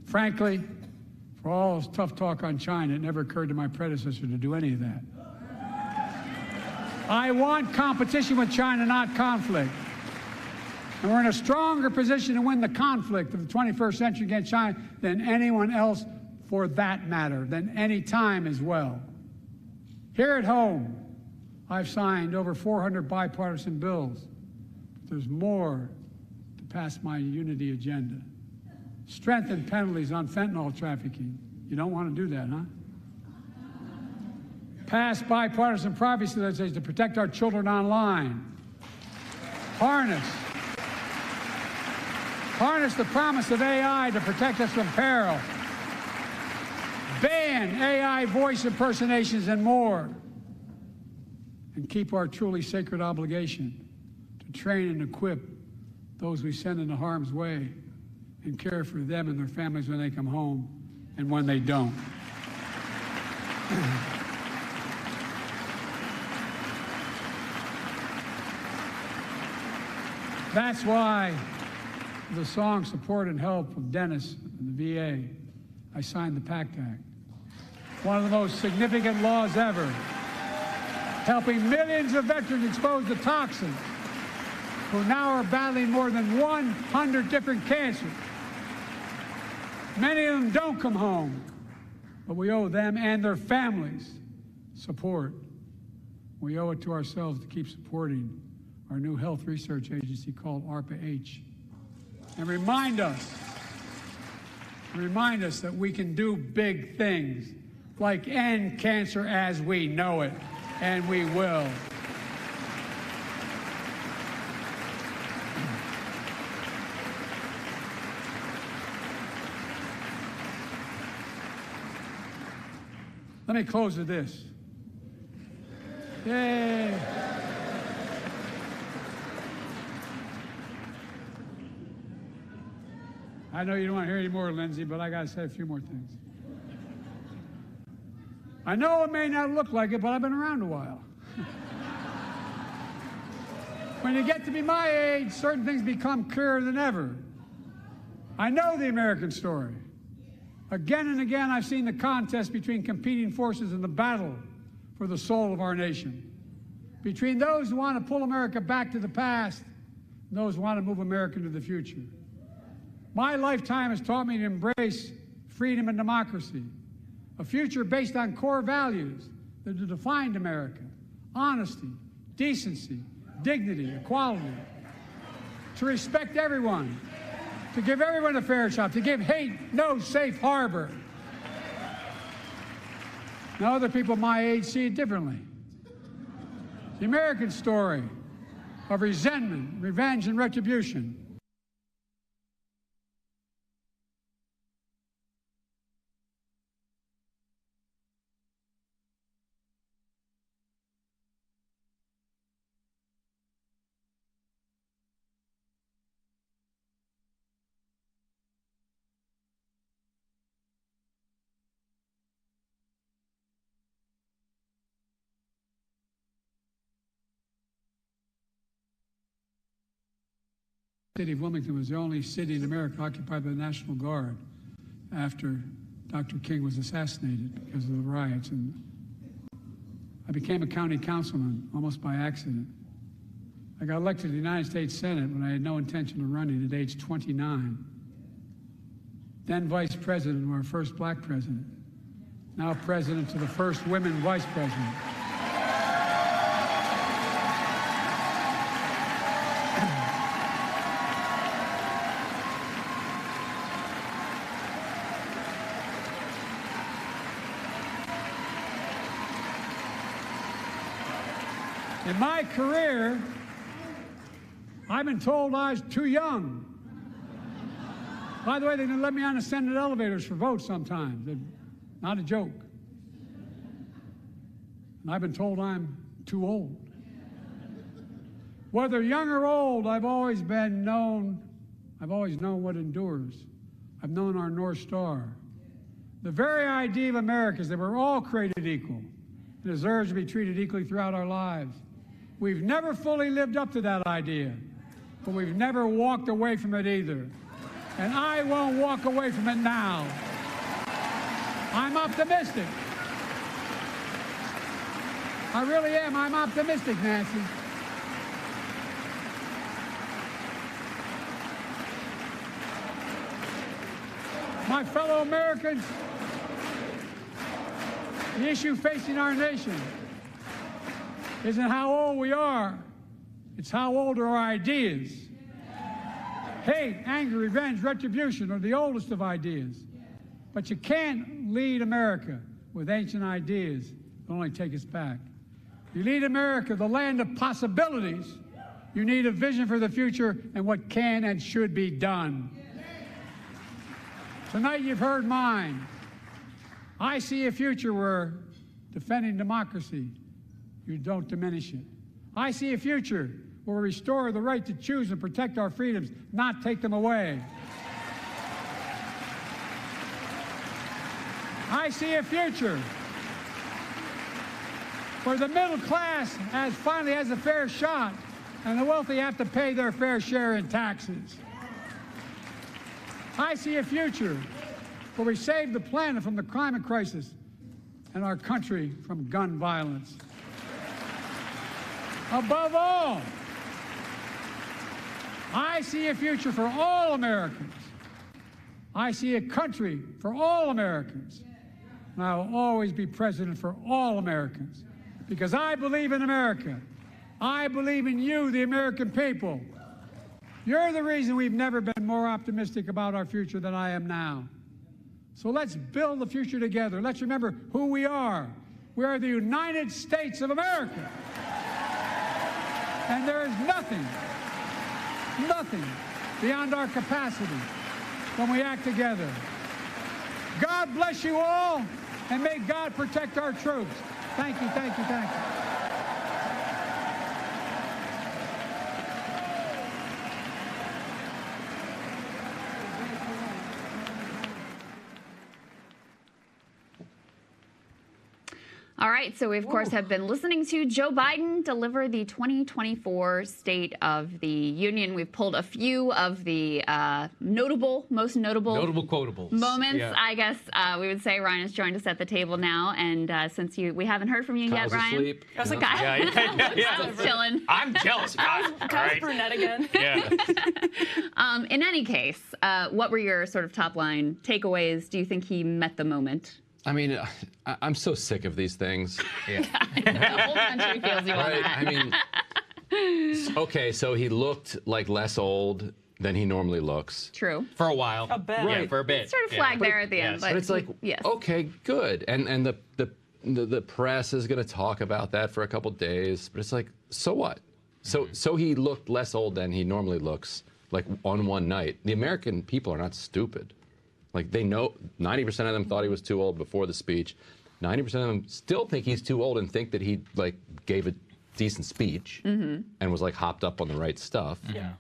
Frankly, for all this tough talk on China, it never occurred to my predecessor to do any of that. I want competition with China, not conflict. And we're in a stronger position to win the conflict of the 21st century against China than anyone else, for that matter, than any time as well. Here at home, I've signed over 400 bipartisan bills. But there's more to pass my unity agenda. Strengthen penalties on fentanyl trafficking. You don't want to do that, huh? Pass bipartisan privacy legislation to protect our children online. Harness the promise of AI to protect us from peril. Ban AI voice impersonations and more. And keep our truly sacred obligation to train and equip those we send into harm's way and care for them and their families when they come home and when they don't. That's why the song Support and Help of Dennis and the VA, I signed the PACT Act. One of the most significant laws ever, helping millions of veterans exposed to toxins who now are battling more than 100 different cancers. Many of them don't come home, but we owe them and their families support. We owe it to ourselves to keep supporting our new health research agency called ARPA-H, and remind us that we can do big things, like end cancer as we know it, and we will. Let me close with this. Yay! I know you don't want to hear any more, Lindsay, but I got to say a few more things. I know it may not look like it, but I've been around a while. When you get to be my age, certain things become clearer than ever. I know the American story. Again and again, I've seen the contest between competing forces in the battle for the soul of our nation, between those who want to pull America back to the past and those who want to move America into the future. My lifetime has taught me to embrace freedom and democracy, a future based on core values that have defined America: honesty, decency, dignity, equality, to respect everyone, to give everyone a fair shot, to give hate no safe harbor. Now, other people my age see it differently. The American story of resentment, revenge, and retribution. The city of Wilmington was the only city in America occupied by the National Guard after Dr. King was assassinated because of the riots. And I became a county councilman almost by accident. I got elected to the United States Senate when I had no intention of running at age 29. Then vice president of our first black president. Now president to the first women vice president. In my career, I've been told I was too young. By the way, they didn't let me on the Senate elevators for votes sometimes. Not a joke. And I've been told I'm too old. Whether young or old, I've always known what endures. I've known our North Star. The very idea of America is that we're all created equal and deserves to be treated equally throughout our lives. We've never fully lived up to that idea, but we've never walked away from it either. And I won't walk away from it now. I'm optimistic. I really am. I'm optimistic, Nancy. My fellow Americans, the issue facing our nation isn't how old we are, it's how old are our ideas. Hate, anger, revenge, retribution are the oldest of ideas. But you can't lead America with ancient ideas that only take us back. You lead America, the land of possibilities. You need a vision for the future and what can and should be done. Tonight you've heard mine. I see a future where defending democracy, you don't diminish it. I see a future where we restore the right to choose and protect our freedoms, not take them away. I see a future where the middle class finally has a fair shot and the wealthy have to pay their fair share in taxes. I see a future where we save the planet from the climate crisis and our country from gun violence. Above all, I see a future for all Americans. I see a country for all Americans. And I will always be president for all Americans because I believe in America. I believe in you, the American people. You're the reason we've never been more optimistic about our future than I am now. So let's build the future together. Let's remember who we are. We are the United States of America. And there is nothing beyond our capacity when we act together. God bless you all, and may God protect our troops. Thank you, thank you, thank you. All right, so we, of course, have been listening to Joe Biden deliver the 2024 State of the Union. We've pulled a few of the most notable quotables moments, I guess we would say. Ryan has joined us at the table now, and since we haven't heard from you Kyle's yet, Ryan. Asleep. I was like, Kyle's chilling. I'm jealous. Kyle's brunette again. Yeah. In any case, what were your sort of top line takeaways? Do you think he met the moment? I mean, I'm so sick of these things. Yeah. The whole country feels you on Right? that. I mean, okay, so he looked like less old than he normally looks. True. For a while. A bit. Yeah, for a bit. Sort of flag there at the end. But it's like, yes. okay, good. And the press is going to talk about that for a couple days. But it's like, so what? So he looked less old than he normally looks, like on one night. The American people are not stupid. Like, they know 90% of them thought he was too old before the speech. 90% of them still think he's too old and think that he, like, gave a decent speech and was, like, hopped up on the right stuff. Yeah.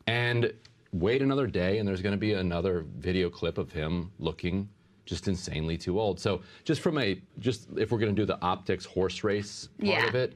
And wait another day, and there's going to be another video clip of him looking just insanely too old. So just from if we're going to do the optics horse race part of it,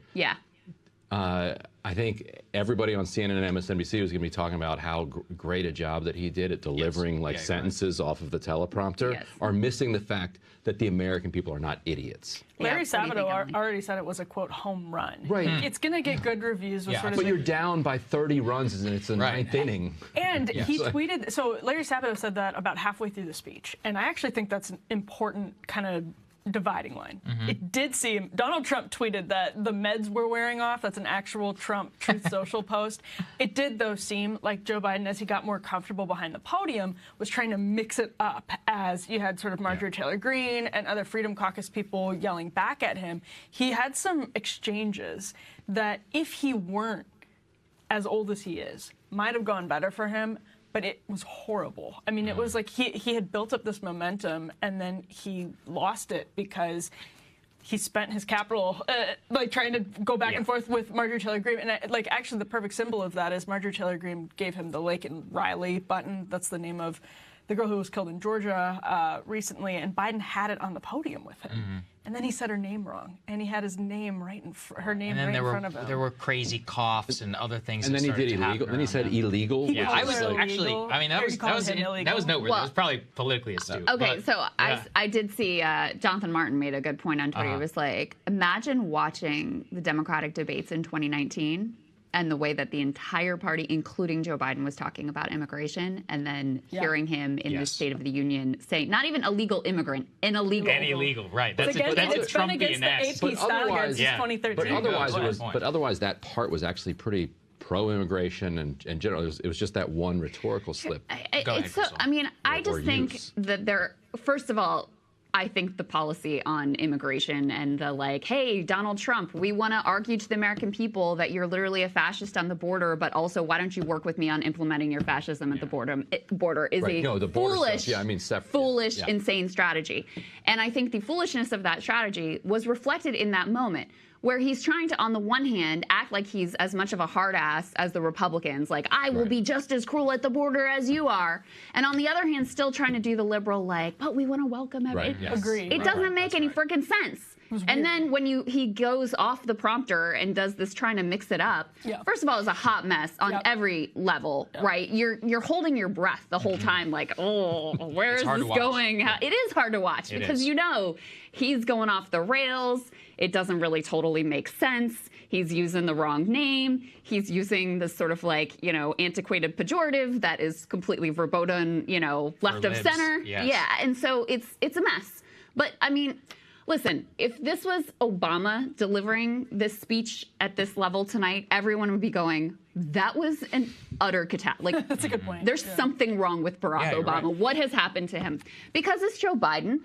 I think everybody on CNN and MSNBC was going to be talking about how great a job that he did at delivering sentences off of the teleprompter, are missing the fact that the American people are not idiots. Larry Sabato already said it was a, quote, home run. Right. It's going to get good reviews. With sort of but you're down by 30 runs and it's the ninth inning. And he tweeted, so Larry Sabato said that about halfway through the speech. And I actually think that's an important kind of dividing line. It did seem, Donald Trump tweeted that the meds were wearing off. That's an actual Trump Truth Social post. It did, though, seem like Joe Biden, as he got more comfortable behind the podium, was trying to mix it up as you had sort of Marjorie Taylor Greene and other Freedom Caucus people yelling back at him. He had some exchanges that, if he weren't as old as he is, might have gone better for him. But it was horrible. I mean, it was like he had built up this momentum, and then he lost it because he spent his capital like trying to go back and forth with Marjorie Taylor Greene. And actually, the perfect symbol of that is Marjorie Taylor Greene gave him the Laken Riley button. That's the name of the girl who was killed in Georgia recently, and Biden had it on the podium with him. And then he said her name wrong, and he had his name right in front of him. There were crazy coughs and other things. And then he did illegal. Then he said illegal. Yeah, I was actually. I mean, that was noteworthy. That was probably politically astute. Okay, so I did see Jonathan Martin made a good point on Twitter. He was like, imagine watching the Democratic debates in 2019 and the way that the entire party, including Joe Biden, was talking about immigration, and then hearing him in the State of the Union saying, not even illegal immigrant, an illegal. An illegal, right. That's it's been against the AP style guide since 2013. But otherwise, that part was actually pretty pro-immigration and general. It was just that one rhetorical slip. I just think that first of all, I think the policy on immigration and the hey, Donald Trump, we want to argue to the American people that you're literally a fascist on the border, but also why don't you work with me on implementing your fascism at the border is foolish, insane strategy. And I think the foolishness of that strategy was reflected in that moment, where he's trying to, on the one hand, act like he's as much of a hard ass as the Republicans, I will be just as cruel at the border as you are. And on the other hand, still trying to do the liberal, but we want to welcome everyone. Agreed. It doesn't make any freaking sense. And then when he goes off the prompter and does this trying to mix it up, first of all, it's a hot mess on every level, right? You're holding your breath the whole time, where is this going? It is hard to watch because he's going off the rails. It doesn't really totally make sense. He's using the wrong name. He's using this sort of antiquated pejorative that is completely verboten, left of center. Yes. Yeah, and so it's a mess. But I mean, listen, if this was Obama delivering this speech at this level tonight, everyone would be going, that was an utter catastrophe. That's a good point. There's something wrong with Barack Obama. Right. What has happened to him? Because it's Joe Biden.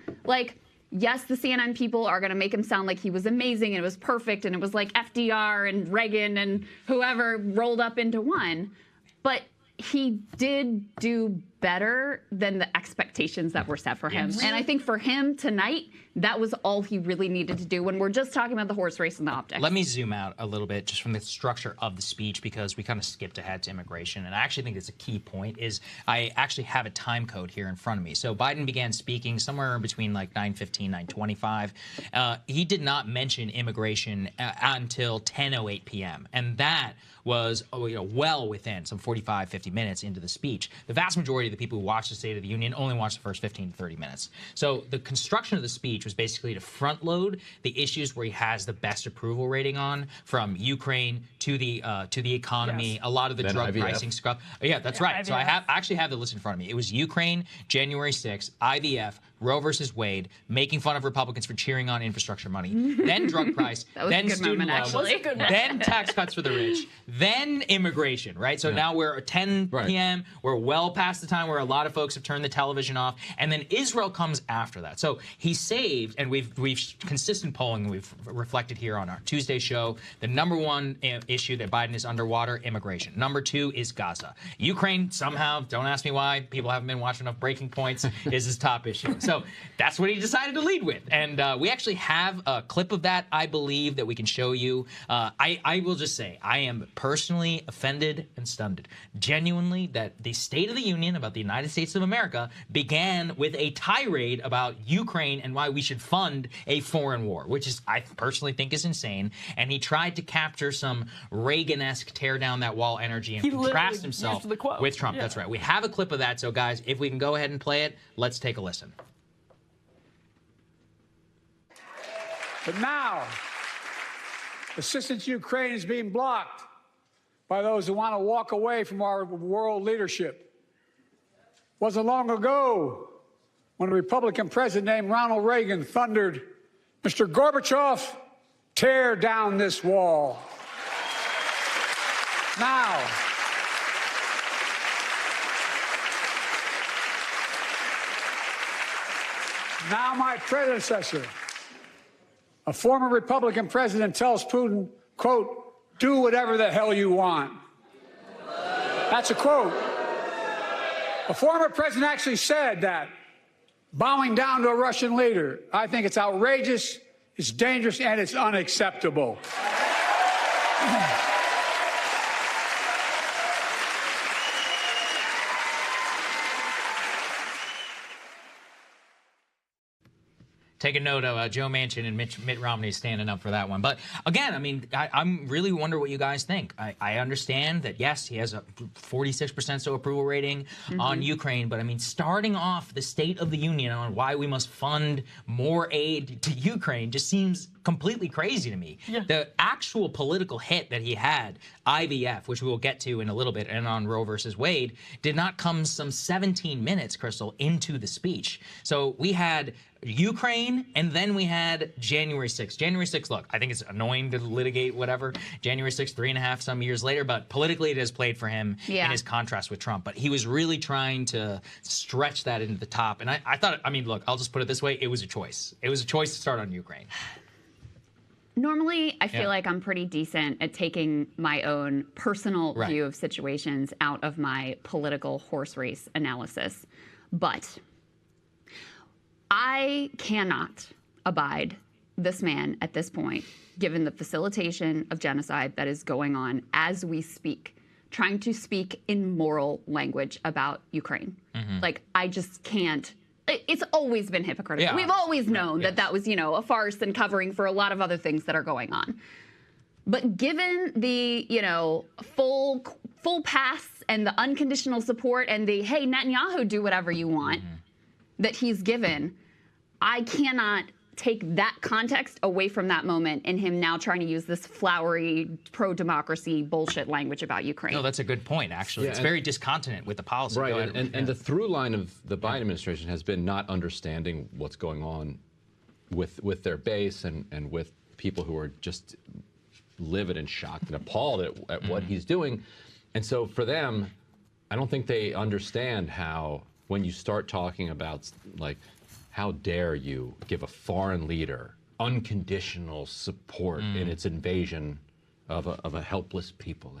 Yes, the CNN people are going to make him sound like he was amazing and it was perfect and it was like FDR and Reagan and whoever rolled up into one. But he did do better than the expectations that were set for him. And I think for him tonight, that was all he really needed to do when we're just talking about the horse race and the optics. Let me zoom out a little bit just from the structure of the speech, because we kind of skipped ahead to immigration. And I actually think it's a key point is I actually have a time code here in front of me. So Biden began speaking somewhere between 9:15, 9:25. He did not mention immigration until 10:08 p.m. And that was well within some 45, 50 minutes into the speech. The vast majority of the people who watched the State of the Union only watched the first 15 to 30 minutes. So the construction of the speech was basically to front load the issues where he has the best approval rating on, from Ukraine to the economy, a lot of the drug pricing stuff. Yeah, that's right. IVF. So I actually have the list in front of me. It was Ukraine, January 6th, IVF, Roe versus Wade, making fun of Republicans for cheering on infrastructure money, then drug price, then student loans, then tax cuts for the rich, then immigration, right? So now we're at 10 p.m., we're well past the time where a lot of folks have turned the television off, and then Israel comes after that. So he saved, and we've consistent polling, we've reflected here on our Tuesday show, the number one issue that Biden is underwater, immigration. Number two is Gaza. Ukraine, somehow, don't ask me why, people haven't been watching enough Breaking Points, is his top issue. So that's what he decided to lead with. And we actually have a clip of that, I believe, that we can show you. I will just say, I am personally offended and stunned, genuinely, that the State of the Union about the United States of America began with a tirade about Ukraine and why we should fund a foreign war, which is, I personally think, is insane. And he tried to capture some Reagan-esque tear down that wall energy and contrast himself with Trump. That's right. We have a clip of that. So, guys, if we can go ahead and play it, let's take a listen. But now, assistance to Ukraine is being blocked by those who want to walk away from our world leadership. It wasn't long ago when a Republican president named Ronald Reagan thundered, "Mr. Gorbachev, tear down this wall." Now my predecessor, a former Republican president, tells Putin, quote, "Do whatever the hell you want." That's a quote. A former president actually said that, bowing down to a Russian leader. I think it's outrageous, it's dangerous, and it's unacceptable. Take a note of Joe Manchin and Mitt Romney standing up for that one. But again, I mean, I'm really wonder what you guys think. I understand that, yes, he has a 46% so approval rating on Ukraine. But I mean, starting off the State of the Union on why we must fund more aid to Ukraine just seems completely crazy to me. Yeah. The actual political hit that he had, IVF, which we will get to in a little bit, and on Roe versus Wade, did not come some 17 minutes, Krystal, into the speech. So we had Ukraine, and then we had January 6th. January 6th, look, I think it's annoying to litigate whatever. January 6th, 3.5 some years later, but politically it has played for him in his contrast with Trump. But he was really trying to stretch that into the top. And I thought, I mean, look, I'll just put it this way. It was a choice. It was a choice to start on Ukraine. Normally, I feel like I'm pretty decent at taking my own personal view of situations out of my political horse race analysis. But I cannot abide this man at this point, given the facilitation of genocide that is going on as we speak, trying to speak in moral language about Ukraine. Like, I just can't. It's always been hypocritical. We've always known that that was, you know, a farce and covering for a lot of other things that are going on. But given the, you know, full pass and the unconditional support and the, hey, Netanyahu, do whatever you want, that he's given, I cannot take that context away from that moment in him now trying to use this flowery pro-democracy bullshit language about Ukraine. No, that's a good point, actually. It's very discontinent with the policy. Right, and the through line of the Biden administration has been not understanding what's going on with their base and with people who are just livid and shocked and appalled at what he's doing. And so for them, I don't think they understand how, when you start talking about, like, how dare you give a foreign leader unconditional support in its invasion of a helpless people?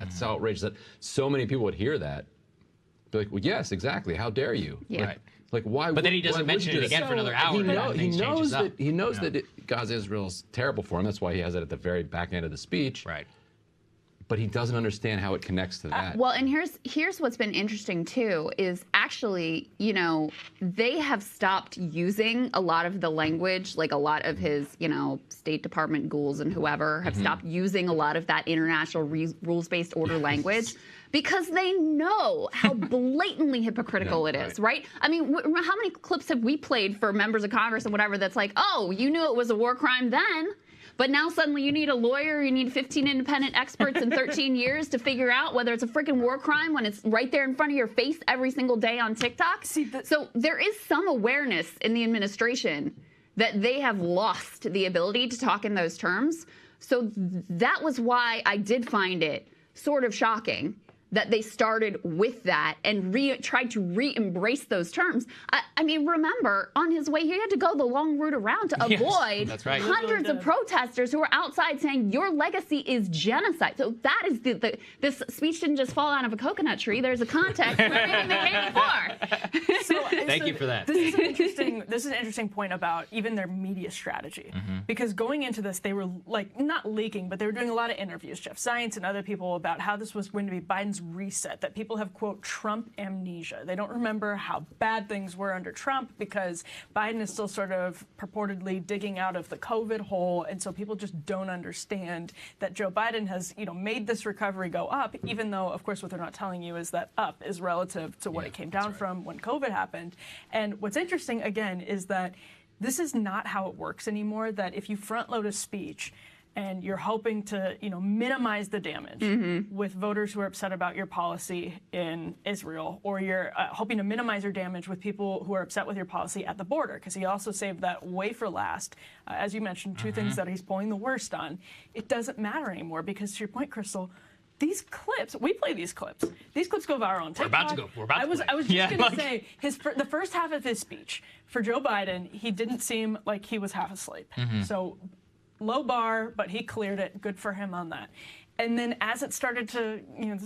It's outrageous that so many people would hear that. Be like, well, yes, exactly. How dare you? Yeah. Like why? But then he doesn't mention it again for another hour. He knows that Gaza, Israel is terrible for him. That's why he has it at the very back end of the speech. Right. But he doesn't understand how it connects to that. Well, and here's what's been interesting too is actually, you know, they have stopped using a lot of the language, like a lot of his, you know, State Department ghouls and whoever have stopped using a lot of that international rules-based order language. Because they know how blatantly hypocritical it is, right? I mean, how many clips have we played for members of Congress and whatever that's like, oh, you knew it was a war crime then, but now suddenly you need a lawyer, you need 15 independent experts in 13 years to figure out whether it's a freaking war crime when it's right there in front of your face every single day on TikTok. So there is some awareness in the administration that they have lost the ability to talk in those terms. So that was why I did find it sort of shocking that they started with that and tried to re-embrace those terms. I mean, remember, on his way, he had to go the long route around to avoid hundreds of protesters who were outside saying, your legacy is genocide. So that is this speech didn't just fall out of a coconut tree. There's a context for everything that came before. Thank you for that. This is an interesting point about even their media strategy. Because going into this, they were like, not leaking, but they were doing a lot of interviews, Jeff Zients and other people, about how this was going to be Biden's reset, that people have, quote, Trump amnesia. They don't remember how bad things were under Trump because Biden is still sort of purportedly digging out of the COVID hole. And so people just don't understand that Joe Biden has, you know, made this recovery go up, even though, of course, what they're not telling you is that up is relative to what it came down from when COVID happened. And what's interesting, again, is that this is not how it works anymore, that if you front load a speech and you're hoping to, you know, minimize the damage with voters who are upset about your policy in Israel, or you're hoping to minimize your damage with people who are upset with your policy at the border, because he also saved that way for last. As you mentioned, two things that he's pulling the worst on. It doesn't matter anymore because, to your point, Krystal, these clips, we play these clips. These clips go viral on TikTok. We're about to go. I was just going to say, the first half of his speech, for Joe Biden, he didn't seem like he was half asleep. So low bar, but he cleared it. Good for him on that. And then as it started to, you know,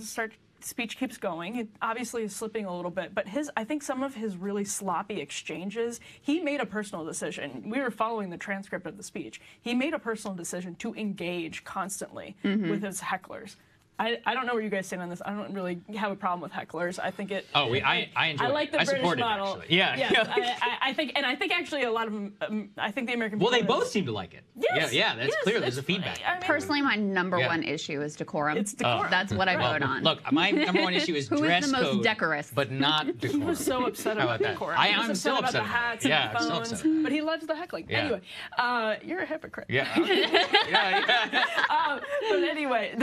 speech keeps going. It obviously is slipping a little bit, but I think some of his really sloppy exchanges, he made a personal decision. We were following the transcript of the speech. He made a personal decision to engage constantly with his hecklers. I don't know where you guys stand on this. I don't really have a problem with hecklers. I think it. Oh, I enjoy it. I like the British model. Actually. Yeah. Yes, I think actually a lot of them. I think the American. Well, they people both seem to like it. Yes. Yeah. That's clear. There's a feedback. Personally, my number one issue is decorum. It's decorum. That's what I vote on. Look, my number one issue is Who dress is the most code, decorous? but not decorum. He was so upset about that? decorum. I He was am still about upset the about it. hats Yeah, and I'm the still phones, upset about it. but he loves the heckling. Yeah. Anyway, you're a hypocrite. Yeah. But anyway,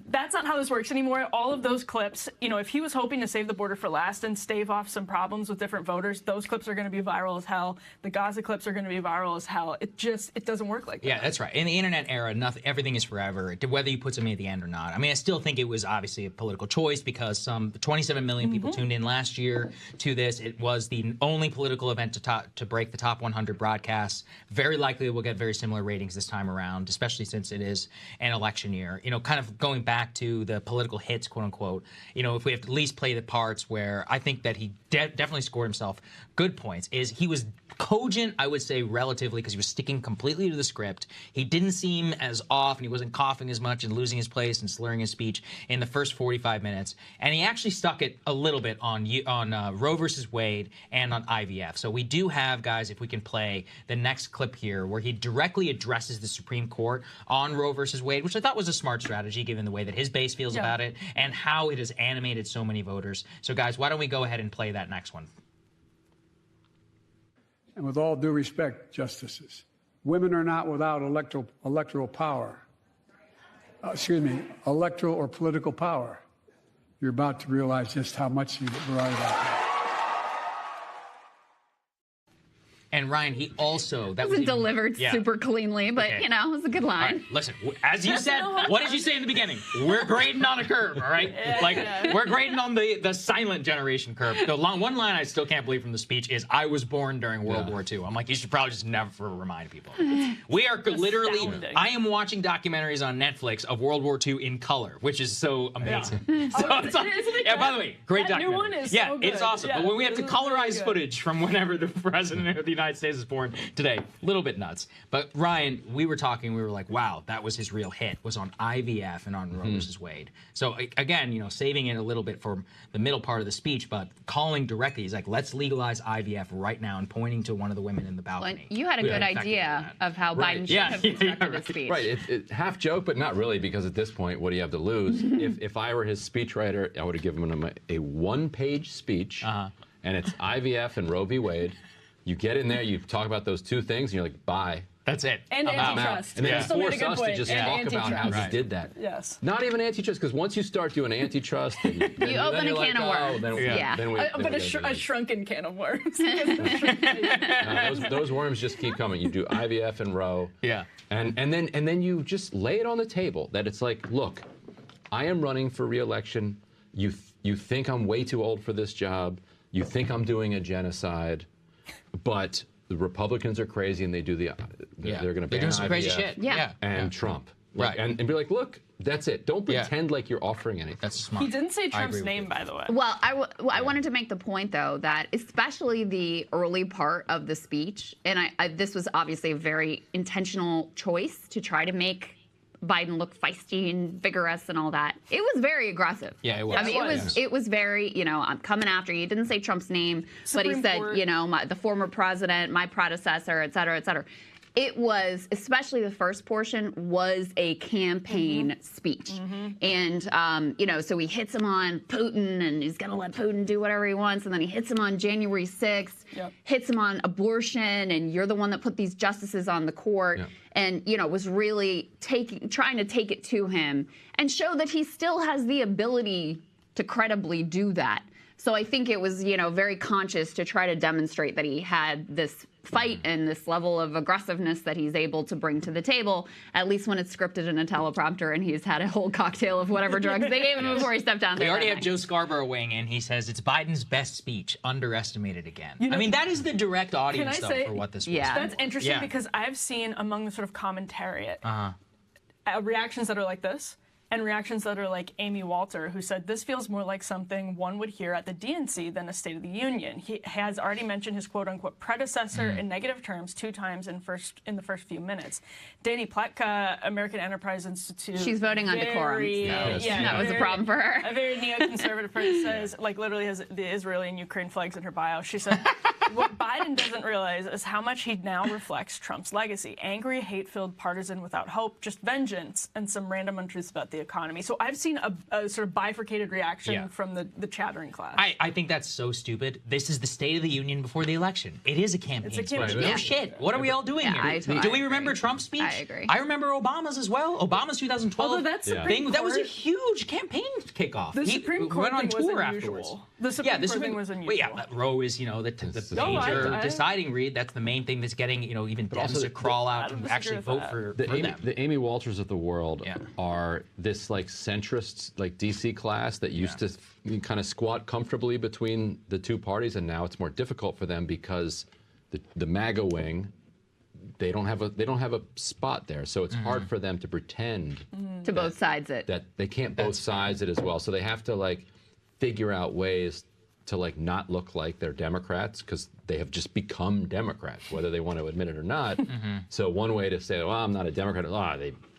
that's not how this works anymore. All of those clips, if he was hoping to save the border for last and stave off some problems with different voters, those clips are going to be viral as hell. The Gaza clips are going to be viral as hell. It doesn't work like that. Yeah, that's right. In the internet era, everything is forever, whether you put something at the end or not. I mean, I still think it was obviously a political choice because 27 million people tuned in last year to this. It was the only political event to break the top 100 broadcasts. Very likely we'll get very similar ratings this time around, especially since it is an election year. Kind of going back to the political hits, quote unquote, if we have to at least play the parts where I think that he definitely scored himself good points, is he was cogent, I would say, relatively, because he was sticking completely to the script. He didn't seem as off, and he wasn't coughing as much and losing his place and slurring his speech in the first 45 minutes. And he actually stuck it a little bit on Roe versus Wade and on IVF. So we do have, guys, if we can play the next clip here, where he directly addresses the Supreme Court on Roe versus Wade, which I thought was a smart strategy, given the way that his base feels about it and how it has animated so many voters. So, guys, why don't we go ahead and play that next one? And with all due respect, justices, women are not without electoral power. Electoral or political power. You're about to realize just how much you're right about that. And Ryan, he also that wasn't delivered super cleanly, but it was a good line. All right, listen, as you said, what did you say in the beginning? We're grading on a curve, all right? We're grading on the silent generation curve. The one line I still can't believe from the speech is, "I was born during World War II." I'm like, you should probably just never remind people. We are literally. Astounding. I am watching documentaries on Netflix of World War II in color, which is so amazing. So it's like, by the way, great that documentary. new one is yeah, so good. it's awesome. Yeah, but when we have to it's colorize really footage from whenever the president of the United States is born today, a little bit nuts. But Ryan, we were like, wow, that was his real hit, was on IVF and on Roe versus Wade. So again, saving it a little bit for the middle part of the speech, but calling directly, he's like, let's legalize IVF right now, and pointing to one of the women in the balcony. Well, you had a good idea of how Biden should have constructed the speech. Right, half joke, but not really, because at this point, what do you have to lose? if I were his speechwriter, I would have given him a one-page speech, and it's IVF and Roe v. Wade. You get in there, you talk about those two things, and you're like, bye. That's it. And antitrust. And then Still made a force good us point. to just And talk about how antitrust. he did that. Yes. Not even antitrust, because once you start doing antitrust, then You open a you're can of worms. But a shrunken can of worms. Those worms just keep coming. You do IVF and Roe. Yeah. And then you just lay it on the table that it's like, look, I am running for re-election. You think I'm way too old for this job. You think I'm doing a genocide, but the Republicans are crazy and they're going to ban doing some IVF crazy shit. and Trump. Right. And be like, look, that's it. Don't pretend like you're offering anything. That's smart. He didn't say Trump's name, by the way. Well, I wanted to make the point, though, that especially the early part of the speech, and this was obviously a very intentional choice to try to make Biden look feisty and vigorous and all that. It was very aggressive. Yeah, it was. I mean, it was very, I'm coming after you. He didn't say Trump's name, but he said, the former president, my predecessor, et cetera, et cetera. It was, especially the first portion, was a campaign speech. And, so he hits him on Putin, and he's going to let Putin do whatever he wants. And then he hits him on January 6th, hits him on abortion, and you're the one that put these justices on the court. And, was really trying to take it to him and show that he still has the ability to credibly do that. So I think it was, very conscious to try to demonstrate that he had this fight and this level of aggressiveness that he's able to bring to the table, at least when it's scripted in a teleprompter and he's had a whole cocktail of whatever drugs they gave him before he stepped down there. We already have Joe Scarborough weighing in. He says it's Biden's best speech, underestimated again. I mean, that is the direct audience, though, for what this was. That's interesting because I've seen among the sort of commentariat reactions that are like this. and reactions that are like Amy Walter, who said, this feels more like something one would hear at the DNC than a State of the Union. He has already mentioned his quote-unquote predecessor in negative terms 2 times in the first few minutes. Danny Pletka, American Enterprise Institute. She's voting on decorum. That was a problem for her. A very neoconservative person says, like, literally has the Israeli and Ukraine flags in her bio. She said, what Biden doesn't realize is how much he now reflects Trump's legacy. Angry, hate-filled, partisan, without hope, just vengeance, and some random untruths about the economy. So I've seen a sort of bifurcated reaction from the chattering class. I think that's so stupid. This is the State of the Union before the election. It is a campaign speech. No shit. What are we all doing here? Do we remember Trump's speech? I agree. I remember Obama's as well. Obama's 2012 thing. That was a huge campaign kickoff. The Supreme Court went on tour unusual. afterwards. The Supreme Court thing was unusual. Roe is, the major deciding read. That's the main thing that's getting, even Dems to crawl out and actually vote for them. The Amy Walters of the world are this like centrist, like DC class that used to kind of squat comfortably between the two parties, and now it's more difficult for them because the MAGA wing, they don't have a spot there, so it's hard for them to pretend to both sides it. That they can't both sides it as well, so they have to like figure out ways to like not look like they're Democrats because they have just become Democrats, whether they want to admit it or not. So one way to say, well, I'm not a Democrat,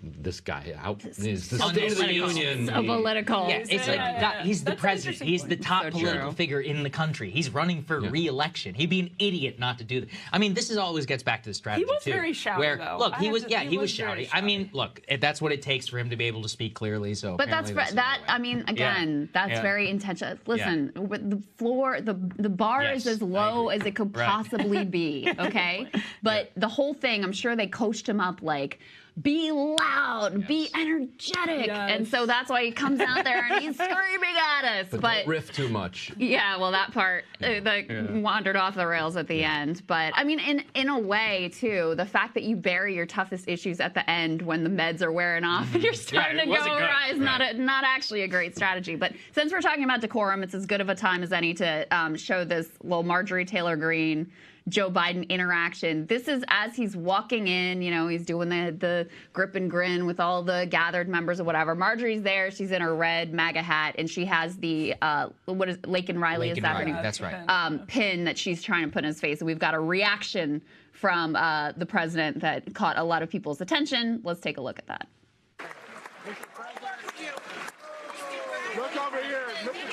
this guy, he's the State of the Union. So political. Yeah, it's like he's the president. He's the top political figure in the country. He's running for re-election. He'd be an idiot not to do that. I mean, this always gets back to the strategy too. He was very shouty, though. Look, he was shouty. I mean, look, that's what it takes for him to be able to speak clearly. So, but that's very intentional. Listen, the floor, the bar is as low as it could possibly be. Okay, but the whole thing, I'm sure they coached him up like, be loud, be energetic. And so that's why he comes out there and he's screaming at us. But don't riff too much. Yeah, well, that part wandered off the rails at the end. But I mean, in a way, too, the fact that you bury your toughest issues at the end when the meds are wearing off and you're starting to go awry is not actually a great strategy. But since we're talking about decorum, it's as good of a time as any to show this little Marjorie Taylor Greene Joe Biden interaction. This is as he's walking in, he's doing the grip and grin with all the gathered members or whatever. Marjorie's there. She's in her red MAGA hat, and she has the, what is Laken Riley? Laken Riley, that's right. Pin that she's trying to put in his face. And we've got a reaction from the president that caught a lot of people's attention. Let's take a look at that. Look over here, Mr. President.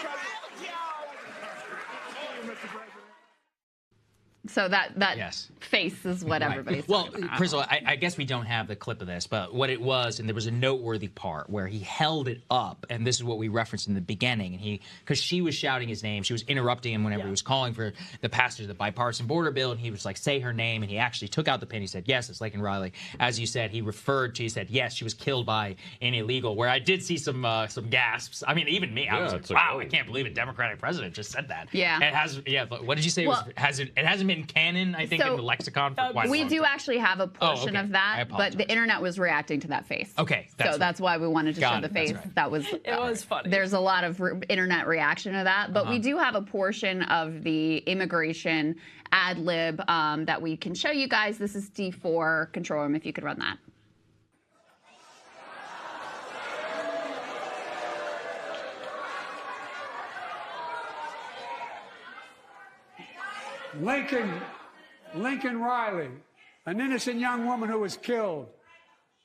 So that face is what everybody's talking about. Krystal, I guess we don't have the clip of this, but what it was, and there was a noteworthy part where he held it up, and this is what we referenced in the beginning, and because she was shouting his name, she was interrupting him whenever he was calling for the passage of the bipartisan border bill, and he was like, say her name, and he actually took out the pin. He said, yes, it's Laken Riley. As you said, he said, yes, she was killed by an illegal, where I did see some gasps. I mean, even me, I was like, wow, I can't believe a Democratic president just said that. Yeah. It has, what did you say? It hasn't been canon, I think, in the lexicon for quite a long time. We do actually have a portion of that, but the internet was reacting to that face. Okay. That's why we wanted to show the face. That was it was funny. There's a lot of internet reaction to that, but we do have a portion of the immigration ad lib that we can show you guys. This is D4 control room, if you could run that. Laken Riley, an innocent young woman who was killed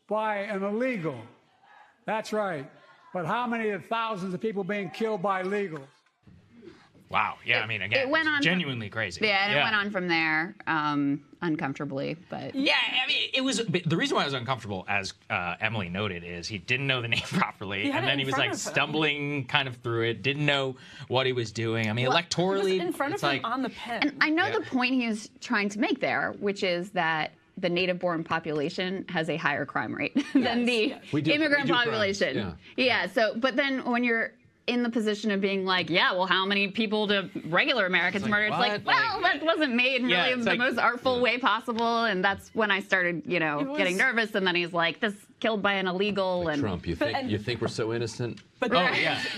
by an illegal. That's right. But how many of thousands of people being killed by illegals? Wow. Yeah, I mean, again, it went on genuinely crazy. Yeah, and it went on from there uncomfortably. But yeah, I mean, it was the reason why I was uncomfortable, as Emily noted, is he didn't know the name properly, and then he was like stumbling kind of through it, didn't know what he was doing. I mean, electorally, it was in front of him on the pen. And I know the point he was trying to make there, which is that the native-born population has a higher crime rate than the immigrant population. Yeah. So, but then when you're in the position of being like, yeah, well, how many people do regular Americans murder? It's like, well, that wasn't made in really the most artful way possible. And that's when I started, getting nervous. And then he's like, this killed by an illegal. Like and Trump, you think we're so innocent? But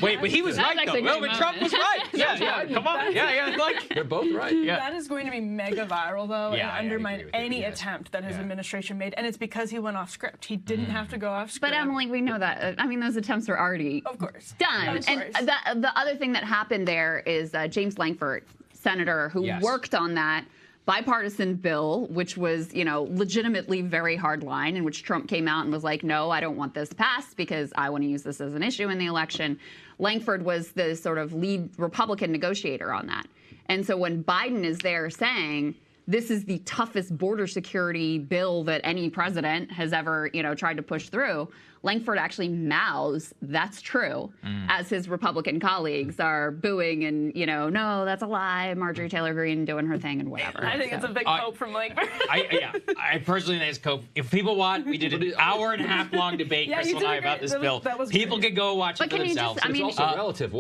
Wait, but he was right though. No, but Trump was right. Yeah, come on. Yeah. They're both right. Yeah. That is going to be mega viral, though, Yeah, and undermine agree with you, any yes. attempt that his administration made. And it's because he went off script. He didn't have to go off script. But Emily, we know that. I mean, those attempts are already Of course. done. Of And course. the other thing that happened there is James Lankford, senator, who Yes. worked on that bipartisan bill, which was, legitimately very hard line, in which Trump came out and was like, no, I don't want this passed because I want to use this as an issue in the election. Lankford was the sort of lead Republican negotiator on that. And so when Biden is there saying, this is the toughest border security bill that any president has ever, tried to push through, Lankford actually mouths, that's true, as his Republican colleagues are booing and, no, that's a lie, Marjorie Taylor Greene doing her thing and whatever. I think it's a big hope from Lankford. I personally think it's cope. If people want, we did an hour and a half long debate, Yeah, you Krystal and I, did about great. this bill. That was People great. can go watch But it for can you just- themselves. I mean- It's also relative.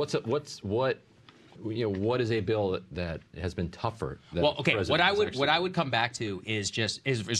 What is a bill that has been tougher? Than Well, okay. the What I president has would come back to is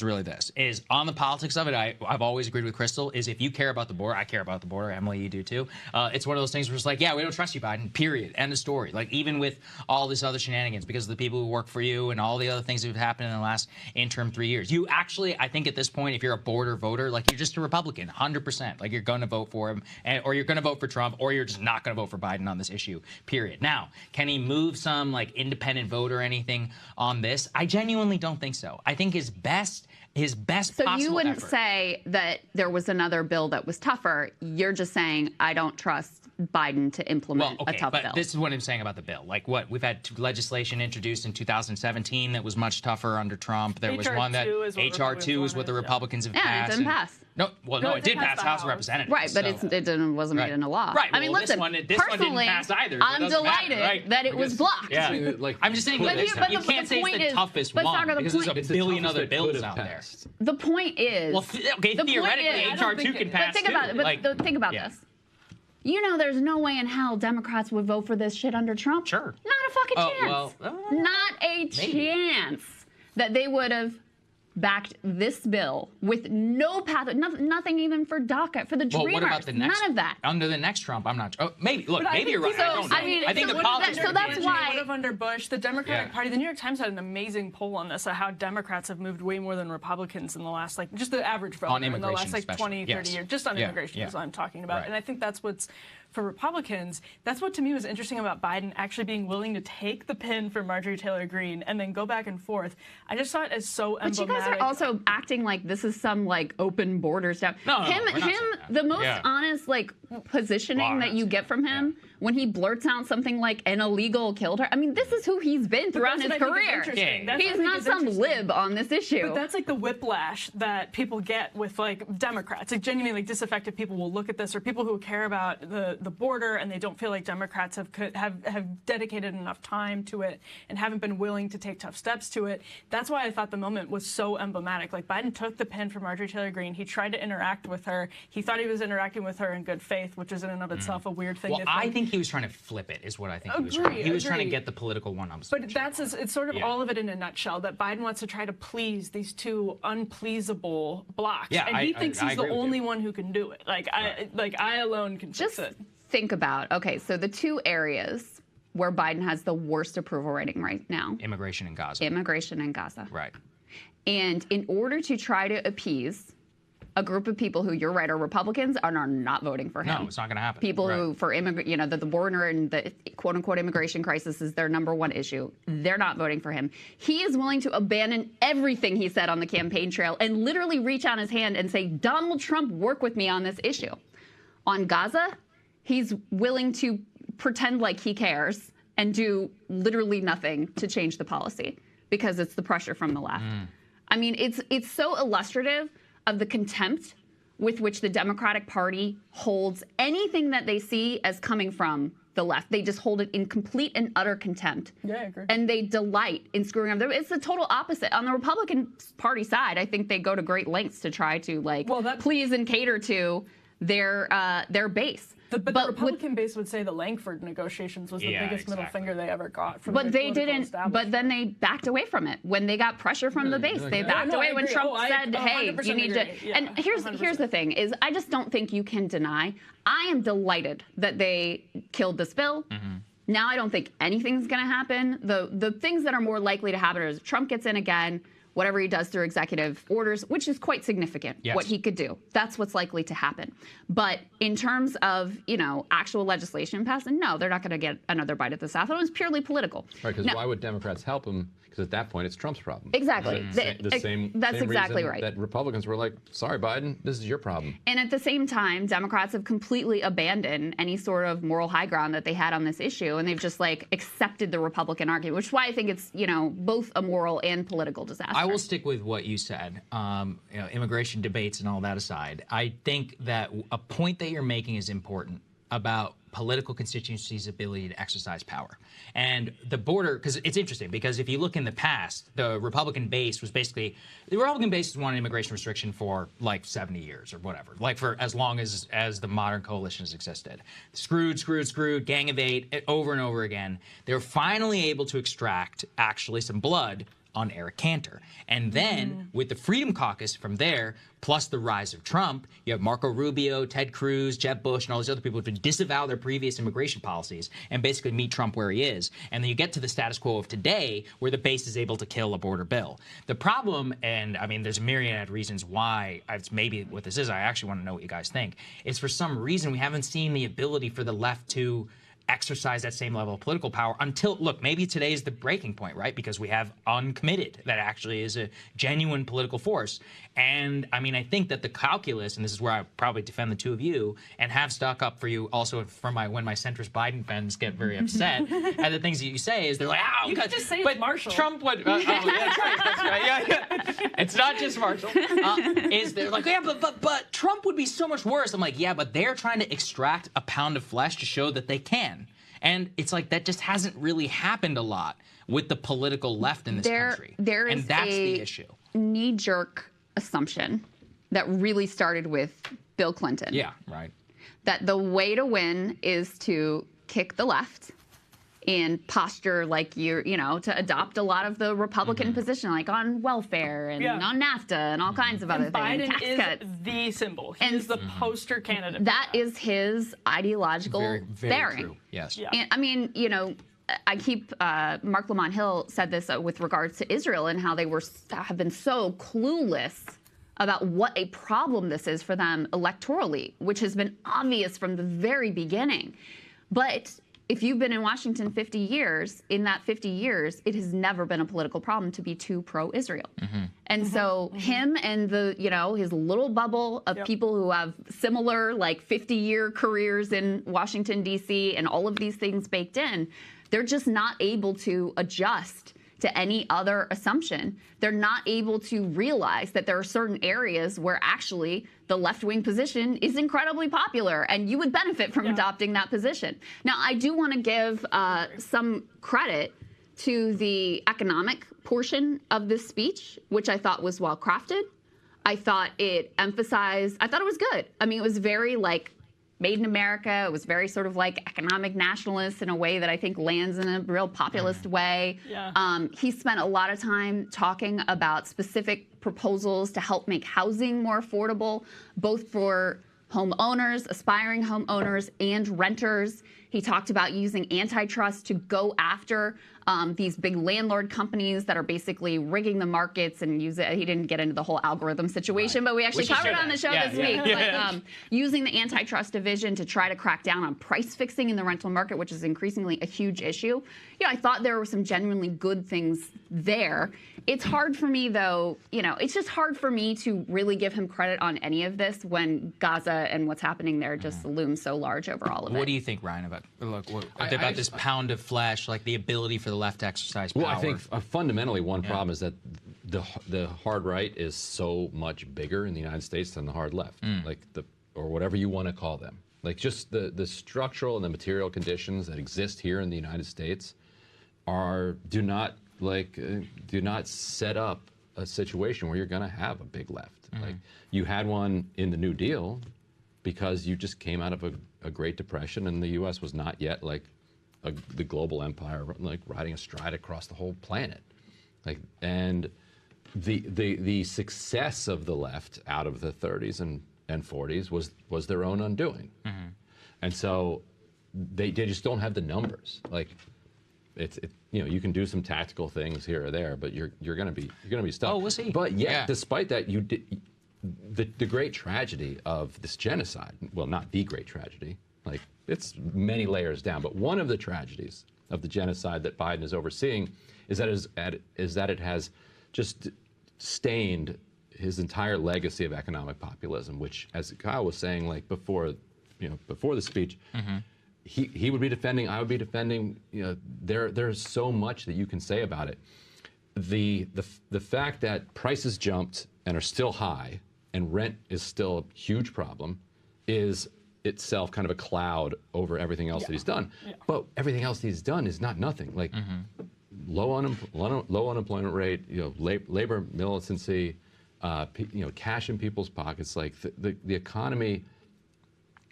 really this: is on the politics of it. I've always agreed with Krystal. Is if you care about the border, I care about the border. Emily, you do too. It's one of those things where it's like, yeah, we don't trust you, Biden. Period. End of story. Like even with all this other shenanigans, because of the people who work for you and all the other things that have happened in the last interim 3 years. You actually, I think at this point, if you're a border voter, like you're just a Republican, 100%. Like you're going to vote for him, or you're going to vote for Trump, or you're just not going to vote for Biden on this issue. Period. Now, can he move some like independent vote or anything on this? I genuinely don't think so. I think his best So possible you wouldn't effort. say that there was another bill that was tougher. You're just saying, I don't trust Biden to implement Well, okay, a tough but bill. this is what I'm saying about the bill. Like what we've had legislation introduced in 2017 that was much tougher under Trump. There was one that HR2 is what HR2 is what the Republicans wanted, Republicans have Yeah, passed. it didn't and- pass. No, it did pass the House of House. Representatives. Right, but so- it wasn't made into law. Right. I mean, well, listen, this one didn't personally, pass either. so it I'm doesn't matter, delighted right? that it was blocked. Yeah. Like, I'm just saying, But like, here- but you the can't say it's point the is- toughest but one Saagar, the because point- there's It's a the billion toughest other that could bills have out there. passed. The point is, Well, okay, the point theoretically, is- HR2 can pass but think too. about it. But Like, think about yeah. this. There's no way in hell Democrats would vote for this shit under Trump. Sure. Not a fucking Oh, chance. well, Not a maybe. chance that they would have backed this bill with no path, nothing even for DACA, for the Well, Dreamers. what about the next? None of that. Under the next Trump, I'm not. Oh, maybe. Look, But I maybe you're right. think I so. don't know. I mean, I think so the what- politics. so are that's changing. why- Would have under Bush, the Democratic Yeah. Party. The New York Times had an amazing poll on this, how Democrats have moved way more than Republicans in the last, just the average voter On in the immigration last 20, 30 especially. years. Just on Yeah, immigration yeah. is what I'm talking about. Right. And I think that's what's, for Republicans, that's what to me was interesting about Biden actually being willing to take the pin for Marjorie Taylor Greene and then go back and forth. I just saw it as so But you emblematic. guys are also acting like this is some open border stuff. No, we're not saying that. The most Yeah. honest positioning Well, we're that not you saying get from him when he blurts out something like an illegal killed her. I mean, this is who he's been But throughout that's his what I think is career. interesting. Yeah. That's He's what I think not is some interesting. lib on this issue. But that's like the whiplash that people get with Democrats. Genuinely disaffected people will look at this, or people who care about the border and they don't feel like Democrats have dedicated enough time to it and haven't been willing to take tough steps to it. That's why I thought the moment was so emblematic. Like Biden took the pin for Marjorie Taylor Greene. He tried to interact with her. He thought he was interacting with her in good faith, which is in and of itself a weird thing Well, to I think. think he was trying to flip it. Is what I think he was Agree, trying. He was trying to agree. get the political one-ups. But it's sort of Yeah. all of it in a nutshell, that Biden wants to try to please these two unpleasable blocs. Yeah, and he I thinks he's the agree with you. only one who can do it. I alone can Just fix it. think about, okay, so the two areas where Biden has the worst approval rating right now, Immigration in Gaza. immigration and Gaza. Right. And in order to try to appease a group of people who, you're right, are Republicans and are not voting for him. No, it's not going to happen. People Right. who, the border and the quote unquote immigration crisis is their number one issue. They're not voting for him. He is willing to abandon everything he said on the campaign trail and literally reach out his hand and say, Donald Trump, work with me on this issue. On Gaza, he's willing to pretend like he cares and do literally nothing to change the policy because it's the pressure from the left. I mean, it's so illustrative of the contempt with which the Democratic Party holds anything that they see as coming from the left. They just hold it in complete and utter contempt. Yeah, I agree. And they delight in screwing up. It's the total opposite. On the Republican Party side, I think they go to great lengths to try to please and cater to their base. But the with- Republican base would say the Langford negotiations was the Yeah, biggest middle exactly. finger they ever got from But the they political didn't. But establishment. then they backed away from it when they got pressure from the base. They backed no, I away when agree. Trump Oh, I said, "Hey, 100% you need to." agree. Yeah, and here's 100%. the thing: is I just don't think you can deny. I am delighted that they killed this bill. Now I don't think anything's going to happen. The things that are more likely to happen is if Trump gets in again, whatever he does through executive orders, which is quite significant, what he could do. That's what's likely to happen. But in terms of, actual legislation passing, no, they're not going to get another bite at this apple. It was purely political. Right, because why would Democrats help him? Because at that point, it's Trump's problem. Exactly. That's same exactly right. That Republicans were like, sorry, Biden, this is your problem. And at the same time, Democrats have completely abandoned any sort of moral high ground that they had on this issue, and they've just accepted the Republican argument, which is why I think it's both a moral and political disaster. I will stick with what you said. Immigration debates and all that aside, I think that a point that you're making is important about political constituencies' ability to exercise power. And the border, because it's interesting, because if you look in the past, the Republican base has wanted immigration restriction for 70 years or whatever, for as long as the modern coalition has existed. Screwed, gang of 8, over and over again. They're finally able to extract actually some blood on Eric Cantor. And then with the Freedom Caucus from there, plus the rise of Trump, you have Marco Rubio, Ted Cruz, Jeb Bush, and all these other people who disavow their previous immigration policies and basically meet Trump where he is. And then you get to the status quo of today, where the base is able to kill a border bill. The problem, and I mean, there's a myriad of reasons why, maybe what this is, I actually want to know what you guys think, is for some reason we haven't seen the ability for the left to exercise that same level of political power until, look, maybe today is the breaking point, right? Because we have uncommitted that actually is a genuine political force. And I mean, I think that the calculus, and this is where I probably defend the two of you and have stuck up for you also for when my centrist Biden fans get very upset at the things that you say is they're like, you can just say but it's Marshall. Trump would, that's right. Yeah. It's not just Marshall. They're like, yeah, but Trump would be so much worse. I'm like, yeah, but they're trying to extract a pound of flesh to show that they can. And it's like that just hasn't really happened a lot with the political left in this country. And that's the issue. Knee-jerk assumption that really started with Bill Clinton. Yeah, right. That the way to win is to kick the left and posture like to adopt a lot of the Republican position, like on welfare and on NAFTA and all kinds of other things. Biden is the symbol. He is the poster candidate. That is his ideological very bearing. True. Yes. Yeah. And I mean, I keep Mark Lamont Hill said this with regards to Israel and how they have been so clueless about what a problem this is for them electorally, which has been obvious from the very beginning. But if you've been in Washington 50 years, in that 50 years, it has never been a political problem to be too pro-Israel. And so him and his little bubble of people who have similar 50-year careers in Washington, D.C. and all of these things baked in, they're just not able to adjust to any other assumption. They're not able to realize that there are certain areas where actually the left-wing position is incredibly popular and you would benefit from adopting that position. Now, I do want to give some credit to the economic portion of this speech, which I thought was well-crafted. I thought it emphasized, I thought it was good. I mean, it was very made in America. It was very sort of economic nationalist in a way that I think lands in a real populist way. Yeah. He spent a lot of time talking about specific proposals to help make housing more affordable, both for homeowners, aspiring homeowners, and renters. He talked about using antitrust to go after these big landlord companies that are basically rigging the markets and use it. He didn't get into the whole algorithm situation, but we actually covered it on the show this week. But using the antitrust division to try to crack down on price fixing in the rental market, which is increasingly a huge issue. I thought there were some genuinely good things there. It's hard for me, though, it's just hard for me to really give him credit on any of this when Gaza and what's happening there just looms so large over all of it. What do you think, Ryan, about this pound of flesh, the ability for the left to exercise power? Well, I think fundamentally one problem is that the hard right is so much bigger in the United States than the hard left, or whatever you want to call them. Just the structural and the material conditions that exist here in the United States do not set up a situation where you're going to have a big left. You had one in the New Deal because you just came out of a Great Depression and the U.S. was not yet the global empire riding a stride across the whole planet. And the success of the left out of the 30s and 40s was their own undoing. And so they just don't have the numbers. Like, you can do some tactical things here or there, but you're gonna be stuck. Oh, we'll see. But yet, despite that, the great tragedy of this genocide, well, not the great tragedy, like it's many layers down, but one of the tragedies of the genocide that Biden is overseeing is that it has just stained his entire legacy of economic populism, which, as Kyle was saying, like before the speech, he would be defending, I would be defending. There's so much that you can say about it. The fact that prices jumped and are still high, and rent is still a huge problem, is itself kind of a cloud over everything else that he's done. Yeah. But everything else he's done is not nothing. Like low unemployment rate, labor militancy, cash in people's pockets. Like the economy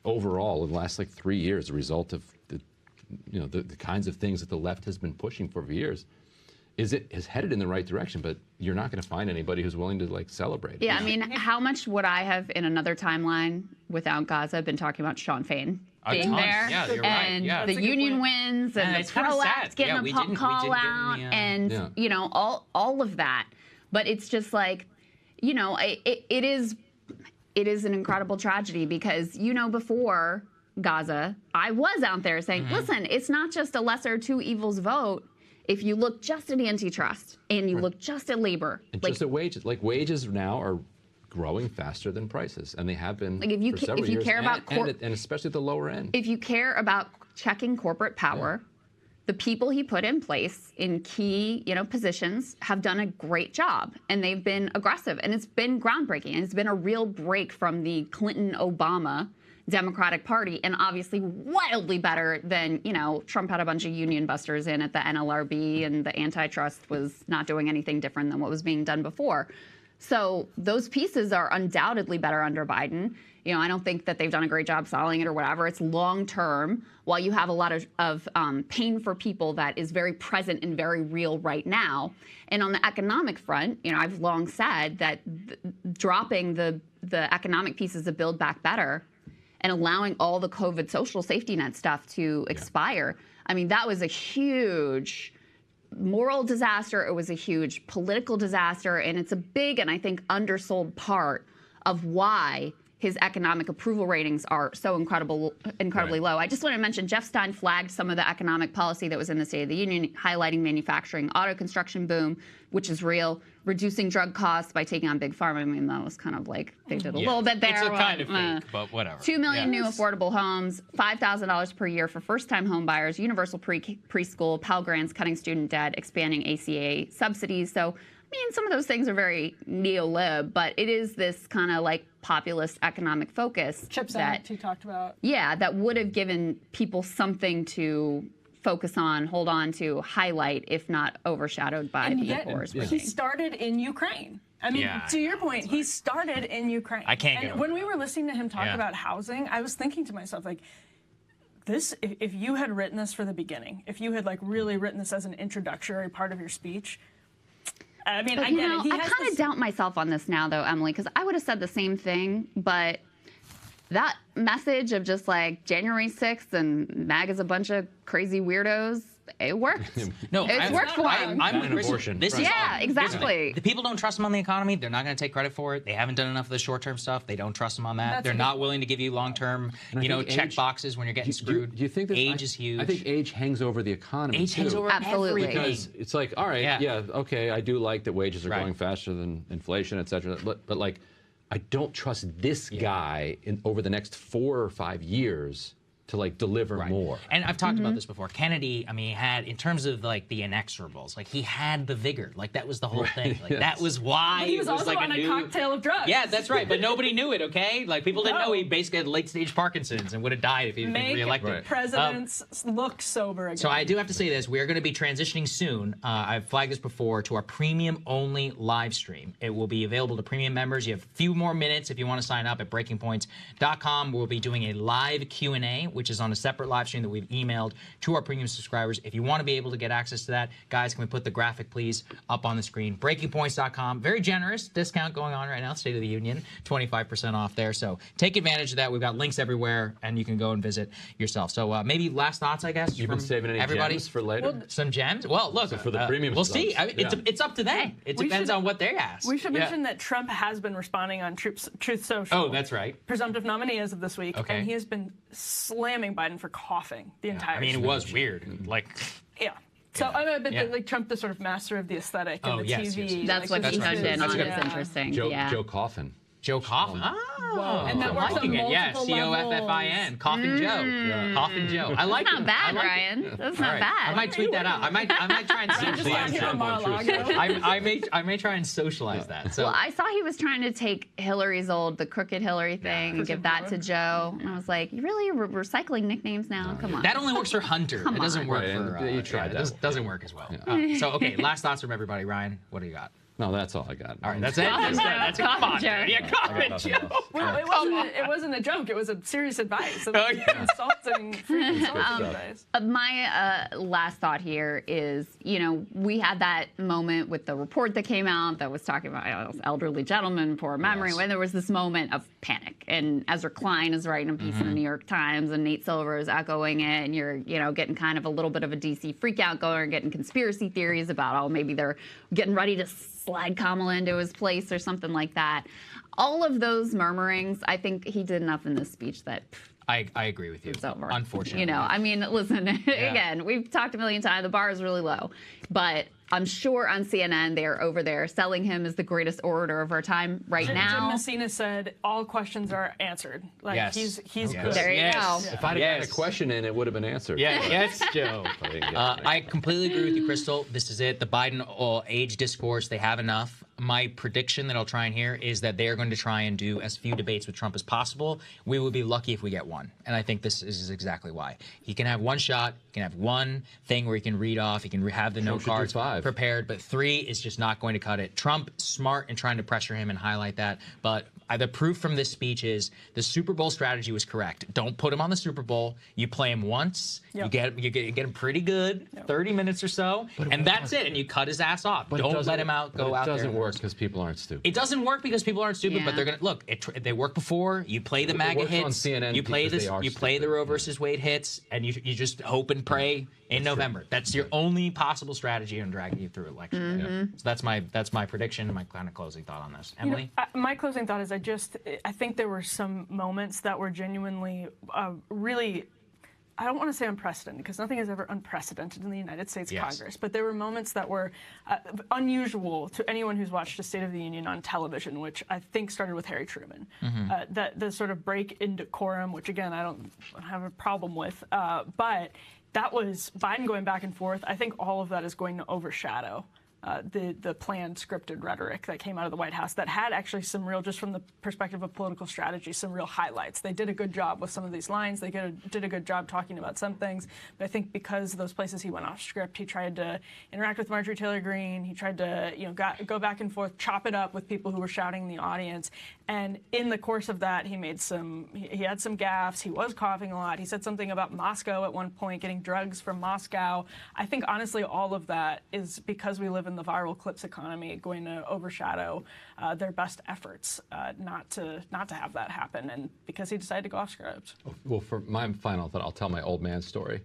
overall in the last 3 years, a result of the kinds of things that the left has been pushing for years, is headed in the right direction, but you're not going to find anybody who's willing to celebrate. Yeah, I mean, how much would I have in another timeline without Gaza been talking about Sean Fain being there? Yeah, you're and right. Yeah. the union wins and the pro-outs getting a call out and all of that. But it's just like, it is an incredible tragedy because before Gaza, I was out there saying, listen, it's not just a lesser two evils vote. If you look just at antitrust and you look just at labor, and just at wages, wages now are growing faster than prices, and they have been for several years, care about and especially at the lower end. If you care about checking corporate power, the people he put in place in key positions have done a great job, and they've been aggressive, and it's been groundbreaking, and it's been a real break from the Clinton-Obama Democratic Party, and obviously wildly better than, Trump had a bunch of union busters in at the NLRB, and the antitrust was not doing anything different than what was being done before. So those pieces are undoubtedly better under Biden. I don't think that they've done a great job selling it or whatever. It's long term, while you have a lot of pain for people that is very present and very real right now. And on the economic front, I've long said that dropping the economic pieces of Build Back Better and allowing all the COVID social safety net stuff to expire. I mean, that was a huge moral disaster. It was a huge political disaster. And it's a big and I think undersold part of why his economic approval ratings are so incredibly low. I just want to mention Jeff Stein flagged some of the economic policy that was in the State of the Union, highlighting manufacturing, auto construction boom, which is real, reducing drug costs by taking on big pharma. I mean, that was kind of like they did a little bit there. It's a kind of fake, but whatever. 2 million new affordable homes, $5,000 per year for first-time home buyers, universal preschool, Pell Grants, cutting student debt, expanding ACA subsidies. So, I mean, some of those things are very neo-lib, but it is this kind of populist economic focus. Chips Act you talked about. Yeah, that would have given people something to focus on, hold on to, highlight, if not overshadowed by the wars. He started in Ukraine. I mean, to your point, he started in Ukraine. I can't get over when we were listening to him talk about housing, I was thinking to myself, this, if you had written this for the beginning, if you had really written this as an introductory part of your speech, I mean, I get it. I kind of doubt myself on this now, though, Emily, because I would have said the same thing, but that message of just January 6th and MAGA's a bunch of crazy weirdos, it worked. No, it's worked for him. I'm an abortion. Exactly. The people don't trust him on the economy. They're not going to take credit for it. They haven't done enough of the short-term stuff. They don't trust him on that. They're not willing to give you long-term, check boxes when you're getting screwed. Do you think age is huge? I think age hangs over the economy. Age hangs over absolutely everything. Because it's all right, okay, I do like that wages are going faster than inflation, et cetera, but I don't trust this guy over the next 4 or 5 years to deliver more. And I've talked about this before. Kennedy, I mean, he had, in terms of the inexorables, he had the vigor. That was the whole thing. That was why he was also on a cocktail of drugs. Yeah, that's right. But nobody knew it. Okay, people didn't know he basically had late-stage Parkinson's and would have died if he had been reelected. Make presidents look sober again. So I do have to say this: we are going to be transitioning soon. I've flagged this before to our premium-only live stream. It will be available to premium members. You have a few more minutes if you want to sign up at BreakingPoints.com. We'll be doing a live Q&A which is on a separate live stream that we've emailed to our premium subscribers. If you want to be able to get access to that, guys, can we put the graphic, please, up on the screen? BreakingPoints.com. Very generous discount going on right now, State of the Union, 25% off there. So take advantage of that. We've got links everywhere, and you can go and visit yourself. So maybe last thoughts, I guess. You've been saving any gems for later? Well, some gems? Well, look, for the premium we'll see. I mean, it's up to them. It depends on what they ask. We should mention that Trump has been responding on Truth Social. Oh, that's right. Presumptive nominee as of this week. Okay. And he has been slamming Biden for coughing the entire I mean, it was weird. Like, yeah. So I mean, but like Trump, the sort of master of the aesthetic and the TV. That's what he honed in on. It's interesting. Joe Coffin. Joe Coffin. Oh, and that works on multiple yeah, C-O-F-F-I-N. Coffin Joe. Coffin Joe. I like That's not bad, Ryan. That's not bad. I might tweet that out. I might try and I may try and socialize that. So well, I saw he was trying to take Hillary's the crooked Hillary thing and give that to Joe. And I was like, you really recycling nicknames now? Come on. That only works for Hunter. It doesn't work for you tried that. It doesn't work as well. So okay, last thoughts from everybody. Ryan, what do you got? No, that's all I got. All right, that's it. That's come on, Joe. Yeah, Coffin Joe. Well, it wasn't a joke. It was a serious advice. Insulting advice. My last thought here is, we had that moment with the report that came out that was talking about elderly gentleman, poor memory, when there was this moment of panic. And Ezra Klein is writing a piece in the New York Times, and Nate Silver is echoing it, and you're, getting kind of a little bit of a DC freakout going, getting conspiracy theories about, maybe they're getting ready to slide Kamala into his place or something like that. All of those murmurings, I think he did enough in this speech that I agree with you. It's over. Unfortunately. I mean, listen, again, we've talked a million times, the bar is really low. But I'm sure on CNN they are over there selling him as the greatest orator of our time now. Jim Messina said all questions are answered. Like he's good. There you go. If I'd have had a question in, it would have been answered. Yeah, yes, Joe. I completely agree with you, Krystal. This is it. The Biden age discourse, they have enough. My prediction that I'll try and hear is that they are going to try and do as few debates with Trump as possible. We would be lucky if we get one. And I think this is exactly why. He can have one shot. He can have one thing where he can read off. He can have the note cards prepared. But 3 is just not going to cut it. Trump, smart in trying to pressure him and highlight that. But the proof from this speech is the Super Bowl strategy was correct. Don't put him on the Super Bowl. You play him once. You get him pretty good, 30 minutes or so, and that's it. And you cut his ass off. Don't let him go out there. It doesn't work because people aren't stupid. It doesn't work because people aren't stupid, but they're gonna look. They work before. You play the MAGA hits. On CNN you play this. You play the Roe versus Wade hits, and you just hope and pray in November. That's your only possible strategy in dragging you through election. So that's my prediction and my kind of closing thought on this. Emily, my closing thought is I think there were some moments that were genuinely really. I don't want to say unprecedented because nothing is ever unprecedented in the United States Congress, but there were moments that were unusual to anyone who's watched a State of the Union on television, which I think started with Harry Truman. That the sort of break in decorum, which again I don't have a problem with, but that was Biden going back and forth. I think all of that is going to overshadow the planned scripted rhetoric that came out of the White House that had actually some real, just from the perspective of political strategy, some real highlights. They did a good job with some of these lines. They did a good job talking about some things. But I think because those places he went off script, he tried to interact with Marjorie Taylor Greene. He tried to go back and forth, chop it up with people who were shouting in the audience. And in the course of that, he had some gaffes. He was coughing a lot. He said something about Moscow at one point, getting drugs from Moscow. I think honestly all of that is because we live in the viral clips economy, going to overshadow their best efforts not to have that happen, and because he decided to go off script. Well, for my final thought, I'll tell my old man story.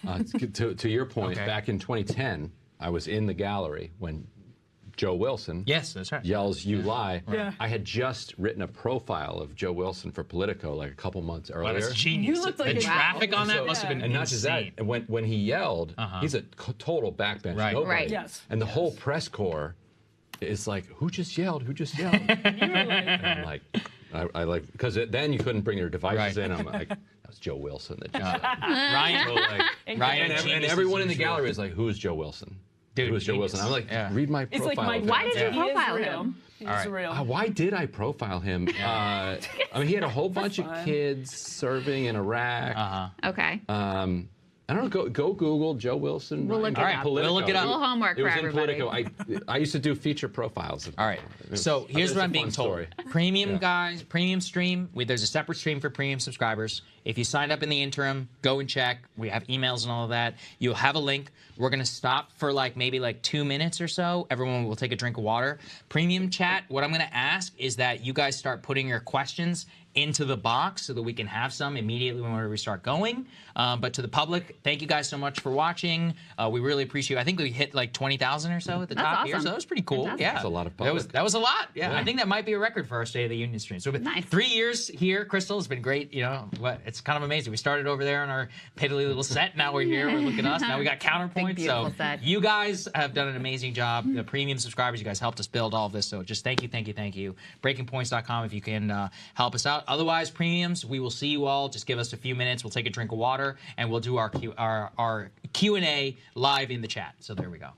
To your point, back in 2010, I was in the gallery when Joe Wilson that's right. yells, "You lie." Yeah. I had just written a profile of Joe Wilson for Politico like a couple months earlier. That's genius. You looked like the traffic on that must have been and not just that, when he yelled, he's a total backbench nobody. Right. Yes. And the whole press corps is like, who just yelled? Who just yelled? And I'm like, I like, because then you couldn't bring your devices in. I'm like, that was Joe Wilson that just yelled. Ryan, and everyone in the gallery is like, who is Joe Wilson? Dude, who is Joe Wilson? I'm like, read my profile. It's like why did you profile him? He's real. Why did I profile him? I mean, he had a whole bunch of kids serving in Iraq. Okay. I don't know. Go Google Joe Wilson. We'll look it up. We'll look it up. A little homework It for was in everybody. Politico. I used to do feature profiles. All right. So here's what I'm being told. Story. Premium guys, premium stream. There's a separate stream for premium subscribers. If you signed up in the interim, go and check. We have emails and all of that. You'll have a link. We're going to stop for maybe 2 minutes or so. Everyone will take a drink of water. Premium chat, what I'm going to ask is that you guys start putting your questions into the box so that we can have some immediately when we start going. But to the public, thank you guys so much for watching. We really appreciate it. I think we hit 20,000 or so at the top awesome. here, so that was pretty cool. Fantastic. Yeah, That's a lot of public. That was a lot. Yeah, I think that might be a record for our State of the Union stream. So Nice. 3 years here, Krystal, has been great. It's kind of amazing. We started over there in our piddly little set. Now we're here. Look at us. Now we got counterpoint. beautiful So set. you guys have done an amazing job. The premium subscribers, you guys helped us build all of this. So just thank you, thank you, thank you. BreakingPoints.com if you can help us out. Otherwise, premiums, we will see you all. Just give us a few minutes. We'll take a drink of water and we'll do our Q&A live in the chat. So there we go.